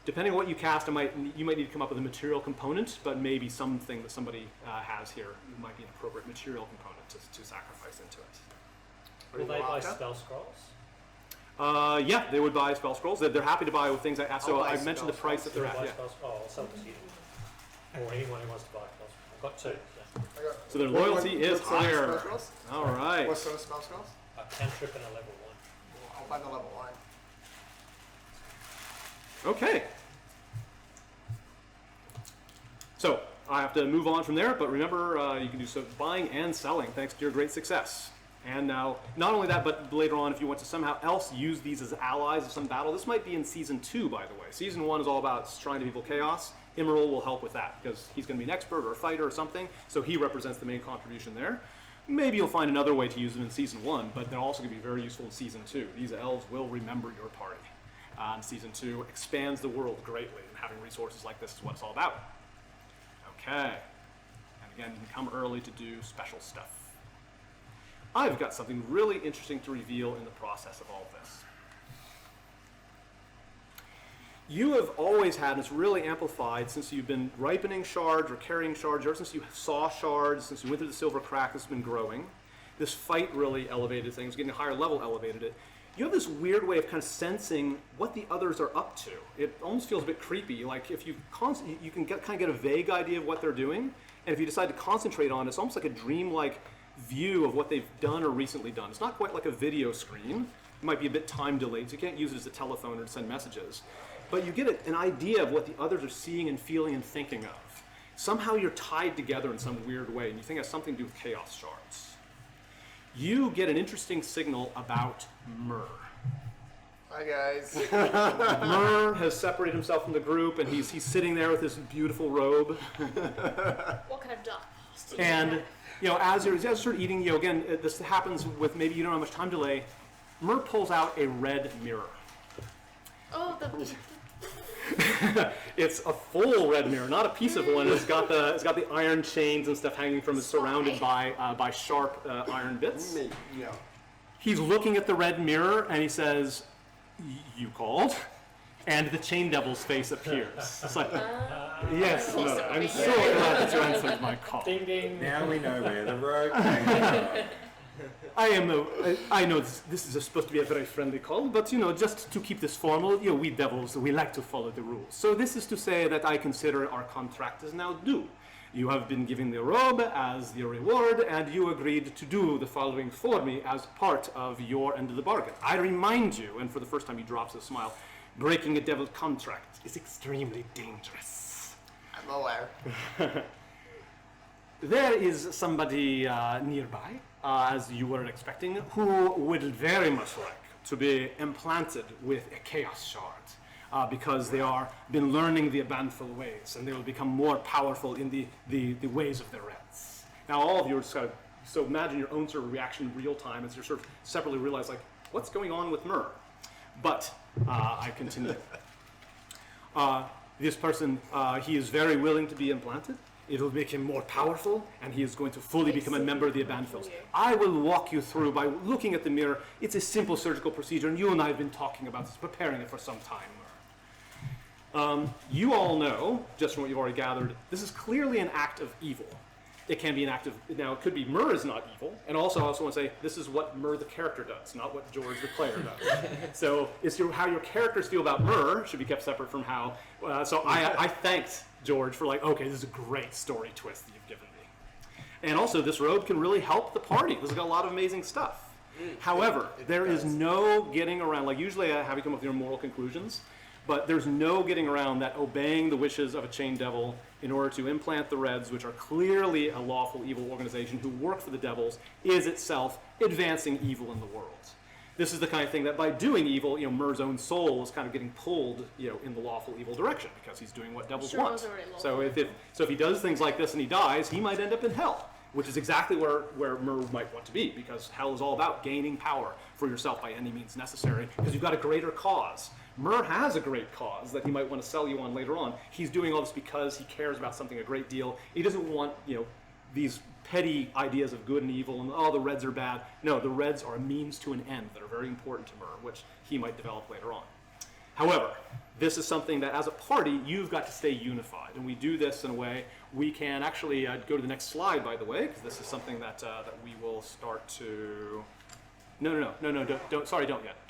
Depending on what you cast, you might need to come up with a material component, but maybe something that somebody has here might be an appropriate material component to sacrifice into it. Will they buy After? spell scrolls? Yeah, they would buy spell scrolls. They're happy to buy with things like that. So I'll buy I've mentioned the spell price that they're Will at. buy Yeah. spell scrolls? Oh, I'll sell them to you. Or anyone who wants to buy spell scrolls. I've got 2. So. So their loyalty is What sort of spell higher. scrolls? All right. What sort of spell scrolls? A cantrip and a level 1. I'll buy the level 1. Okay. So I have to move on from there, but remember, you can do so buying and selling thanks to your great success. And now, not only that, but later on, if you want to somehow else use these as allies of some battle, this might be in Season 2, by the way. Season 1 is all about trying to evil chaos. Emerald will help with that, because he's going to be an expert or a fighter or something, so he represents the main contribution there. Maybe you'll find another way to use them in Season 1, but they're also going to be very useful in Season 2. These elves will remember your party. And Season 2 expands the world greatly, and having resources like this is what it's all about. Okay. And again, you can come early to do special stuff. I've got something really interesting to reveal in the process of all this. You have always had, and it's really amplified since you've been ripening shards or carrying shards, ever since you saw shards, since you went through the silver crack, this has been growing. This fight really elevated things, getting a higher level elevated it. You have this weird way of kind of sensing what the others are up to. It almost feels a bit creepy. Like if you can kind of get a vague idea of what they're doing, and if you decide to concentrate on it, it's almost like a dreamlike view of what they've done or recently done. It's not quite like a video screen. It might be a bit time delayed, so you can't use it as a telephone or to send messages. But you get an idea of what the others are seeing and feeling and thinking of. Somehow you're tied together in some weird way, and you think it has something to do with chaos shards. You get an interesting signal about Myrrh. Hi guys. Myrrh has separated himself from the group, and he's sitting there with his beautiful robe. What kind of dark past do you And have? as you're sort of eating, again, this happens with maybe you don't have much time delay. Myrrh pulls out a red mirror. Oh, the It's a full red mirror, not a piece of one. It's got the iron chains and stuff hanging from it, surrounded by sharp iron bits. Yeah. He's looking at the red mirror and he says, "You called?" And the Chain Devil's face appears. It's like, yes, no, I'm so glad that you answered my call. Ding ding. Now we know where the road came from. I know this is supposed to be a very friendly call, but just to keep this formal, we devils, we like to follow the rules. So this is to say that I consider our contract is now due. You have been given the robe as the reward, and you agreed to do the following for me as part of your end of the bargain. I remind you, and for the first time he drops a smile, breaking a devil's contract is extremely dangerous. I'm aware. There is somebody nearby, as you were expecting, who would very much like to be implanted with a chaos shard, because they are been learning the Abanthal ways, and they will become more powerful in the ways of the Reds. Now, all of you are just kind of, so imagine your own sort of reaction in real time as you sort of separately realize, like, what's going on with Myrrh? But I continue. This person, he is very willing to be implanted. It will make him more powerful, and he is going to fully become a member of the Abanthals. I will walk you through by looking at the mirror. It's a simple surgical procedure, and you and I have been talking about this, preparing it for some time. You all know, just from what you've already gathered, this is clearly an act of evil. It can be an act of, now it could be Myrrh is not evil, and also I also want to say this is what Myrrh the character does, not what George the player does. So it's how your characters feel about Myrrh should be kept separate from how, so I thanked George for okay, this is a great story twist that you've given me. And also this robe can really help the party. This has got a lot of amazing stuff. However, there is no getting around, usually I have you come up with your moral conclusions, but there's no getting around that obeying the wishes of a chain devil in order to implant the Reds, which are clearly a lawful evil organization who work for the devils, is itself advancing evil in the world. This is the kind of thing that by doing evil, Myrrh's own soul is kind of getting pulled, in the lawful evil direction because he's doing what devils want. So if he does things like this and he dies, he might end up in hell, which is exactly where Myrrh might want to be, because hell is all about gaining power for yourself by any means necessary, because you've got a greater cause. Myrrh has a great cause that he might want to sell you on later on. He's doing all this because he cares about something a great deal. He doesn't want, these petty ideas of good and evil and, the Reds are bad. No, the Reds are a means to an end that are very important to Myrrh, which he might develop later on. However, this is something that as a party, you've got to stay unified. And we do this in a way, we can actually go to the next slide, by the way, because this is something that we will start to... No, don't yet. Sorry about that.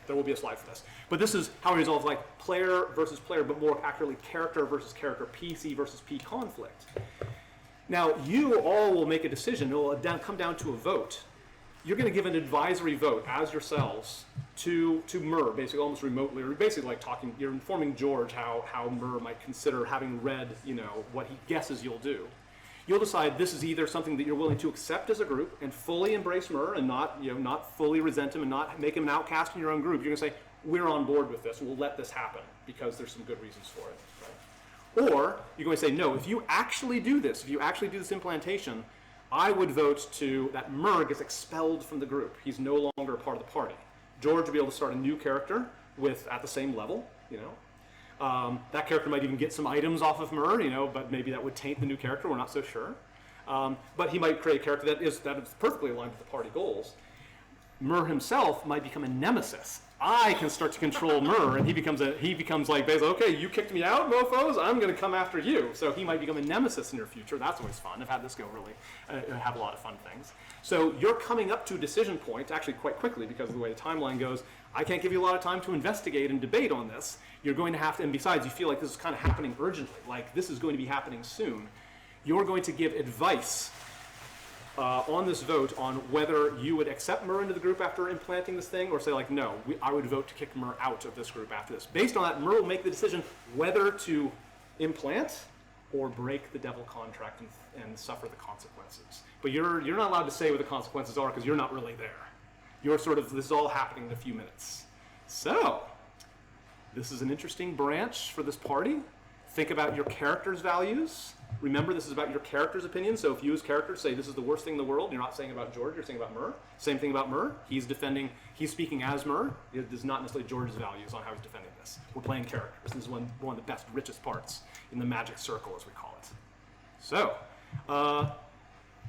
There will be a slide for this. But this is how we resolve player versus player, but more accurately character versus character, PC versus P conflict. Now, you all will make a decision. It will come down to a vote. You're going to give an advisory vote as yourselves to Myrrh, basically almost remotely, or basically you're informing George how Myrrh might consider having read, what he guesses you'll do. You'll decide this is either something that you're willing to accept as a group and fully embrace Myrrh and not fully resent him and not make him an outcast in your own group. You're going to say, we're on board with this. We'll let this happen because there's some good reasons for it. Right? Or you're going to say, no, if you actually do this, implantation, I would vote that Mur gets expelled from the group. He's no longer a part of the party. George would be able to start a new character at the same level, that character might even get some items off of Mur, but maybe that would taint the new character, we're not so sure. But he might create a character that is perfectly aligned with the party goals. Mur himself might become a nemesis. I can start to control Mur, and he becomes like basically, okay, you kicked me out, mofos, I'm going to come after you. So he might become a nemesis in your future. That's always fun. I've had this go really, have a lot of fun things. So you're coming up to a decision point, actually quite quickly because of the way the timeline goes. I can't give you a lot of time to investigate and debate on this. You're going to have to, and besides, you feel like this is kind of happening urgently, like this is going to be happening soon. You're going to give advice on this vote on whether you would accept Mur into the group after implanting this thing, or say like, no, I would vote to kick Mur out of this group after this. Based on that, Mur will make the decision whether to implant or break the devil contract and suffer the consequences. But you're not allowed to say what the consequences are because you're not really there. This is all happening in a few minutes. So, this is an interesting branch for this party. Think about your character's values. Remember, this is about your character's opinion. So if you as characters say this is the worst thing in the world, you're not saying about George, you're saying about Mur. Same thing about Mur. He's speaking as Mur. It is not necessarily George's values on how he's defending this. We're playing characters. This is one of the best, richest parts in the magic circle, as we call it. So,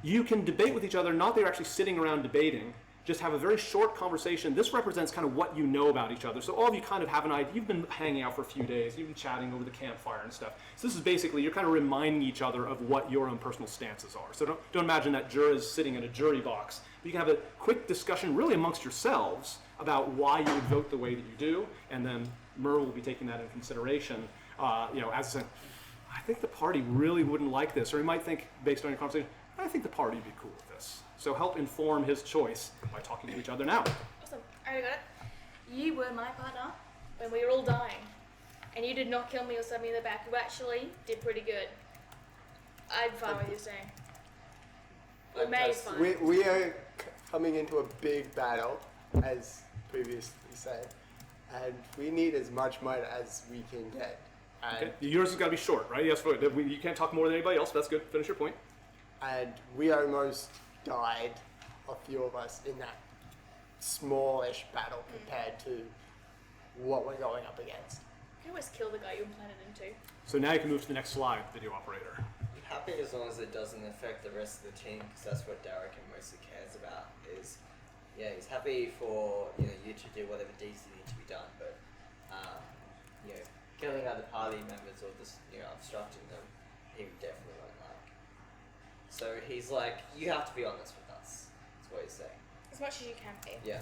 you can debate with each other, not that you're actually sitting around debating, just have a very short conversation. This represents kind of what you know about each other. So all of you kind of have an idea. You've been hanging out for a few days. You've been chatting over the campfire and stuff. So this is basically, you're kind of reminding each other of what your own personal stances are. So don't imagine that juror is sitting in a jury box. But you can have a quick discussion really amongst yourselves about why you would vote the way that you do. And then Mur will be taking that into consideration. As saying, I think the party really wouldn't like this. Or he might think, based on your conversation, I think the party would be cool with this. So help inform his choice by talking to each other now. Awesome. I already got it. You were my partner when we were all dying. And you did not kill me or stab me in the back. You actually did pretty good. I'm fine with you saying. Or May's fine. We are coming into a big battle, as previously said, and we need as much might as we can get. And, Okay. Yours has got to be short, right? Yes, you can't talk more than anybody else. That's good. Finish your point. and we almost died, a few of us, in that smallish battle compared to what we're going up against. You can always kill the guy you implanted into. So now you can move to the next slide, video operator. I'm happy as long as it doesn't affect the rest of the team, because that's what Derek mostly cares about. He's happy for you to do whatever deeds need to be done, but killing other party members or just obstructing them, he definitely won't like. So he's like, you have to be honest with us. That's what he's saying. As much as you can be. Yeah.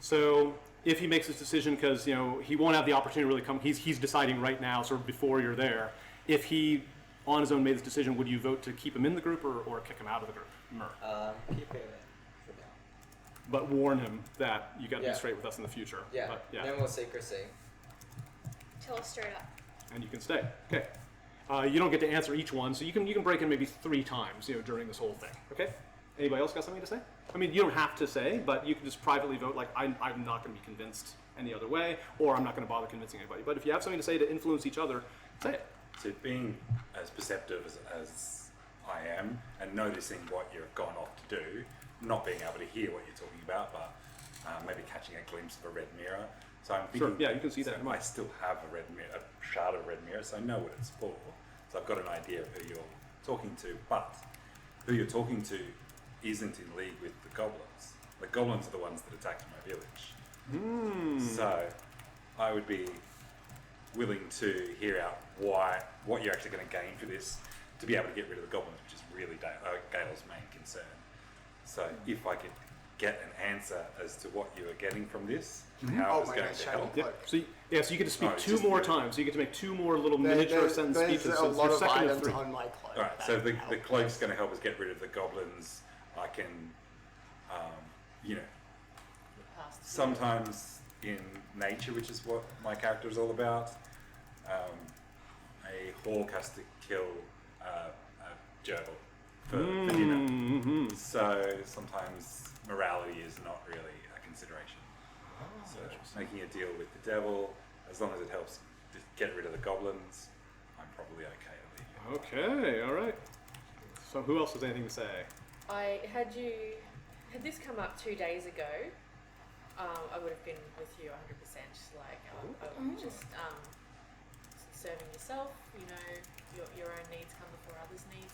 So if he makes this decision, because he won't have the opportunity to really come, he's deciding right now, sort of before you're there. If he on his own made this decision, would you vote to keep him in the group or kick him out of the group? Mur. Keep him in for now. But warn him that you got to Yeah. be straight with us in the future. Yeah. But, yeah. No more secrecy. Tell us straight up. And you can stay. Okay. You don't get to answer each one, so you can break in maybe 3 times during this whole thing. Okay. Anybody else got something to say? I mean, you don't have to say, but you can just privately vote. Like I'm not going to be convinced any other way, or I'm not going to bother convincing anybody. But if you have something to say to influence each other, say it. So being as perceptive as I am, and noticing what you've gone off to do, not being able to hear what you're talking about, but maybe catching a glimpse of a red mirror. So I'm thinking, Sure, yeah, you can see that so in mine. I still have a red mirror, a shard of red mirror, so I know what it's for. So I've got an idea of who you're talking to, but who you're talking to isn't in league with the goblins. The goblins are the ones that attacked my village. So I would be willing to hear out what you're actually going to gain for this, to be able to get rid of the goblins, which is really Gale's main concern. So if I could get an answer as to what you are getting from this, how it's going to help. Yep. So you get to speak Oh, it's 2 just more the- times. So you get to make 2 more little miniature sentence There's speeches. a So lot it's of your second of items 3. on my cloak. Alright, that so the help cloak's us. going to help us get rid of the goblins. I can, sometimes in nature, which is what my character is all about, a hawk has to kill a gerbil for dinner. So sometimes morality is not really a consideration. So making a deal with the devil, as long as it helps to get rid of the goblins, I'm probably okay to leave. Okay, all right. So who else has anything to say? Had this come up 2 days ago, I would have been with you 100%. Like, I would just serving yourself. You know, your own needs come before others' needs.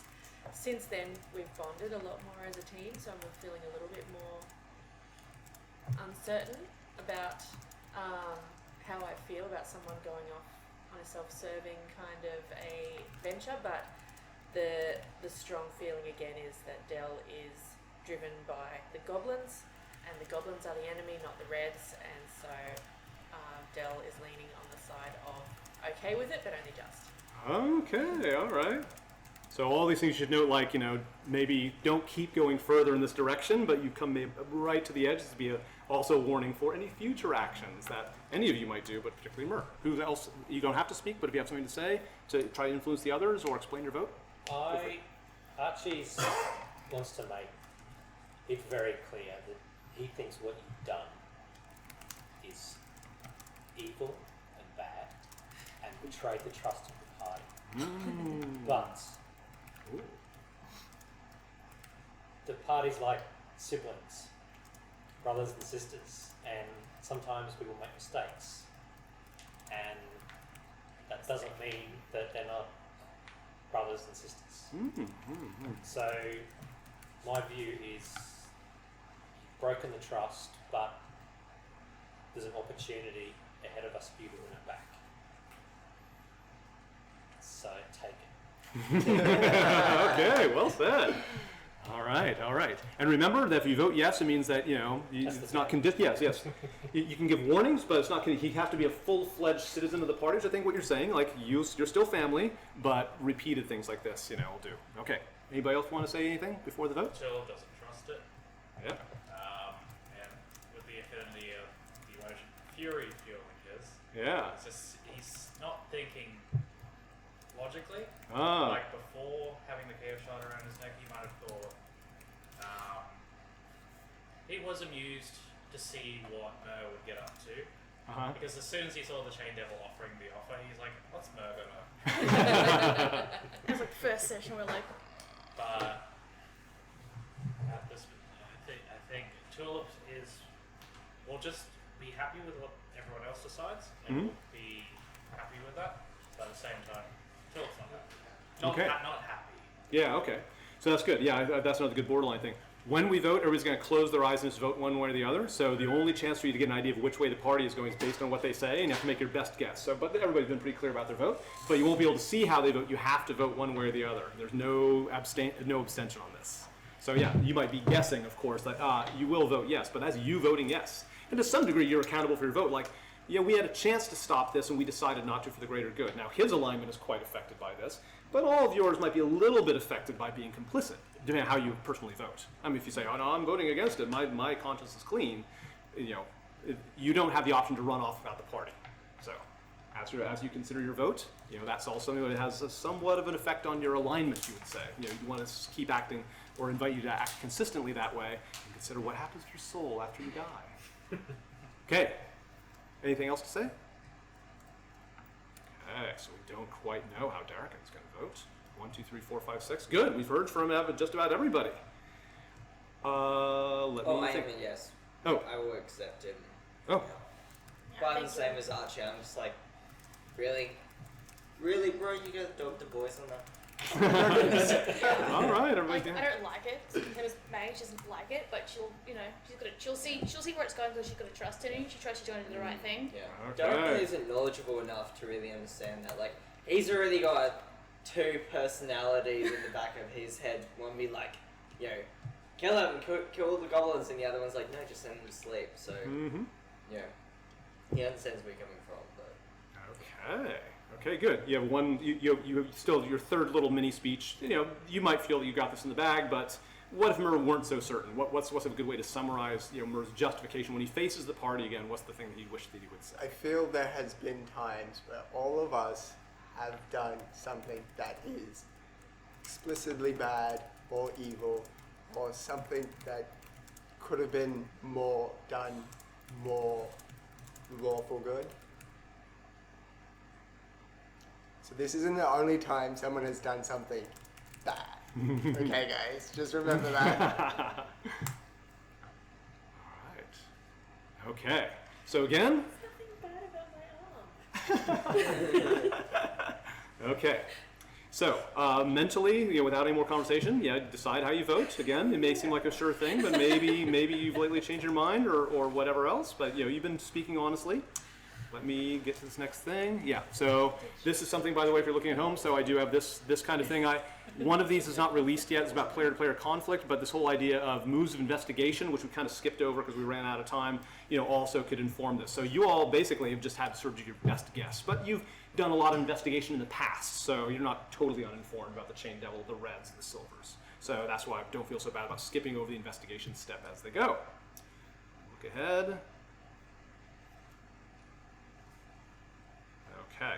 Since then, we've bonded a lot more as a team, so I'm feeling a little bit more uncertain about how I feel about someone going off on a self-serving kind of a venture, but the strong feeling again is that Dell is driven by the goblins, and the goblins are the enemy, not the Reds, and so Dell is leaning on the side of okay with it, but only just. Okay, all right. So all these things you should note, like, you know, maybe don't keep going further in this direction, but you come right to the edge. This would be also a warning for any future actions that any of you might do, but particularly Mer. Who else? You don't have to speak, but if you have something to say to try to influence the others or explain your vote. Archie wants to make it very clear that he thinks what you've done is evil and bad and betrayed the trust of the party. But the party's like siblings, brothers and sisters, and sometimes people make mistakes, and that doesn't mean that they're not brothers and sisters. So my view is you've broken the trust, but there's an opportunity ahead of us for you to win it back. So take it. Okay, well said. All right, all right. And remember that if you vote yes, it means that, you know, it's not conditional. Yes. You can give warnings, but it's not. He have to be a full-fledged citizen of the party, which I think what you're saying. Like, you're still family, but repeated things like this, you know, will do. Okay. Anybody else want to say anything before the vote? Jill doesn't trust it. Yeah. And with the affinity of the emotion fury fueling his, Yeah. it's just he's not thinking logically. Ah. Like before having the chaos shot around his neck, he might have thought he was amused to see what Mer would get up to. Because as soon as he saw the Chain Devil offering the offer, he's like, "What's Mer gonna?" It was like the first session we're like, But at this, I think Tulip will just be happy with what everyone else decides, and we'll be happy with that. But at the same time, Tulip's not happy. Okay. Not happy. Yeah, okay. So that's good. Yeah, that's another good borderline thing. When we vote, everybody's going to close their eyes and just vote one way or the other. So the only chance for you to get an idea of which way the party is going is based on what they say, and you have to make your best guess. So, but everybody's been pretty clear about their vote. But you won't be able to see how they vote. You have to vote one way or the other. There's no abstention on this. So yeah, you might be guessing, of course, that you will vote yes, but that's you voting yes. And to some degree, you're accountable for your vote. Like, yeah, we had a chance to stop this, and we decided not to for the greater good. Now, his alignment is quite affected by this, but all of yours might be a little bit affected by being complicit, depending on how you personally vote. I mean, if you say, "Oh no, I'm voting against it. My conscience is clean," you know, you don't have the option to run off without the party. So, as you consider your vote, you know, that's also something that has somewhat of an effect on your alignment. You would say, you know, you want to keep acting or invite you to act consistently that way, and consider what happens to your soul after you die. Okay. Anything else to say? Okay, so we don't quite know how Darrican's going to vote. 1, 2, 3, 4, 5, 6. Good. We've heard from just about everybody. Let me I think. am a yes. Oh. I will accept him. Oh. But I'm the same as Archie. I'm just like, really, bro, you guys dog the boys on that. All right, everybody. like, I don't like it. Her as May, she doesn't like it, but she'll see where it's going because she's got to trust in him. She trusts she's going to do the right thing. Yeah. Okay. Darren isn't knowledgeable enough to really understand that. Like, he's already got 2 personalities in the back of his head. One be like, you know, kill him, kill all the goblins, and the other one's like, no, just send him to sleep. So, yeah, he understands where you're coming from, but. Okay. Okay, good. You have one. You still your third little mini speech. You know, you might feel that you got this in the bag, but what if Mer weren't so certain? What's a good way to summarize, you know, Mer's justification when he faces the party again? What's the thing that you wish that he would say? I feel there has been times where all of us have done something that is explicitly bad or evil, or something that could have been more lawful good. So this isn't the only time someone has done something bad. Okay, guys, just remember that. All right. Okay. So again. Nothing bad about my arm. Okay. So mentally, without any more conversation, decide how you vote. Again, it may seem like a sure thing, but maybe you've lately changed your mind or whatever else. But you've been speaking honestly. Let me get to this next thing. Yeah. So this is something, by the way, if you're looking at home. So I do have this kind of thing. One of these is not released yet. It's about player-to-player conflict, but this whole idea of moves of investigation, which we kind of skipped over because we ran out of time, also could inform this. So you all basically have just had to sort of do your best guess, but you've done a lot of investigation in the past, so you're not totally uninformed about the Chain Devil, the Reds, and the Silvers. So that's why I don't feel so bad about skipping over the investigation step as they go. Look ahead. Okay.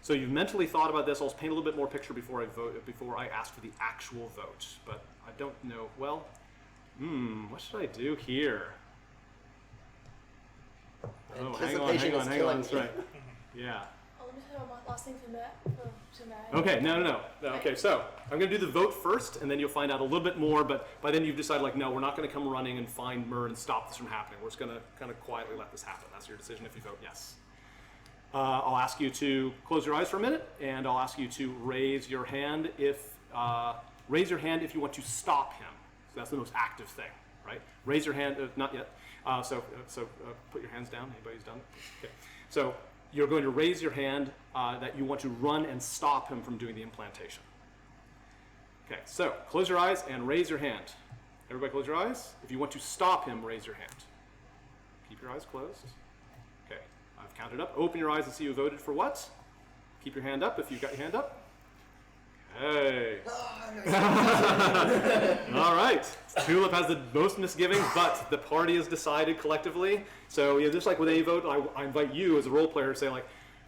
So you've mentally thought about this. I'll paint a little bit more picture before I ask for the actual vote. But I don't know. Well, what should I do here? Oh, hang on. That's right. Yeah. Oh, let me tell you my last thing for Matt. Okay, no. Okay, so I'm going to do the vote first, and then you'll find out a little bit more. But by then you've decided, no, we're not going to come running and find Myrrh and stop this from happening. We're just going to kind of quietly let this happen. That's your decision if you vote yes. I'll ask you to close your eyes for a minute, and I'll ask you to raise your hand if you want to stop him. So that's the most active thing, right? Raise your hand. Not yet. So put your hands down. Anybody's done it? Okay. So you're going to raise your hand that you want to run and stop him from doing the implantation. Okay. So close your eyes and raise your hand. Everybody, close your eyes. If you want to stop him, raise your hand. Keep your eyes closed. Okay. I've counted up. Open your eyes and see who voted for what. Keep your hand up if you've got your hand up. Okay. All right. Tulip has the most misgivings, but the party has decided collectively. So just like with any vote, I invite you as a role player to say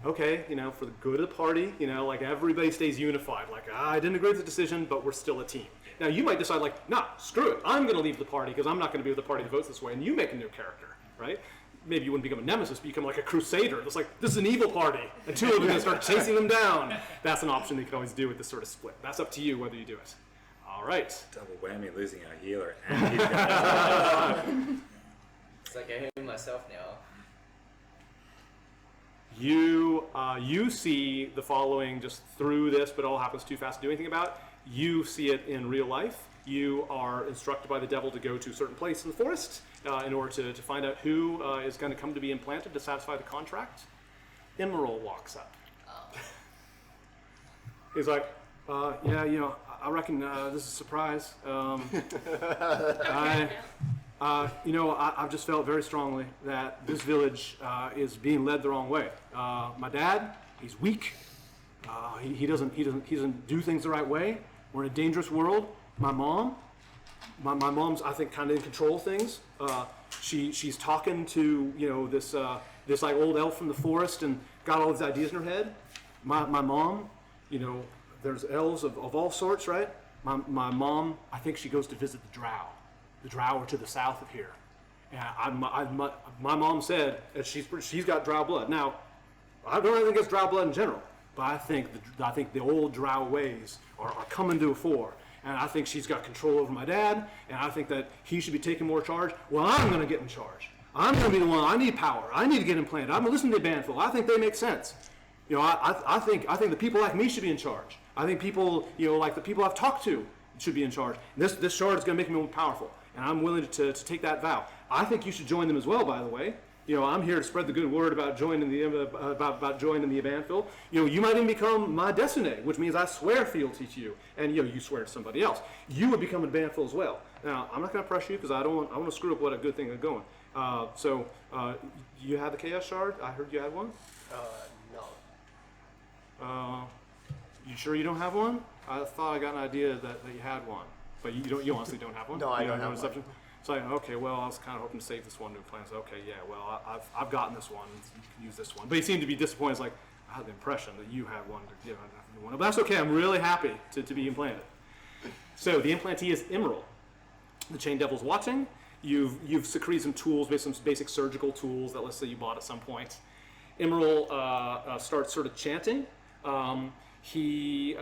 okay, for the good of the party, everybody stays unified. I didn't agree with the decision, but we're still a team. Now you might decide nah, screw it. I'm going to leave the party because I'm not going to be with the party that votes this way, and you make a new character, right? Maybe you wouldn't become a nemesis, but you become like a crusader. It's this is an evil party, and two of them are going to start chasing them down. That's an option that you can always do with this sort of split. That's up to you whether you do it. All right. Double whammy, losing our healer and his guy. It's like I hear myself now. You see the following just through this, but it all happens too fast to do anything about. You see it in real life. You are instructed by the devil to go to a certain place in the forest in order to find out who is going to come to be implanted to satisfy the contract. Emerald walks up. He's like, I reckon this is a surprise. I've just felt very strongly that this village is being led the wrong way. My dad, he's weak. He doesn't do things the right way. We're in a dangerous world. My mom's, I think, kind of in control of things. She's talking to this old elf from the forest and got all these ideas in her head. My mom, there's elves of all sorts, right? My mom, I think she goes to visit the drow. The drow are to the south of here. And my mom said that she's got drow blood. Now, I don't think it's drow blood in general, but I think the old drow ways are coming to the fore. And I think she's got control over my dad, and I think that he should be taking more charge. Well, I'm going to get in charge. I'm going to be the one. I need power. I need to get implanted. I'm going to listen to the bandful. I think they make sense. I think the people like me should be in charge. I think people, like the people I've talked to should be in charge. This shard is going to make me more powerful, and I'm willing to take that vow. I think you should join them as well, by the way. I'm here to spread the good word about joining the Evanphil. You might even become my destiny, which means I swear fealty to teach you, and you swear to somebody else. You would become a Evanphil as well. Now, I'm not going to press you because I want to screw up what a good thing is going. So you had the Chaos Shard. I heard you had one. No. You sure you don't have one? I thought I got an idea that you had one, but you honestly don't have one. No, I don't have one. So okay, well, I was kind of hoping to save this one to plan. So okay, yeah, well, I've gotten this one. You can use this one. But he seemed to be disappointed. It's I had the impression that you had one. But that's okay. I'm really happy to be implanted. So the implantee is Emerald. The Chain Devil's watching. You've secreted some tools, some basic surgical tools that let's say you bought at some point. Emerald starts sort of chanting. He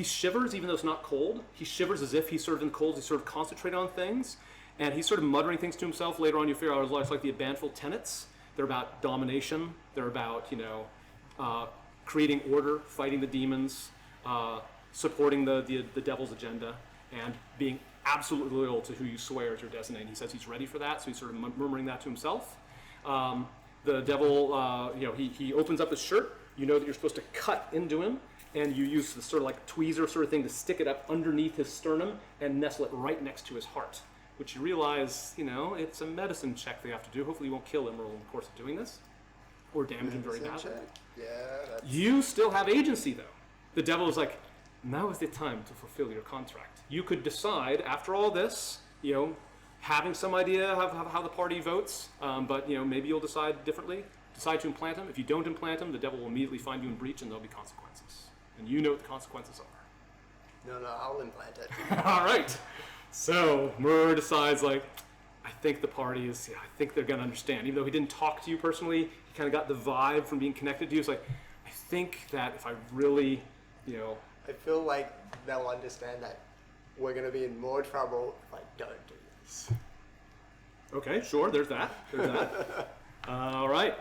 shivers even though it's not cold. He shivers as if he's sort of in the cold. He's sort of concentrating on things, and he's sort of muttering things to himself. Later on, you figure out it's like the Abanful tenets. They're about domination. They're about creating order, fighting the demons, supporting the devil's agenda, and being absolutely loyal to who you swear is your destiny. And he says he's ready for that, so he's sort of murmuring that to himself. The devil, he opens up his shirt. You know that you're supposed to cut into him, and you use the sort of like tweezer sort of thing to stick it up underneath his sternum and nestle it right next to his heart, which you realize, it's a medicine check they have to do. Hopefully you won't kill Emerald in the course of doing this, or damage him very badly. Yeah, that's... You still have agency, though. The devil is like, now is the time to fulfill your contract. You could decide, after all this, having some idea of how the party votes, but maybe you'll decide differently. Decide to implant him. If you don't implant him, the devil will immediately find you in breach, and there'll be consequences. And you know what the consequences are. No, I'll implant it. All right. So Murr decides, I think the party is, I think they're going to understand. Even though he didn't talk to you personally, he kind of got the vibe from being connected to you. It's like, I think that if I really, I feel like they'll understand that we're going to be in more trouble if I don't do this. Okay, sure, there's that. All right.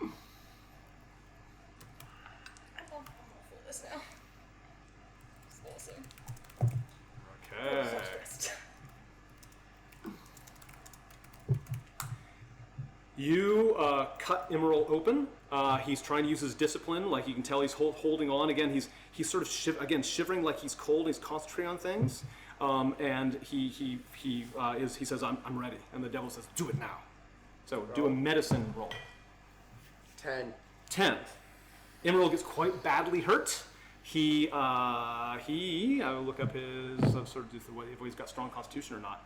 I'm all for this now. It's awesome. Okay. I'm so stressed. You cut Emerald open. He's trying to use his discipline. Like you can tell, he's holding on. Again, he's sort of shivering like he's cold. He's concentrating on things, and he says, "I'm ready." And the devil says, "Do it now." So do a medicine roll. 10. Emerald gets quite badly hurt. I will look up his sort of if he's got strong constitution or not.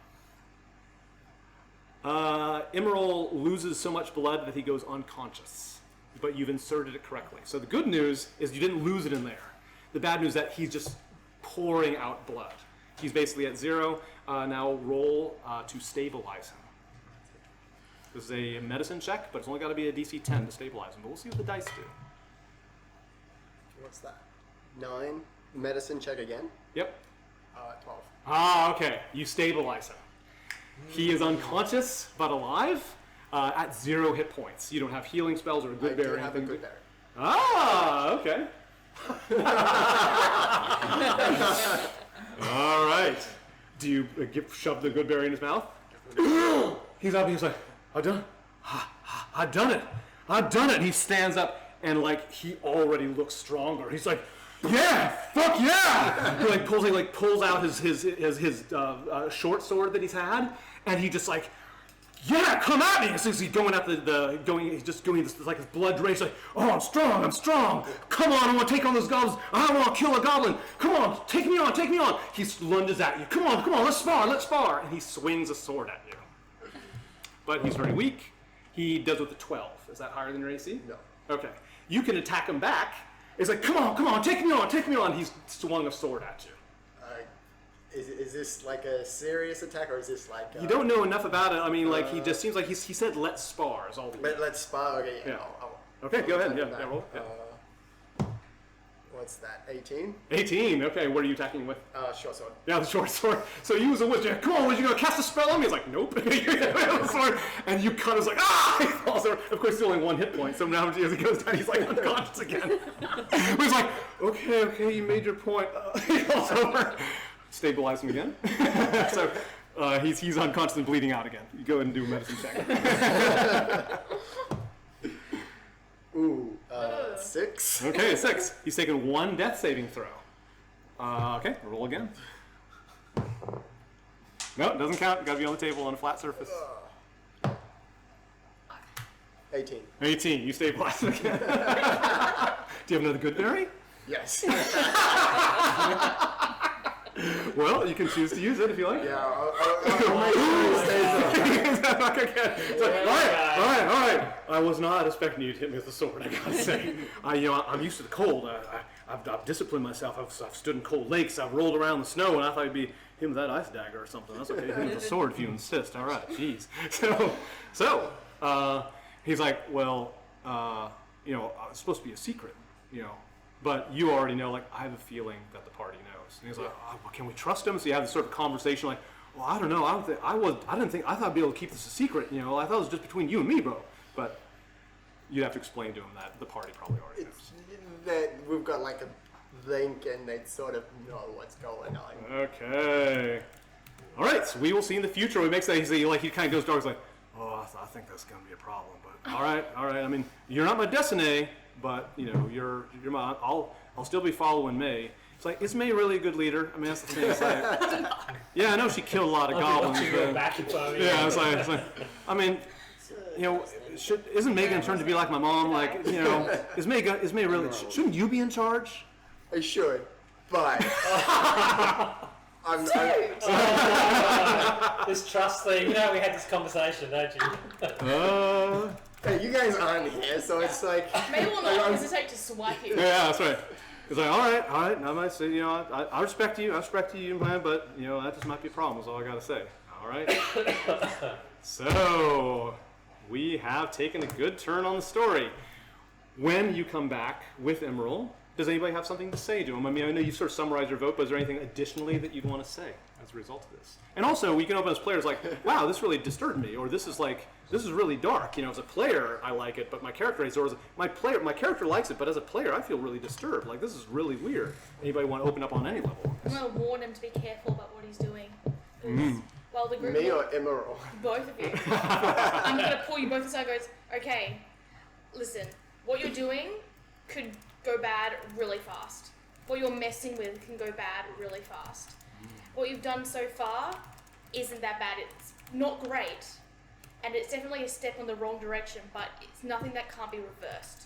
Emerald loses so much blood that he goes unconscious, but you've inserted it correctly. So the good news is you didn't lose it in there. The bad news is that he's just pouring out blood. He's basically at 0. Now roll to stabilize him. This is a medicine check, but it's only got to be a DC 10 to stabilize him. But we'll see what the dice do. What's that? 9. Medicine check again? Yep. 12. Okay. You stabilize him. He is unconscious, but alive, at 0 hit points. You don't have healing spells or a good berry. I do have a good berry. Okay. All right. Do you shove the good berry in his mouth? He's up. He's like, I've done it. And he stands up, and he already looks stronger. He's like, yeah, fuck yeah! He pulls out his short sword that he's had, and he just yeah, come at me! So he's going at he's just doing this his blood race, oh, I'm strong! Come on, I want to take on those goblins! I want to kill a goblin! Come on, take me on! He lunges at you. Come on, let's spar! And he swings a sword at you. But he's very weak. He does with a 12. Is that higher than your AC? No. Okay. You can attack him back. It's like, come on, take me on! He's swung a sword at you. Is this a serious attack, or is this You don't know enough about it. I mean, he just seems like he said, let's spar, is all he But let's spar, okay, yeah. Yeah. Okay, go ahead, yeah, roll. Yeah. What's that, 18? 18, okay, what are you attacking with? Short sword. Yeah, the short sword. So you use a wizard. Come on, wizard, you gonna cast a spell on me? He's like, nope. Sword, and you cut. It's like, ah! He falls over. Of course, he's only 1 hit point. So now as he goes down, he's unconscious again. He's like, okay, you made your point. He falls over. Stabilize him again. So he's unconscious and bleeding out again. You go ahead and do a medicine check. Ooh, 6. Okay, 6. He's taken 1 death saving throw. Okay, roll again. No, doesn't count. Got to be on the table on a flat surface. 18. 18. You stabilize it again. Do you have another good berry? Yes. Well, you can choose to use it if you like. Yeah, I'll make sure it stays up. It's like, all right. I was not expecting you to hit me with a sword, I gotta say. I'm used to the cold. I've disciplined myself. I've stood in cold lakes. I've rolled around in the snow, and I thought you'd be him with that ice dagger or something. That's okay. Hit him with a sword if you insist. All right, jeez. So he's like, well, it's supposed to be a secret, but you already know, like, I have a feeling that the party knows. And he's like, oh, well, can we trust him? So you have this sort of conversation like, well, I don't know. I thought I'd be able to keep this a secret. You know, I thought it was just between you and me, bro. But you'd have to explain to him that the party probably already knows. It's that we've got like a link and they sort of know what's going on. Okay. All right, so we will see in the future. He makes that, he kind of goes dark. He's like, oh, I think that's going to be a problem. But all right. I mean, you're not my destiny, but, you know, you're my, I'll still be following May. It's like, is May really a good leader? I mean, that's the thing. It's like, yeah, I know she killed a lot of goblins. But, yeah, it's like, I mean, you know, isn't May going to turn to be like my mom? Like, you know, is May really, shouldn't you be in charge? I should, but I'm This trust thing, you know, we had this conversation, don't you? hey, you guys aren't here, so it's like May will not hesitate to swipe you. Yeah, that's right. It's like, all right. I might say, you know, I respect you, man, but, you know, that just might be a problem, is all I got to say. All right? So, we have taken a good turn on the story. When you come back with Emerald, does anybody have something to say to him? I mean, I know you sort of summarized your vote, but is there anything additionally that you'd want to say as a result of this? And also, we can open as players like, wow, this really disturbed me, or this is really dark. You know, as a player, I like it, but my character hates it. Or as my character likes it, but as a player, I feel really disturbed. Like, this is really weird. Anybody want to open up on any level? I'm going to warn him to be careful about what he's doing. 'Cause while the group me or Emerald. both of you. I'm going to pull you both aside and goes, okay, listen, what you're doing could go bad really fast. What you're messing with can go bad really fast. What you've done so far isn't that bad. It's not great, and it's definitely a step in the wrong direction, but it's nothing that can't be reversed.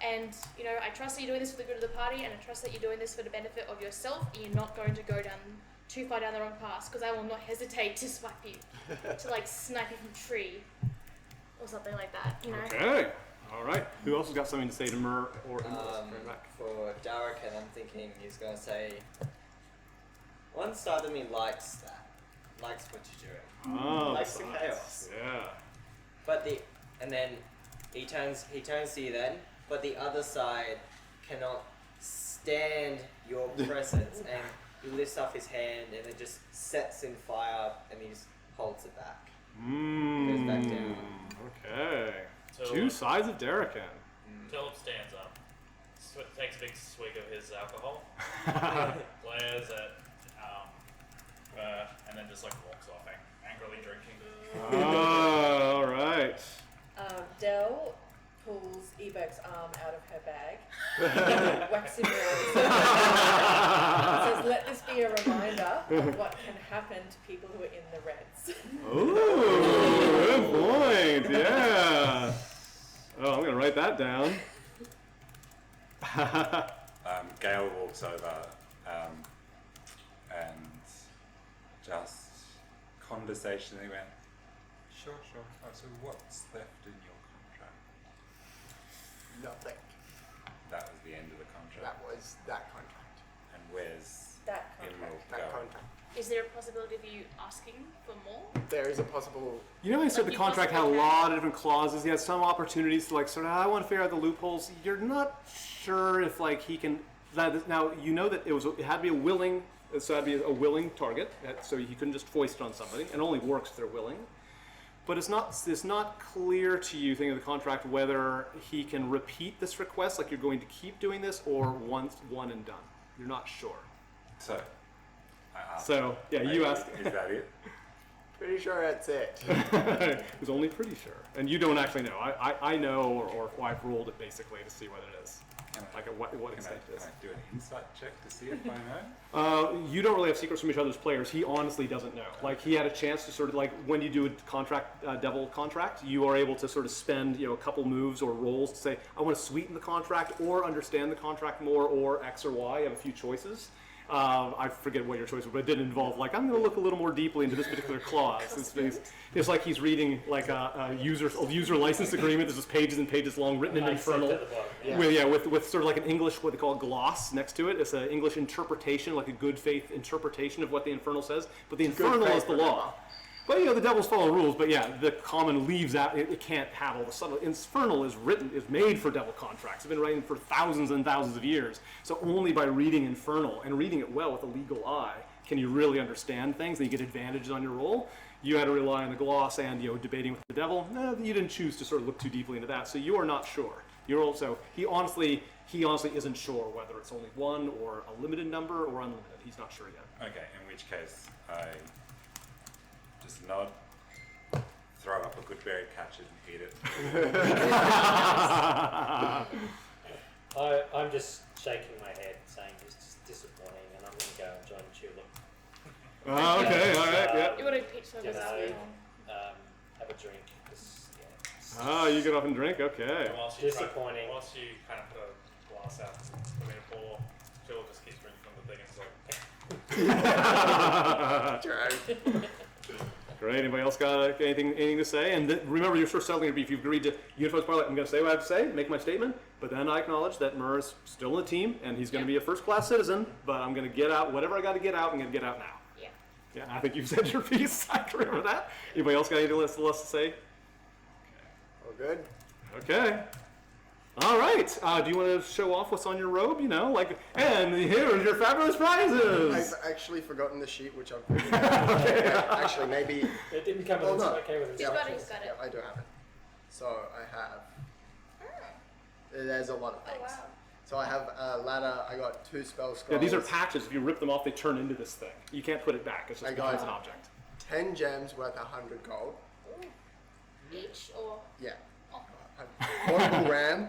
And, you know, I trust that you're doing this for the good of the party, and I trust that you're doing this for the benefit of yourself, and you're not going to go down too far down the wrong path, because I will not hesitate to swipe you, to like snipe you from a tree, or something like that, you know? Okay. All right. Who else has got something to say to Mur or Emerald? For Derek, and I'm thinking he's gonna say, one side of me likes what you're doing, Oh, likes the chaos. Yeah. But then he turns to you then, but the other side cannot stand your presence, and he lifts up his hand and it just sets in fire, and he just holds it back. Goes back down. Okay. So, Two sides of Derrican. Philip stands up, takes a big swig of his alcohol, glares at, and then just like walks off, angrily drinking. Oh, all right. Dell pulls Ebek's arm out of her bag, whacks him around, says, let this be a reminder of what can happen to people who are in the Reds. Ooh, good point. Yeah. Oh, I'm going to write that down. Gail walks over and just conversationally went, sure. Oh, so what's left in your contract? Nothing. That was the end of the contract. That was that contract. And where's That contract. Emerald That going? contract. Is there a possibility of you asking for more? There is a possible. You know, I said Like the you contract had a possibly lot of different clauses. He had some opportunities to, like, sort of, I want to figure out the loopholes. You're not sure if, like, he can. Now, you know that it had to be a willing, so it had to be a willing target, so he couldn't just foist it on somebody. It only works if they're willing. But it's not clear to you, thinking of the contract, whether he can repeat this request, like you're going to keep doing this, or once one and done. You're not sure. So, I asked. So, yeah, you asked. Is that it? Pretty sure that's it. It was only pretty sure. And you don't actually know. I know, or I've rolled it basically to see what it is. Can I, Like what can extent it is. I do an insight check to see if I know? You don't really have secrets from each other's players. He honestly doesn't know. Like, he had a chance to sort of, like, when you do a contract, devil contract, you are able to sort of spend, you know, a couple moves or rolls to say, I want to sweeten the contract or understand the contract more, or X or Y. You have a few choices. I forget what your choice was, but it did involve, like, I'm going to look a little more deeply into this particular clause. It's like he's reading, like, a user license agreement that's just pages and pages long, written in Infernal. With sort of like an English, what they call gloss next to it. It's an English interpretation, like a good faith interpretation of what the Infernal says. But the Infernal is the law. But the devils follow rules. But yeah, the common leaves out. It can't have all the subtle. Infernal is made for devil contracts. It's been written for thousands and thousands of years. So only by reading Infernal and reading it well with a legal eye can you really understand things and you get advantages on your roll. You had to rely on the gloss and debating with the devil. You didn't choose to sort of look too deeply into that, so you are not sure. You're also he honestly isn't sure whether it's only one or a limited number or unlimited. He's not sure yet. Okay, in which case I just nod, throw up a good berry, catch it, and eat it. I'm just shaking my head, saying it's just disappointing, and I'm going to go and join Tulip. Oh, okay, all right, yeah. You want to pitch over You that? know, have a drink. 'Cause, yeah, Oh, you get off and drink? Okay. And whilst you Disappointing. Whilst you kind of put a glass out for me to pour, Jill just keeps drinking from the thing and it's like, Great. Anybody else got anything to say? And remember, you're sort of settling your beef. You've agreed to Uniforms Parlay. I'm going to say what I have to say, make my statement, but then I acknowledge that Murr is still in the team and he's going to be a first-class citizen. But I'm going to get out whatever I got to get out. I'm going to get out now. Yeah. Yeah, I think you've said your piece. I agree with that. Anybody else got anything else to say? All good? Okay. All right. Do you want to show off what's on your robe? And here's your fabulous prizes. I've actually forgotten the sheet, which I've printed out. Actually, maybe. it didn't come Oh, with no. okay with He's got it, instructions. he's got it. Yeah, I do have it. So I have. There's a lot of Oh, things. wow. So I have a ladder. I got 2 spell scrolls. Yeah, these are patches. If you rip them off, they turn into this thing. You can't put it back. It's just I got becomes it. an object. 10 gems worth 100 gold. Each or Yeah. oh, A portable ram.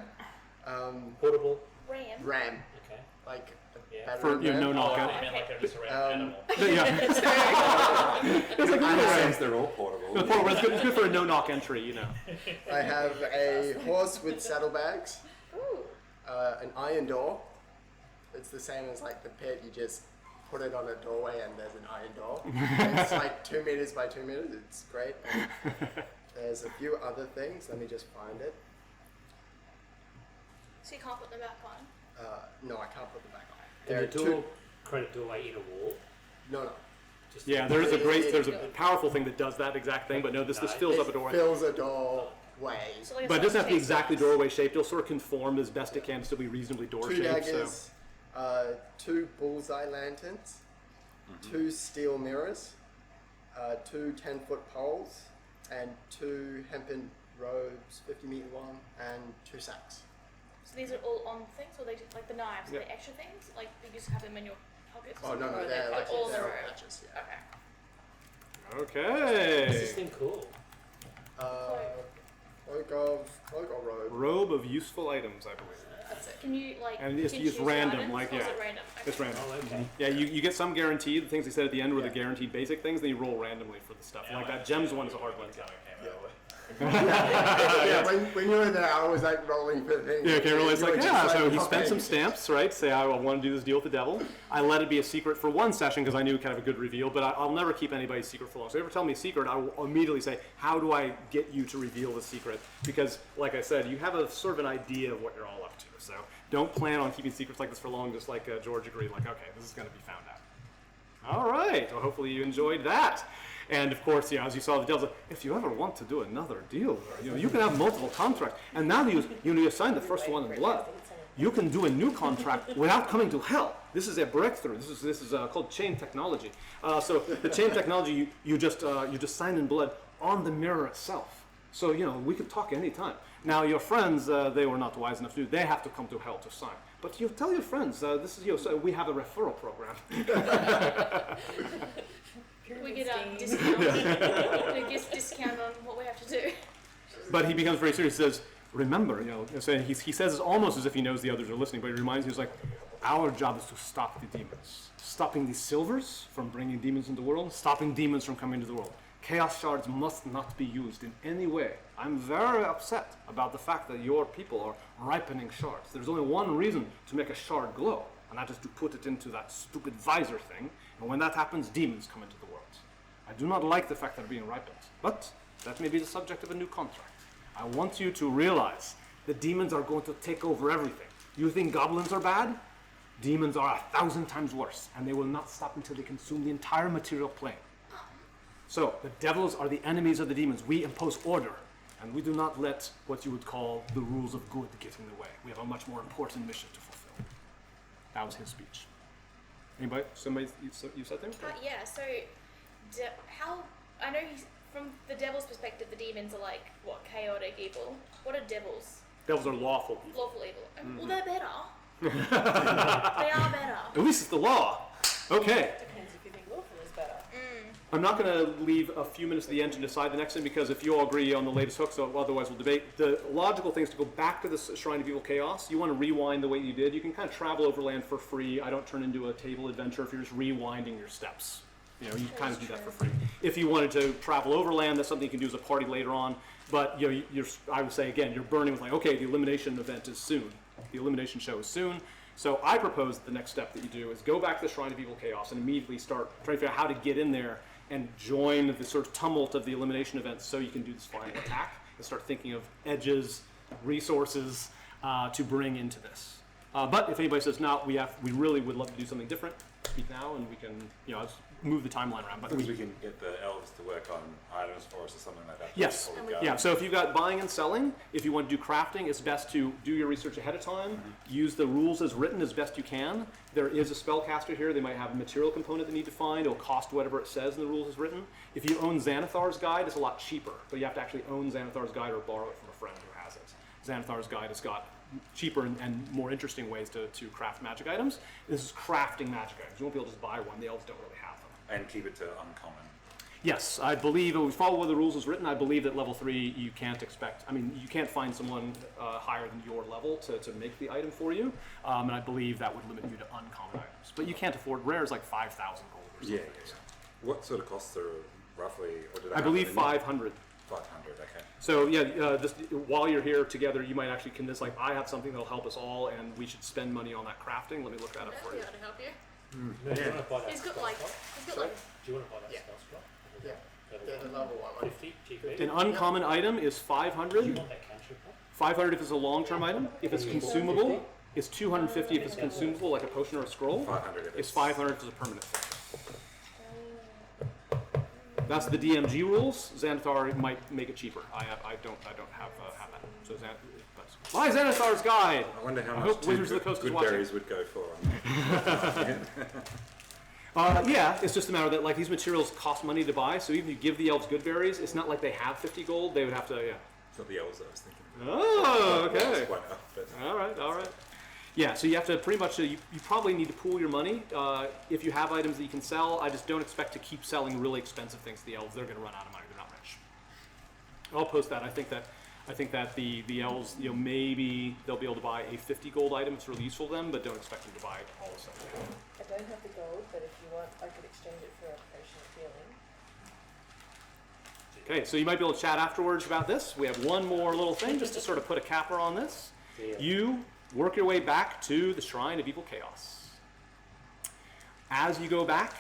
Portable. ram? Ram. Okay. Like a Yeah. battering For ram. no oh, knock I out. meant like just a random animal. Yeah. It's like Since they're all portable. it's good for a no-knock entry, I have a horse with saddlebags. Ooh. An iron door. It's the same as like the pit. You just put it on a doorway and there's an iron door. It's like 2 meters by 2 meters. It's great. And there's a few other things. Let me just find it. So you can't put them back on. No, I can't put them back on. And There the are two. door, credit doorway in a wall. No. Just Yeah, there's a powerful thing that does that exact thing, but no, this fills up a It doorway. fills a doorway. So like a But it doesn't have to be chase exactly box. doorway shaped. It'll sort of conform as best it can to still be reasonably door 2 shaped. So. daggers. 2 bullseye lanterns. 2 steel mirrors. 2 10-foot poles. And 2 hempen robes, 50-meter long, and 2 sacks. So these are all on things, or they just, like the knives? Yeah. Are they extra things? Like you just have them in your pockets? or Oh, no, something, or are they're they like all in the they're row? patches, yeah. Okay. Is this Okay. thing cool? Cloak or robe. Robe of useful items, I believe. That's it. Can you like? And it's can you just choose random, items, like, or is yeah. it random? Okay. It's random. Oh, okay. Yeah, you get some guaranteed. The things they said at the end were the Yeah. guaranteed basic things. Then you roll randomly for the stuff. Like that gems one is a hard one to get. Yeah, when you were there, I was like rolling for things. Yeah, okay, really. It's You were like, just yeah, so he okay. spent some stamps, right? Say, I want to do this deal with the devil. I let it be a secret for one session because I knew kind of a good reveal, but I'll never keep anybody's secret for long. So if you ever tell me a secret, I will immediately say, how do I get you to reveal the secret? Because, like I said, you have a sort of an idea of what you're all up to. So don't plan on keeping secrets like this for long, just like George agreed, like, okay, this is going to be found out. All right, well, hopefully you enjoyed that. And of course, as you saw, the devil's like, if you ever want to do another deal, you can have multiple contracts. And now that you signed the first one in blood, you can do a new contract without coming to hell. This is a breakthrough. This is called chain technology. So the chain technology, you just sign in blood on the mirror itself. So we could talk anytime. Now your friends, they were not wise enough to do. They have to come to hell to sign. But you tell your friends, this is so we have a referral program. We get a discount. We get discount on what we have to do. But he becomes very serious. He says, remember, so he says it almost as if he knows the others are listening, but he reminds you, he's like, our job is to stop the demons. Stopping the silvers from bringing demons into the world, stopping demons from coming into the world. Chaos shards must not be used in any way. I'm very upset about the fact that your people are ripening shards. There's only one reason to make a shard glow, and that is to put it into that stupid visor thing, and when that happens, demons come into the world. I do not like the fact that they're being ripened, but that may be the subject of a new contract. I want you to realize the demons are going to take over everything. You think goblins are bad? Demons are 1,000 times worse, and they will not stop until they consume the entire material plane. So the devils are the enemies of the demons. We impose order, and we do not let what you would call the rules of good get in the way. We have a much more important mission to fulfill. That was his speech. Anybody? Somebody? You said there? Yeah. So, how I know he's from the devil's perspective. The demons are like what, chaotic evil. What are devils? Devils are lawful evil. Lawful evil. Well, they're better. They are better. At least it's the law. Okay. Depends if you think lawful is better. I'm not going to leave a few minutes at the end to decide the next thing because if you all agree on the latest hook, so otherwise we'll debate. The logical thing is to go back to the Shrine of Evil Chaos. You want to rewind the way you did. You can kind of travel overland for free. I don't turn into a table adventure if you're just rewinding your steps. You know, you kind of do that for free. If you wanted to travel overland, that's something you can do as a party later on. But you know, I would say again, you're burning with like, okay, the elimination event is soon. The elimination show is soon. So I propose that the next step that you do is go back to the Shrine of Evil Chaos and immediately start trying to figure out how to get in there and join the sort of tumult of the elimination event so you can do this final attack and start thinking of edges, resources to bring into this. But if anybody says, no, we really would love to do something different, speak now and we can, you know, let's move the timeline around. But we can get the elves to work on items for us or something like that. Yes. before we go. Yeah, so if you've got buying and selling, if you want to do crafting, it's best to do your research ahead of time, use the rules as written as best you can. There is a spellcaster here. They might have a material component they need to find. It'll cost whatever it says in the rules as written. If you own Xanathar's Guide, it's a lot cheaper, but you have to actually own Xanathar's Guide or borrow it from a friend who has it. Xanathar's Guide has got cheaper and more interesting ways to craft magic items. This is crafting magic items. You won't be able to just buy one. The elves don't really have them. And keep it to uncommon. Yes, I believe, if we follow what the rules is written, I believe that level 3 you can't expect, I mean, you can't find someone higher than your level to make the item for you, and I believe that would limit you to uncommon items. But you can't afford, rare is like 5,000 gold or something. Yeah. What sort of costs are roughly, or did I believe 500. 500, okay. So yeah, just while you're here together, you might actually convince, like, I have something that'll help us all, and we should spend money on that crafting. Let me look that up I'll for be you. able to help you. No, do you want to buy that He's got spell like, slot? he's got like. Do you want to buy that Yeah. spell slot? Yeah. Level They're the level one. 50 GP? An uncommon item is Do you 500. want that cantrip one? 500 if it's a long-term item. If it's consumable, it's 250 if it's consumable, like a potion or a scroll. 500 if It's 500 if it's a permanent thing. That's the DMG rules. Xanathar might make it cheaper. I don't have that. So my Xanathar's Guide. I wonder how I much hope two Wizards of the Coast is good watching. berries would go for. Yeah, it's just a matter that like these materials cost money to buy. So even if you give the elves good berries, it's not like they have 50 gold. They would have to, yeah. It's not the elves I was thinking. Oh, okay. It's quite enough, but All right. Yeah, so you have to pretty much, you probably need to pool your money. If you have items that you can sell, I just don't expect to keep selling really expensive things to the elves. They're going to run out of money. They're not rich. I'll post that. I think that the elves, you know, maybe they'll be able to buy a 50 gold item. It's really useful to them, but don't expect them to buy all the stuff. I don't have the gold, but if you want, I could exchange it for a potion of healing. Okay, so you might be able to chat afterwards about this. We have one more little thing just to sort of put a capper on this. Yeah. You work your way back to the Shrine of Evil Chaos. As you go back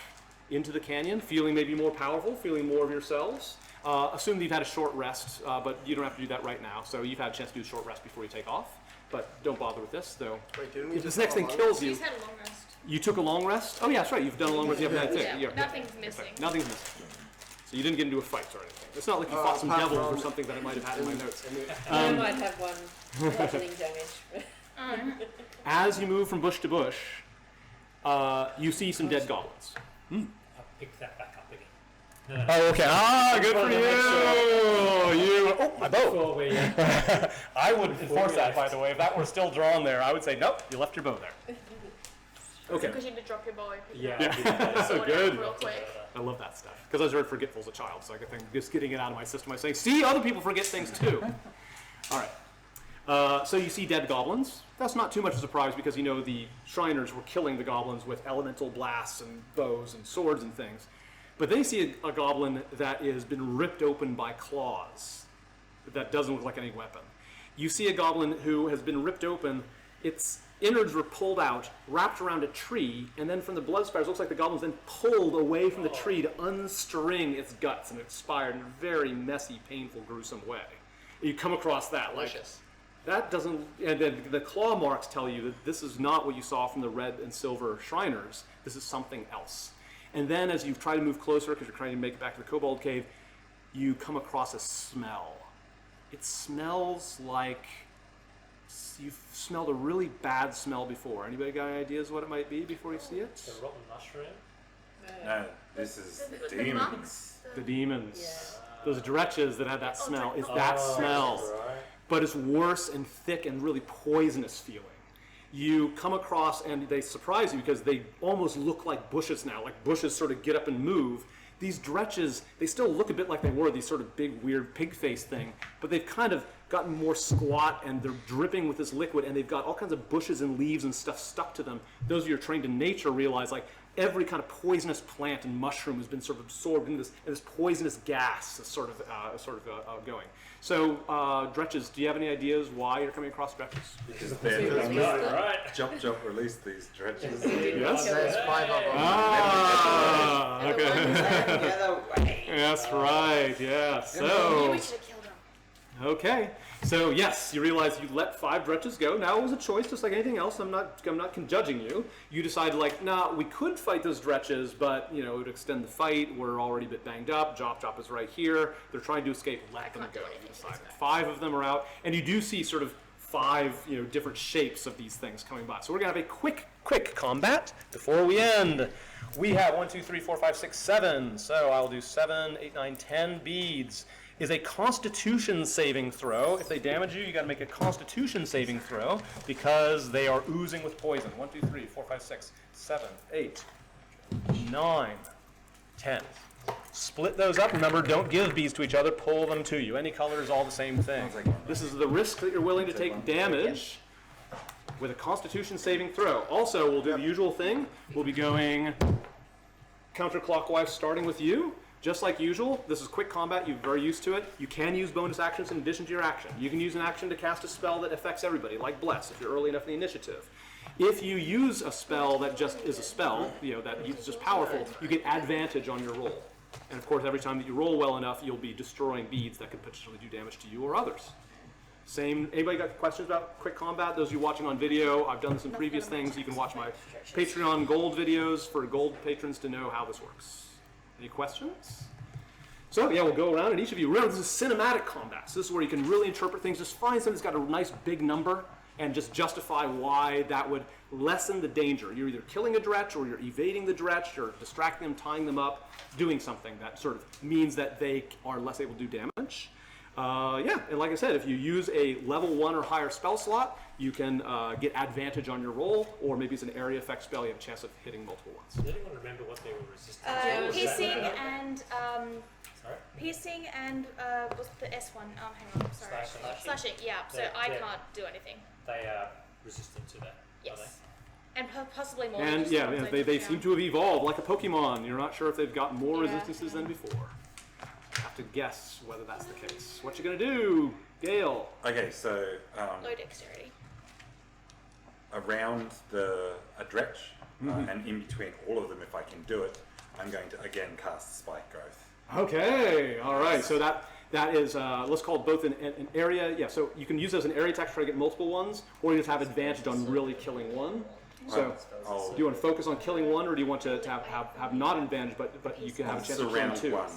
into the canyon, feeling maybe more powerful, feeling more of yourselves, assume that you've had a short rest, but you don't have to do that right now. So you've had a chance to do a short rest before you take off, but don't bother with this, though. Wait, didn't we If this just next have thing a kills you, He's had a long rest. you took a long rest? Oh yeah, that's right, you've done a long rest, you haven't had it. Yeah, nothing's missing. Nothing's missing. So you didn't get into a fight or anything. It's not like you fought some apart devils or from- something that I might have had in my notes. I might have one bludgeoning damage. As you move from bush to bush, you see some dead goblins. I'll pick that back up again. Oh, okay. Ah, good for you. Oh, my bow. Before we, I would Before enforce we that, left. by the way. If that were still drawn there, I would say, nope, you left your bow there. Okay. Because you need to drop your bow. yeah, Yeah. I'll do that. So good. Real quick. I love that stuff. Because I was very forgetful as a child, so I think just getting it out of my system, I say, see, other people forget things too. All right. So you see dead goblins. That's not too much of a surprise because you know the Shriners were killing the goblins with elemental blasts and bows and swords and things. But then you see a goblin that has been ripped open by claws. That doesn't look like any weapon. You see a goblin who has been ripped open. Its innards were pulled out, wrapped around a tree, and then from the blood spatters, it looks like the goblin's then pulled away from the tree to unstring its guts and expired in a very messy, painful, gruesome way. You come across that, like, Delicious. that doesn't, and then the claw marks tell you that this is not what you saw from the red and silver Shriners. This is something else. And then as you try to move closer, because you're trying to make it back to the kobold cave, you come across a smell. It smells like you've smelled a really bad smell before. Anybody got any ideas what it might be before you see it? The rotten mushroom. No, this is The demons. monks? The demons. Yeah. Those dretches that had that Oh, smell. It's oh, that Oh, smell. Right. But it's worse and thick and really poisonous feeling. You come across and they surprise you because they almost look like bushes now, like bushes sort of get up and move. These dretches, they still look a bit like they were, these sort of big, weird pig face thing, but they've kind of gotten more squat and they're dripping with this liquid and they've got all kinds of bushes and leaves and stuff stuck to them. Those of you who are trained in nature realize like every kind of poisonous plant and mushroom has been sort of absorbed in this poisonous gas is sort of going. So, dretches, do you have any ideas why you're coming across dretches? Because they're Right. Jump, release these dredges. Yes? There's 5 of them. Ah, And the okay. ones the other way. That's right, yeah. You So, we should have killed him. okay. So yes, you realize you let 5 dretches go. Now it was a choice, just like anything else. I'm not judging you. You decided like, nah, we could fight those dretches, but you know, it would extend the fight. We're already a bit banged up. Chop is right here. They're trying to escape. Let them can't go. do You anything decided. against that. 5 of them are out, and you do see sort of 5, you know, different shapes of these things coming by. So we're gonna have a quick combat before we end. We have 1, 2, 3, 4, 5, 6, 7. So I'll do 7, 8, 9, 10 beads. Is a Constitution saving throw. If they damage you, you got to make a Constitution saving throw because they are oozing with poison. 1, 2, 3, 4, 5, 6, 7, 8, 9, 10. Split those up. Remember, don't give beads to each other. Pull them to you. Any color is all the same thing. This is the risk that you're willing to take damage with a Constitution saving throw. Also, we'll do the usual thing. We'll be going counterclockwise, starting with you. Just like usual, this is quick combat, you're very used to it. You can use bonus actions in addition to your action. You can use an action to cast a spell that affects everybody, like Bless, if you're early enough in the initiative. If you use a spell that just is a spell, you know, that is just powerful, you get advantage on your roll. And of course, every time that you roll well enough, you'll be destroying beads that could potentially do damage to you or others. Same, anybody got questions about quick combat? Those of you watching on video, I've done this in previous things. You can watch my Patreon gold videos for gold patrons to know how this works. Any questions? So yeah, we'll go around and each of you, remember this is cinematic combat. So this is where you can really interpret things. Just find something that's got a nice big number and just justify why that would lessen the danger. You're either killing a dretch or you're evading the dretch or distracting them, tying them up, doing something that sort of means that they are less able to do damage. Yeah, and like I said, if you use a level 1 or higher spell slot, you can get advantage on your roll, or maybe it's an area effect spell, you have a chance of hitting multiple ones. Does anyone remember what they were resistant to? Yeah, Was that Piercing the- and Sorry? piercing and what's the S one? Hang on, sorry. Slashing. Slashing. Yeah. So Yeah, I yeah. can't do anything. They are resistant to that. Are Yes. And possibly more. than And just the yeah, ones yeah, I they took seem down. to have evolved like a Pokemon. You're not sure if they've got more Yeah, resistances yeah. than before. Have to guess whether that's the case. What you gonna do, Gale? Okay, so Low dexterity. around a dretch and in between all of them, if I can do it, I'm going to again cast Spike Growth. Okay, all right. So that is let's call it both an area. Yeah, so you can use it as an area attack to try to get multiple ones, or you just have advantage on really killing one. So I'll do you want to focus on killing one, or do you want to have not an advantage, but you can have a chance of killing surround 2? one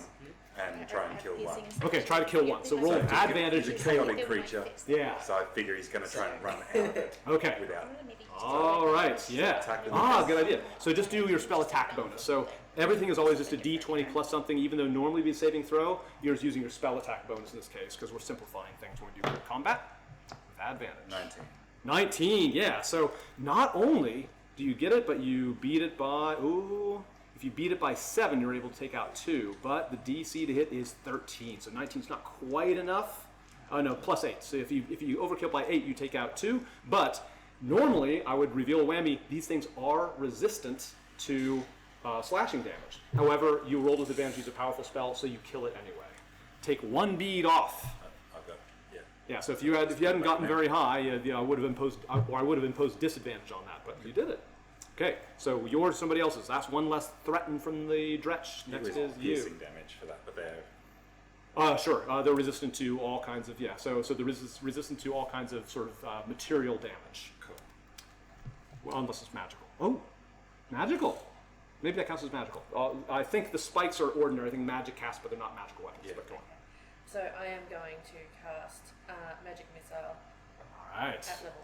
and try and kill one. Okay, try to kill one. So roll So an advantage he's to a kill chaotic one. creature, Yeah. so I figure he's going to try and run out of it Okay. without. All right, yeah. Attack with Good idea. So just do your spell attack bonus. So everything is always just a d20 plus something, even though normally it'd be a saving throw. You're just using your spell attack bonus in this case, because we're simplifying things when we do quick combat with advantage. 19. 19, yeah. So not only do you get it, but you beat it by, if you beat it by 7, you're able to take out 2, but the DC to hit is 13, so 19 is not quite enough. Oh no, plus 8. So if you overkill by 8, you take out 2, but normally I would reveal a whammy. These things are resistant to slashing damage. However, you rolled with advantage, use a powerful spell, so you kill it anyway. Take 1 bead off. I've got, yeah. Yeah, so if you hadn't gotten very high, I would have imposed disadvantage on that, but you did it. Okay, so yours, somebody else's. That's one less threatened from the dretch. It Next was is you. piercing damage for that, but they're Sure. They're resistant to all kinds of So they're resistant to all kinds of sort of material damage. cool. Well, unless it's magical. Oh, magical. Maybe that counts as magical. I think the spikes are ordinary. I think magic cast, but they're not magical weapons. Yeah. But go on. So I am going to cast Magic Missile All right. at level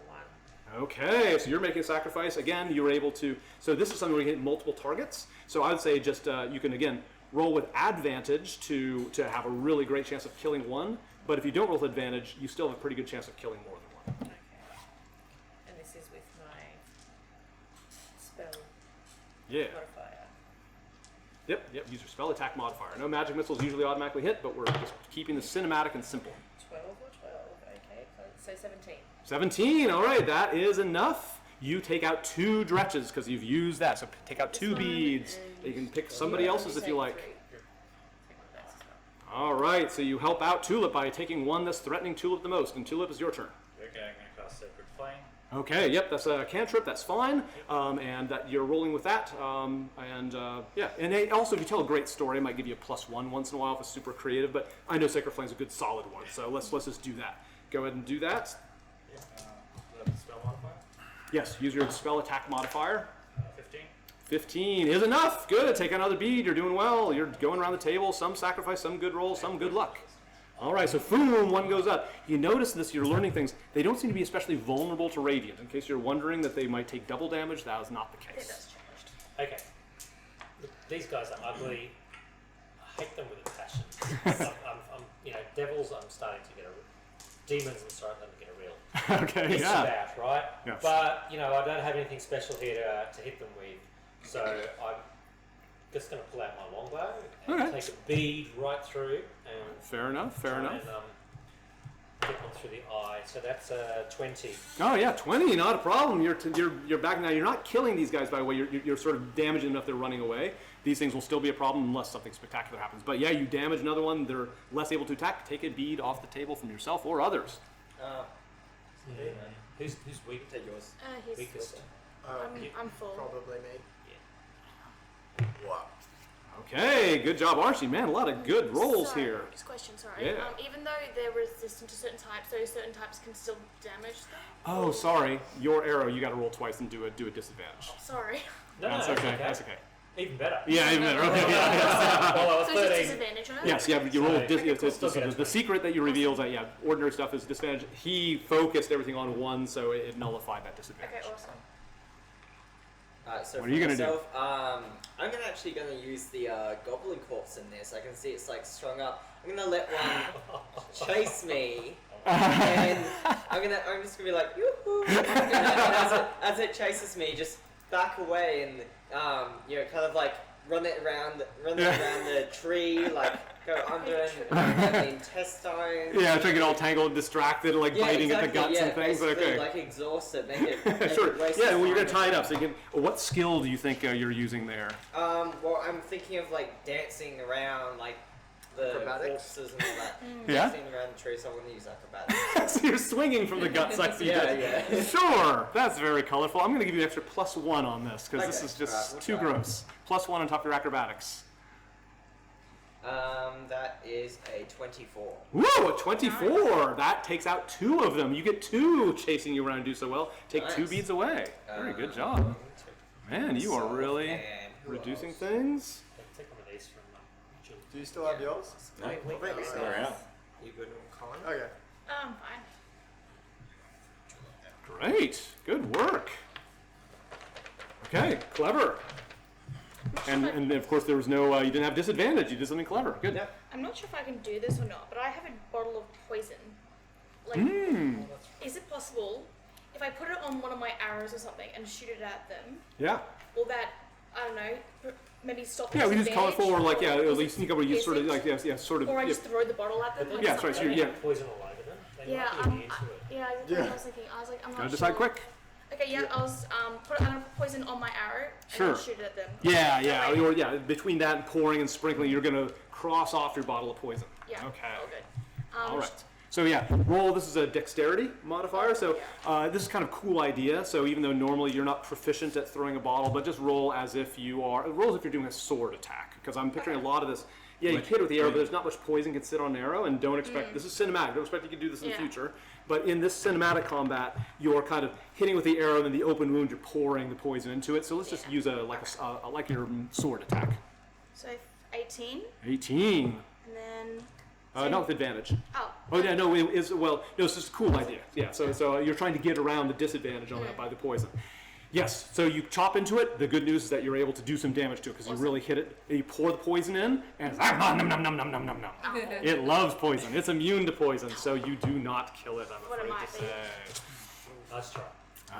1. Okay, so you're making a sacrifice. Again, you were able to, so this is something where you hit multiple targets. So I would say just, you can again, roll with advantage to have a really great chance of killing one. But if you don't roll with advantage, you still have a pretty good chance of killing more than one. Okay. And this is with my spell Yeah. modifier. Yep, use your spell attack modifier. No magic missiles usually automatically hit, but we're just keeping the cinematic and simple. 12 or 12, okay, so 17. 17, all right, that is enough. You take out 2 dretches because you've used that. So take out 2 This one beads. and- You can pick somebody else's if you like. 3. Take one of those as well. All right, so you help out Tulip by taking one that's threatening Tulip the most, and Tulip is your turn. Okay, I'm going to cast Sacred Flame. Okay, yep, that's a cantrip, that's fine, and that you're rolling with that, yeah, and also if you tell a great story, it might give you a +1 once in a while if it's super creative, but I know Sacred Flame's a good solid one, so let's just do that. Go ahead and do that. The spell modifier. Yes, use your spell attack modifier. 15. 15 is enough. Good. Take another bead. You're doing well. You're going around the table. Some sacrifice, some good rolls, some good luck. All right, so boom, one goes up. You notice this, you're learning things. They don't seem to be especially vulnerable to radiant. In case you're wondering that they might take double damage, that is not the I think case. that's changed. Okay. Look, these guys are ugly. I hate them with a passion. I'm, devils, I'm starting to get demons, I'm starting to get a real Okay, it's yeah. about, right? Yes. But, I don't have anything special here to hit them with. So I'm just going to pull out my longbow and Okay. take a bead right through and Fair enough, fair try enough. and get one through the eye. So that's 20. Oh yeah, 20, not a problem. You're back now. You're not killing these guys, by the way. You're sort of damaging enough they're running away. These things will still be a problem unless something spectacular happens. But yeah, you damage another one. They're less able to attack. Take a bead off the table from yourself or others. Who's weak? Take yours. He's Weakest. I'm full. Probably me. Yeah. Wow. Okay, good job, Archie. Man, a lot of good rolls Sorry, here. Just a question, sorry. Yeah. Even though they're resistant to certain types, so certain types can still damage them? Oh, sorry. Your arrow, you got to roll twice and do a disadvantage. Sorry. No, That's no, okay. That's okay. Even better. Yeah, even better. Okay, yeah. Well, I was So it's just 13. disadvantage on it? Yes, yeah, you roll. Okay, It's cool. Still get the secret that you reveal is that ordinary stuff is disadvantage. He focused everything on one, so it nullified that disadvantage. Okay, awesome. So What for are you gonna do? myself, I'm actually gonna use the goblin corpse in this. I can see it's like strung up. I'm gonna let one chase me, and I'm just gonna be like yoo-hoo, and as it chases me, just back away and kind of like run it around the tree, like go under the intestines. Yeah, trying to get all tangled and distracted, like biting at the guts and things. But basically, okay. like exhaust it, make it Sure. waste Yeah, its well, you're gonna time. tie it up. So you can. What skill do you think you're using there? Well, I'm thinking of like dancing around like the Acrobatics? corpses and all that. Yeah? Dancing around the tree, so I'm gonna use acrobatics. So you're swinging from the guts like you Yeah, did. yeah. Sure, that's very colorful. I'm gonna give you an extra +1 on this because this Okay. is just Alright, we'll too try. gross. +1 on top of your acrobatics. That is a 24. Woo, a 24. That takes out 2 of them. You get 2 chasing you around and do so well. Take 2 Nice. beads away. Very good job. Man, you are really And who reducing else? things. Take one of these from Julie. Do you still have yours? No, Wait, still around. You good on con? Okay. Fine. Great. Good work. Okay, clever. And of course there was no, you didn't have disadvantage. You did something clever. Good. Yep. I'm not sure if I can do this or not, but I have a bottle of poison. Like, Hmm. is it possible if I put it on one of my arrows or something and shoot it at them, Yeah. will that, I don't know, maybe stop Yeah, we use disadvantage, colorful or like, yeah, or at least sneak over, you sort of pierce like, it? yeah, sort of. Or I yeah. just throw the bottle at them? But Like Yeah, that's right, so something? you're- Don't have poison all over them. They Yeah, might be immune to it. yeah, Yeah. I was thinking. I was like, I'm not Gotta sure. decide quick. Okay, yeah, I was put poison on my arrow and Sure. then shoot it at them. Yeah, yeah, That way- or yeah, between that and pouring and sprinkling, you're gonna cross off your bottle of poison. Yeah. Okay. All good. All right. So yeah, roll. This is a dexterity modifier. So this is kind of a cool idea. So even though normally you're not proficient at throwing a bottle, but just roll as if you are. Roll as if you're doing a sword attack. Because I'm picturing a lot of this. Yeah, you hit it with the arrow, but there's not much poison can sit on an arrow, and don't expect. This is cinematic. Don't expect you can do this in the Yeah. future. But in this cinematic combat, you're kind of hitting with the arrow, and then the open wound, you're pouring the poison into it. So let's just use like your sword attack. So 18, 18. and then. Not with advantage. Oh. Oh yeah, no, it's just a cool idea. Yeah, so you're trying to get around the disadvantage on that by the poison. Yes, so you chop into it. The good news is that you're able to do some damage to it because you really hit it. And you pour the poison in, and it's nom nom nom nom nom nom nom. It loves poison. It's immune to poison, so you do not kill it. I'm What it afraid might to be. say. Nice try.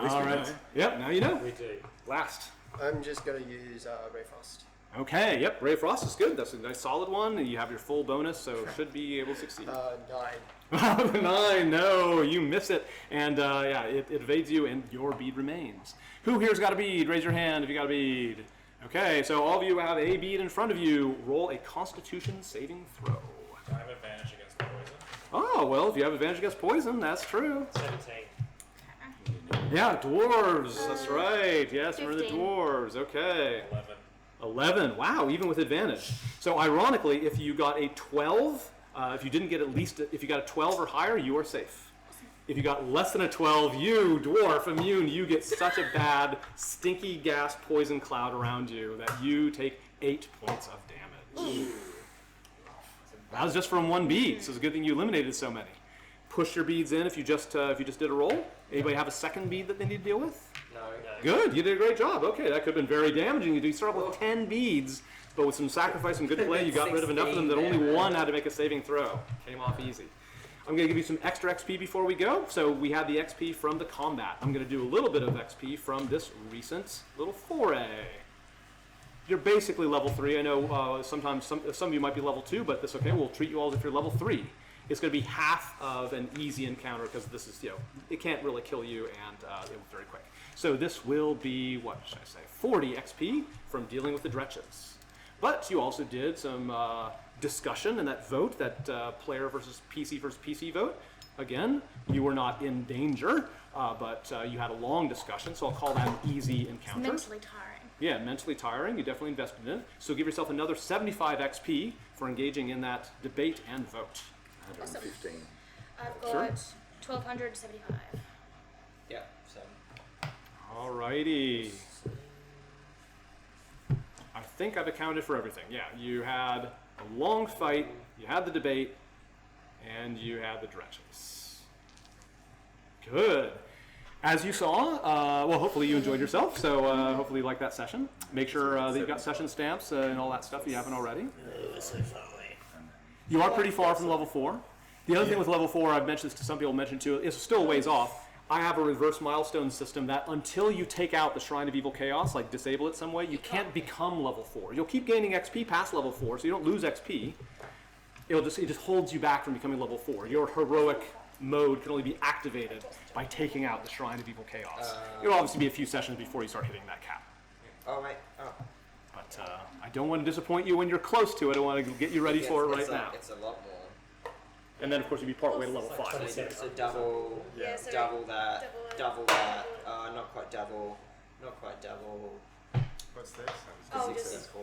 All right. Yep. Now you know. We do. Last. I'm just going to use Ray Frost. Okay. Yep. Ray of Frost is good. That's a nice solid one, and you have your full bonus, so should be able to succeed. 9. 9. No, you miss it, and it evades you, and your bead remains. Who here's got a bead? Raise your hand if you got a bead. Okay, so all of you have a bead in front of you. Roll a Constitution saving throw. Do I have advantage against the poison? Oh, well, if you have advantage against poison, that's true. 17. Yeah, dwarves. That's right. Yes, we're in the 15. dwarves. Okay. 11. 11. Wow, even with advantage. So ironically, if you got a 12, if you got a 12 or higher, you are safe. If you got less than a 12, you, dwarf, immune, you get such a bad, stinky gas poison cloud around you that you take 8 points of damage. That was just from one bead, so it's a good thing you eliminated so many. Push your beads in if you just did a roll. Anybody have a second bead that they need to deal with? No. Good, you did a great job. Okay, that could have been very damaging. You start off with 10 beads, but with some sacrifice and good play, you got rid of enough of them that only one had to make a saving throw. Came off easy. I'm going to give you some extra XP before we go. So we had the XP from the combat. I'm going to do a little bit of XP from this recent little foray. You're basically level 3. I know sometimes some of you might be level 2, but that's okay. We'll treat you all as if you're level 3. It's going to be half of an easy encounter because this is, it can't really kill you, and it will be very quick. So this will be, what should I say, 40 XP from dealing with the dretches. But you also did some discussion in that vote, that player versus PC vote. Again, you were not in danger, but you had a long discussion, so I'll call that an easy encounter. It's mentally tiring. Yeah, mentally tiring. You definitely invested in it. So give yourself another 75 XP for engaging in that debate and vote. 115. I've got Sure. 1,275. Yeah, so. Alrighty. I think I've accounted for everything. Yeah, you had a long fight, you had the debate, and you had the dretches. Good. As you saw, well, hopefully you enjoyed yourself, so hopefully you liked that session. Make sure that you've got session stamps and all that stuff if you haven't already. You are pretty far from level 4. The other thing with level 4, I've mentioned this to some people, mentioned too, it's still a ways off. I have a reverse milestone system that until you take out the Shrine of Evil Chaos, like disable it some way, you can't become level 4. You'll keep gaining XP past level 4, so you don't lose XP. It just holds you back from becoming level 4. Your heroic mode can only be activated by taking out the Shrine of Evil Chaos. It'll obviously be a few sessions before you start hitting that cap. Oh, right. Oh. But I don't want to disappoint you when you're close to it. I want to get you ready for it right now. It's a lot more. And then, of course, you'd be part way to level 5. So double, Yeah, so double that, double that. Not quite double. What's this? Oh, 64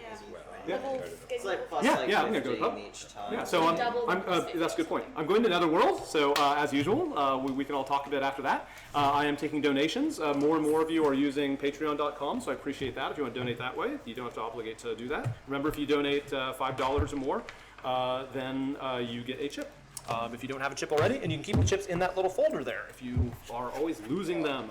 Yeah. as well. Yeah. Level, It's like plus Yeah, like yeah, I'm gonna go 15 up. each time. Yeah, so Double that's a good point. I'm going to Netherworld, so as usual, we can all talk a bit after that. I am taking donations. More and more of you are using patreon.com, so I appreciate that. If you want to donate that way, you don't have to obligate to do that. Remember, if you donate $5 or more, then you get a chip. If you don't have a chip already, and you can keep the chips in that little folder there if you are always losing them.